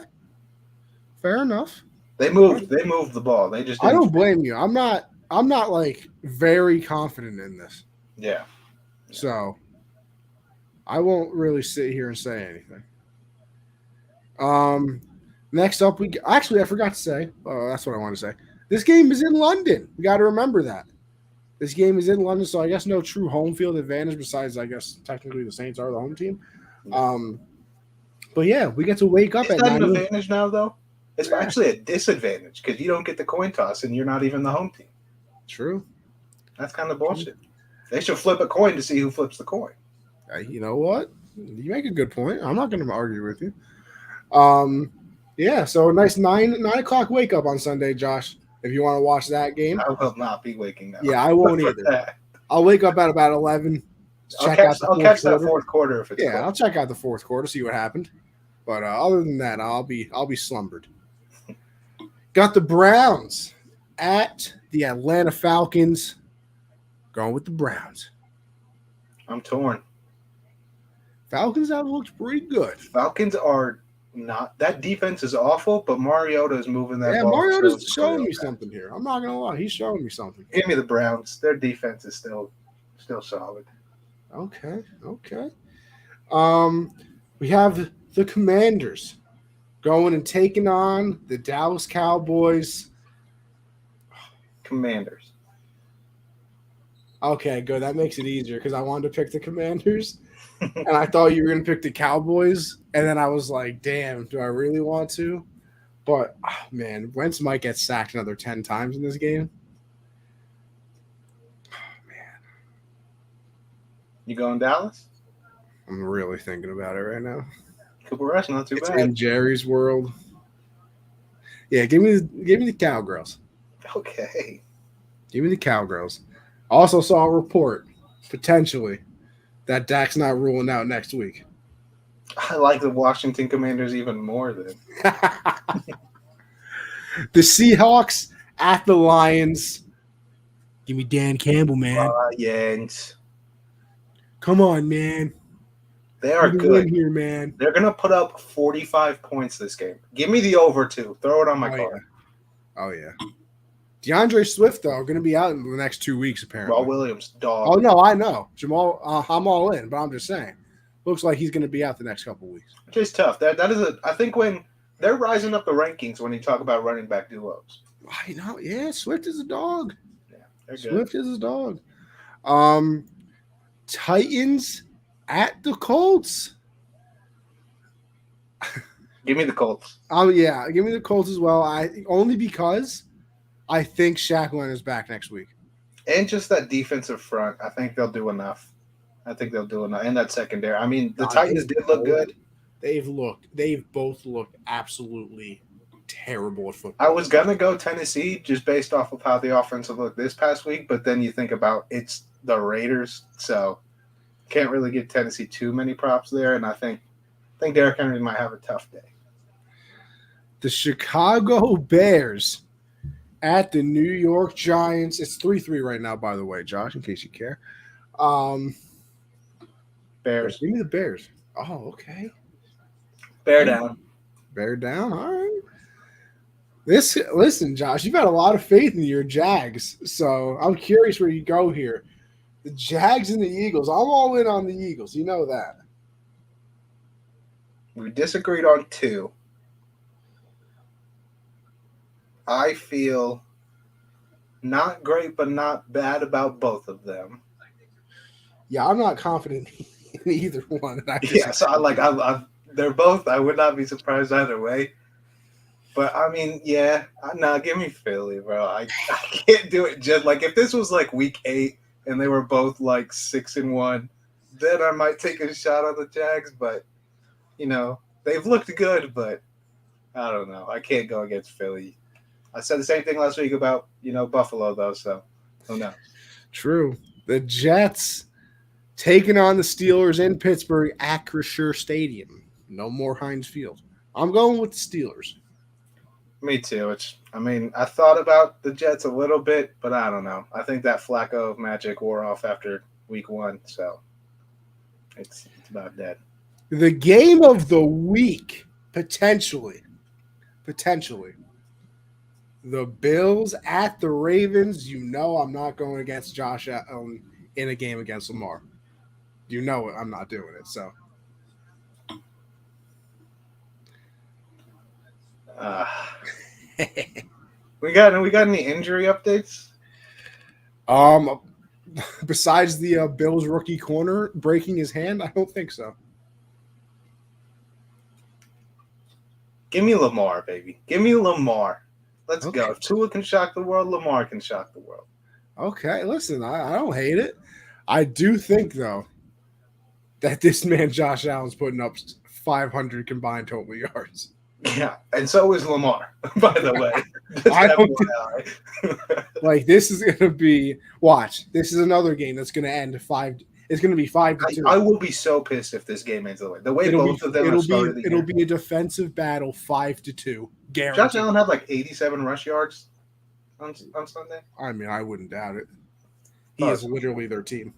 Fair enough. They moved the ball. They just I don't blame you. I'm not like very confident in this. Yeah. So I won't really sit here and say anything. Next up, I forgot to say. That's what I want to say. This game is in London. We got to remember that. This game is in London, so I guess no true home field advantage besides, I guess, technically the Saints are the home team. But, yeah, we get to wake up at 9. Is that an advantage now, though? It's actually a disadvantage because you don't get the coin toss and you're not even the home team. True. That's kind of bullshit. They should flip a coin to see who flips the coin. You know what? You make a good point. I'm not going to argue with you. Yeah, so a nice 9 o'clock wake up on Sunday, Josh. If you want to watch that game, I will not be waking up. Yeah, I won't either. I'll wake up at about 11. I'll catch that fourth quarter if it's cool. I'll check out the fourth quarter, see what happened. But other than that, I'll be slumbered. Got the Browns at the Atlanta Falcons. Going with the Browns. I'm torn. Falcons have looked pretty good. Falcons are not. That defense is awful, but Mariota is moving that ball. Yeah, Mariota's showing me something here. I'm not going to lie. He's showing me something. Give me the Browns. Their defense is still solid. Okay. We have the Commanders going and taking on the Dallas Cowboys. Commanders. Okay, good. That makes it easier because I wanted to pick the Commanders. And I thought you were going to pick the Cowboys. And then I was like, damn, do I really want to? But, man, Wentz might get sacked another 10 times in this game. Oh, man. You going Dallas? I'm really thinking about it right now. Cooper Rush, not too bad. In Jerry's world. Yeah, give me the Cowgirls. Okay. Give me the Cowgirls. Also saw a report, potentially, that Dak's not ruling out next week. I like the Washington Commanders even more than the Seahawks at the Lions. Give me Dan Campbell, man. Lions. Come on, man. They are good here, man. They're gonna put up 45 points this game. Give me the over 2. Throw it on my card. Yeah. Oh yeah. DeAndre Swift, though, going to be out in the next 2 weeks, apparently. Jamal Williams, dog. Oh, no, I know. Jamal, I'm all in, but I'm just saying. Looks like he's going to be out the next couple weeks. Which is tough. That is I think when they're rising up the rankings when you talk about running back duos. I know. Yeah, Swift is a dog. Yeah, they're good. Swift is a dog. Titans at the Colts. Give me the Colts. Oh, yeah. Give me the Colts as well. Only because I think Shaq Leonard is back next week. And just that defensive front, I think they'll do enough. And that secondary. I mean, the Titans did look good. They've both looked absolutely terrible at I football. was going to go Tennessee just based off of how the offensive looked this past week, but then you think about it's the Raiders, so can't really give Tennessee too many props there, and I think Derrick Henry might have a tough day. The Chicago Bears at the New York Giants. It's 3-3 right now, by the way, Josh, in case you care. Bears. Give me the Bears. Oh, okay. Bear down. Bear down. All right. Listen, Josh, you've had a lot of faith in your Jags, so I'm curious where you go here. The Jags and the Eagles. I'm all in on the Eagles. You know that. We disagreed on 2. I feel not great, but not bad about both of them. Yeah, I'm not confident in either one. They're both. I would not be surprised either way. But I mean, yeah, give me Philly, bro. I can't do it. Just like if this was like week 8 and they were both like 6-1, then I might take a shot on the Jags. But they've looked good, but I don't know. I can't go against Philly. I said the same thing last week about Buffalo though. So who knows? True. The Jets taking on the Steelers in Pittsburgh at Acrisure Stadium. No more Heinz Field. I'm going with the Steelers. Me too. I thought about the Jets a little bit, but I don't know. I think that Flacco magic wore off after week 1, so it's about dead. The game of the week, potentially. The Bills at the Ravens. You know I'm not going against Josh Allen in a game against Lamar. You know I'm not doing it, so. We got any injury updates? Besides the Bills rookie corner breaking his hand, I don't think so. Give me Lamar, baby. Give me Lamar. Let's go. If Tua can shock the world, Lamar can shock the world. Okay, listen, I don't hate it. I do think, though, that this man Josh Allen's putting up 500 combined total yards. Yeah, and so is Lamar, by the way. I don't like this is going to be – watch. This is another game that's going to end 5 – it's going to be 5-2. I will be so pissed if this game ends the way both of them have started the It'll be a defensive battle 5-2. Guaranteed. Josh Allen had like 87 rush yards on Sunday. I mean, I wouldn't doubt it. He is literally their team.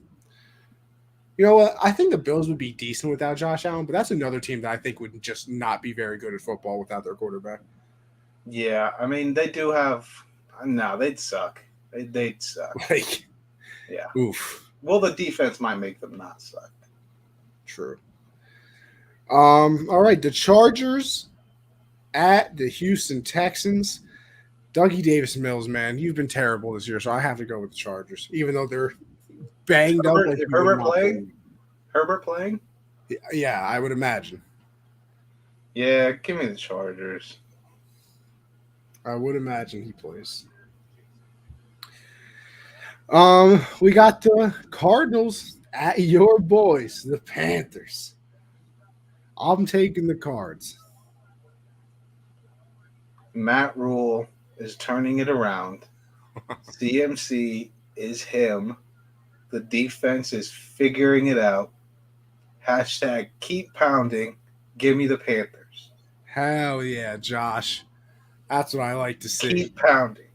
You know what? I think the Bills would be decent without Josh Allen, but that's another team that I think would just not be very good at football without their quarterback. Yeah, I mean, they do have – no, they'd suck. They'd suck. Yeah. Oof. Well, the defense might make them not suck. True. All right, the Chargers at the Houston Texans. Dougie Davis-Mills, man, you've been terrible this year, so I have to go with the Chargers, even though they're banged up. Like Herbert playing? Herbert playing? Yeah, I would imagine. Yeah, give me the Chargers. I would imagine he plays. We got the Cardinals at your boys, the Panthers. I'm taking the Cards. Matt Rule is turning it around. CMC is him. The defense is figuring it out. Hashtag keep pounding. Give me the Panthers. Hell yeah, Josh. That's what I like to see. Keep pounding.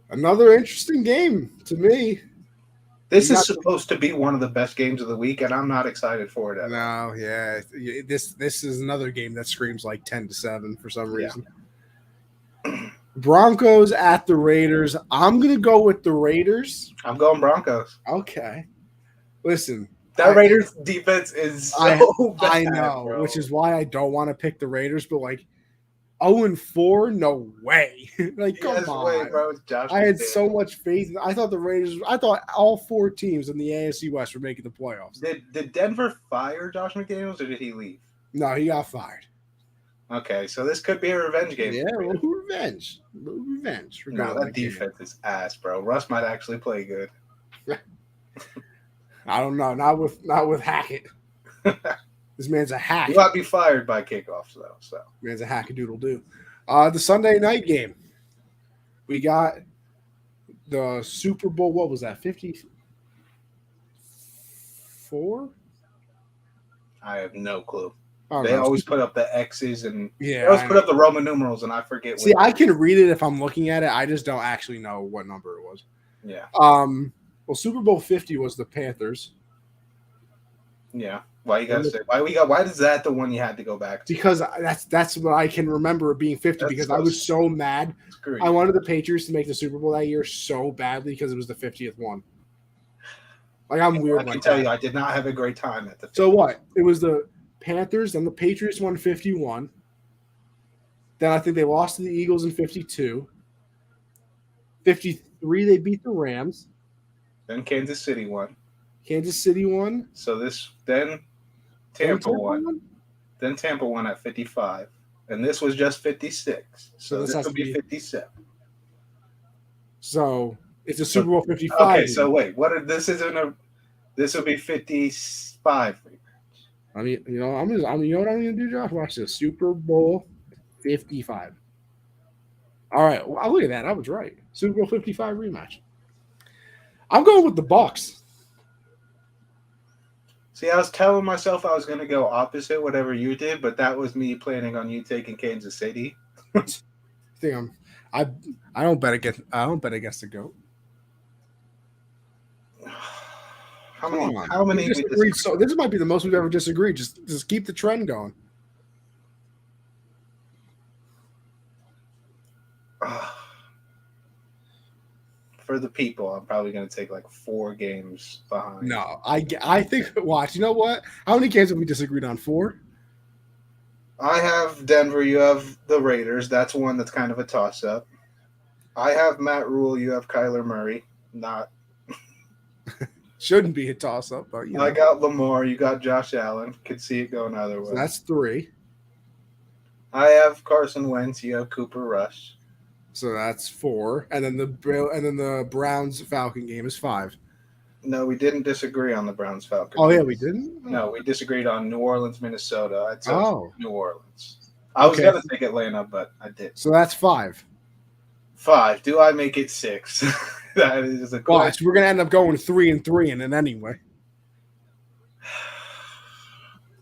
Another interesting game to me. This is supposed to be one of the best games of the week, and I'm not excited for it. No, yeah. This is another game that screams like 10-7 for some reason. Yeah. Broncos at the Raiders. I'm going to go with the Raiders. I'm going Broncos. Okay. Listen. That Raiders defense is so bad. I know, bro. Which is why I don't want to pick the Raiders, but like 0-4, no way. Like, come on. Way, bro. Josh I had so much faith. I thought all 4 teams in the AFC West were making the playoffs. Did Denver fire Josh McDaniels or did he leave? No, he got fired. Okay, so this could be a revenge game. Yeah, well, revenge. A little revenge. No, that defense is ass, bro. Russ might actually play good. I don't know. Not with Hackett. This man's a hack. You might be fired by kickoffs though. So man's a hackadoodle-doo. The Sunday night game. We got the Super Bowl. What was that? 54? I have no clue. They know. Always put up the X's and they always put up the Roman numerals, and I forget. See, I can read it if I'm looking at it. I just don't actually know what number it was. Yeah. Well, Super Bowl 50 was the Panthers. Yeah. Why you gotta say? Why is that the one you had to go back to? Because that's what I can remember it being 50. Because I was so mad. I wanted the Patriots to make the Super Bowl that year so badly because it was the 50th one. Like I'm weird. I can tell you, I did not have a great time at the. 50th. So what? It was the Panthers, then the Patriots won 51. Then I think they lost to the Eagles in 52. 53, they beat the Rams. Then Kansas City won. So then Tampa won. Then Tampa won at 55. And this was just 56. So this will be 57. So it's a Super Bowl 55. Okay, so wait. This will be 55. I mean, you know what I'm gonna do, Josh? Watch this. Super Bowl 55. All right. Well, look at that. I was right. Super Bowl 55 rematch. I'm going with the Bucs. See, I was telling myself I was going to go opposite whatever you did, but that was me planning on you taking Kansas City. I don't bet against the GOAT. How many? So this might be the most we've ever disagreed. Just keep the trend going. For the people, I'm probably going to take like 4 games behind. No, I think. Watch. You know what? How many games have we disagreed on? 4. I have Denver. You have the Raiders. That's one that's kind of a toss-up. I have Matt Rule. You have Kyler Murray. Not. Shouldn't be a toss-up, but I got Lamar. You got Josh Allen. Could see it going either way. So that's 3. I have Carson Wentz. You have Cooper Rush. So that's 4, and then the Browns Falcon game is 5. No, we didn't disagree on the Browns Falcons. Oh yeah, we didn't. No, we disagreed on New Orleans, Minnesota. I took New Orleans. I was gonna take Atlanta, but I didn't. So that's 5. 5. Do I make it 6? That is a question. Watch, we're gonna end up going 3-3 in it anyway.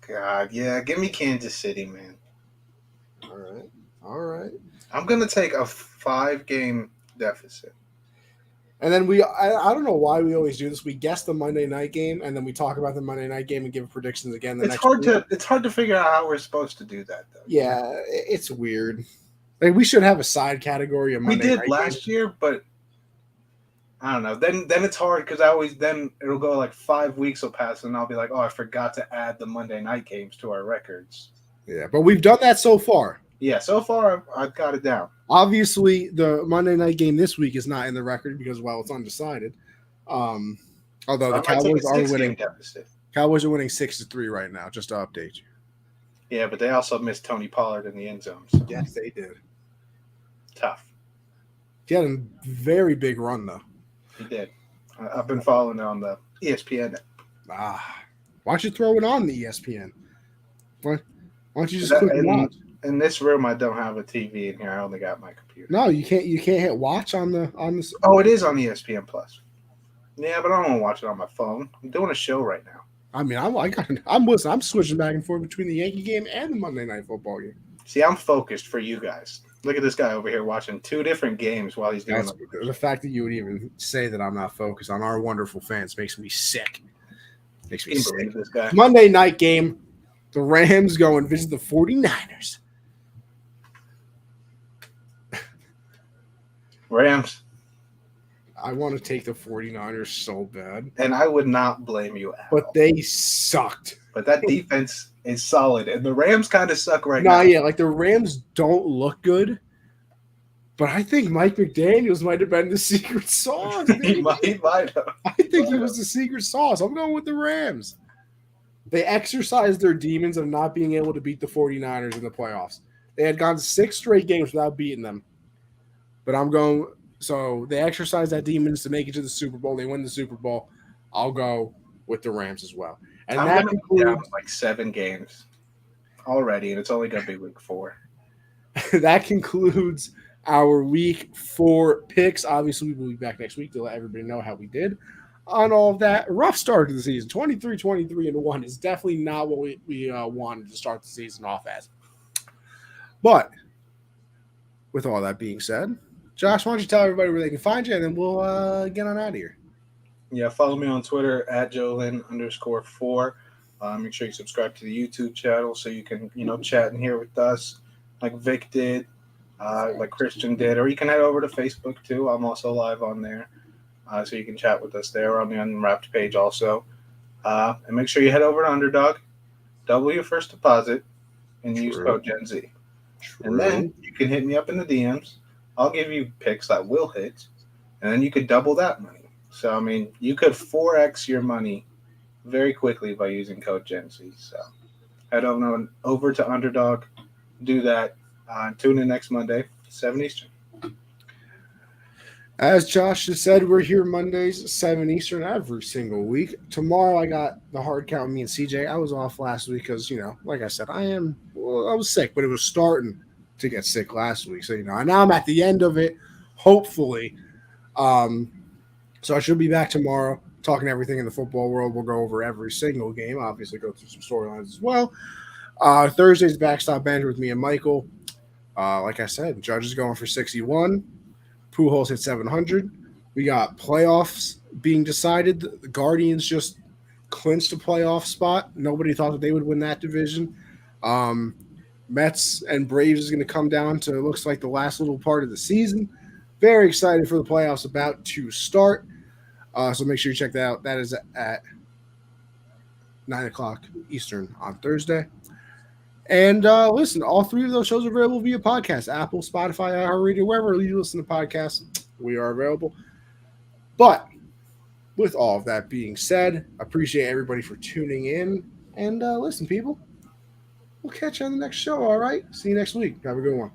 God, yeah, give me Kansas City, man. All right. I'm gonna take a 5-game deficit. And then I don't know why we always do this. We guess the Monday night game, and then we talk about the Monday night game and give predictions again. It's hard to figure out how we're supposed to do that, though. Yeah, it's weird. Like we should have a side category of Monday night. We did last year, but I don't know. Then it's hard because it'll go like 5 weeks will pass, and I'll be like, oh, I forgot to add the Monday night games to our records. Yeah, but we've done that so far. Yeah, so far I've got it down. Obviously, the Monday night game this week is not in the record because, it's undecided. Although the Cowboys are winning. Cowboys are winning 6-3 right now, just to update you. Yeah, but they also missed Tony Pollard in the end zone. So. Yes, they did. Tough. He had a very big run, though. He did. I've been following on the ESPN. Why don't you throw it on the ESPN? Why don't you just click watch? In this room, I don't have a TV in here. I only got my computer. No, you can't. You can't hit watch on the. Oh, it is on ESPN Plus. Yeah, but I don't want to watch it on my phone. I'm doing a show right now. I mean, I'm switching back and forth between the Yankee game and the Monday Night Football game. See, I'm focused for you guys. Look at this guy over here watching 2 different games while he's doing the fact that you would even say that I'm not focused on our wonderful fans makes me sick. Makes me sick. This guy. Monday night game, the Rams go and visit the 49ers. Rams. I want to take the 49ers so bad. And I would not blame you at all. But they sucked. But that defense is solid. And the Rams kind of suck right now. Yeah, like the Rams don't look good. But I think Mike McDaniels might have been the secret sauce. He might have. I think he was the secret sauce. I'm going with the Rams. They exercised their demons of not being able to beat the 49ers in the playoffs. They had gone 6 straight games without beating them. But I'm going. So they exercise that demons to make it to the Super Bowl. They win the Super Bowl. I'll go with the Rams as well. And I'm that going to be down concludes like 7 games already, and it's only going to be week 4. that concludes our week 4 picks. Obviously, we will be back next week to let everybody know how we did on all of that. Rough start to the season. 23-1 is definitely not what we wanted to start the season off as. But with all that being said, Josh, why don't you tell everybody where they can find you, and then we'll get on out of here. Yeah, follow me on Twitter at Jolin_4. Make sure you subscribe to the YouTube channel so you can, chat and hear with us like Vic did, like Christian did, or you can head over to Facebook too. I'm also live on there, so you can chat with us there on the Unwrapped page also. And make sure you head over to Underdog, double your first deposit, and use code Gen Z. And then you can hit me up in the DMs. I'll give you picks that will hit, and then you could double that money. So, I mean, you could 4x your money very quickly by using code Gen Z. So, head over to Underdog, do that. Tune in next Monday, 7 Eastern. As Josh just said, we're here Mondays, 7 Eastern every single week. Tomorrow, I got the hard count with me and CJ. I was off last week because, like I said, I was sick, but it was starting to get sick last week. So, and now I'm at the end of it, hopefully. So I should be back tomorrow talking everything in the football world. We'll go over every single game, obviously go through some storylines as well. Thursday's Backstop Banter with me and Michael. Like I said, Judge is going for 61. Pujols hit 700. We got playoffs being decided. The Guardians just clinched a playoff spot. Nobody thought that they would win that division. Mets and Braves is going to come down to, it looks like, the last little part of the season. Very excited for the playoffs about to start. So make sure you check that out. That is at 9 o'clock Eastern on Thursday. And listen, all 3 of those shows are available via podcast. Apple, Spotify, iHeartRadio, wherever you listen to podcasts, we are available. But with all of that being said, appreciate everybody for tuning in. And listen, people, we'll catch you on the next show, all right? See you next week. Have a good one.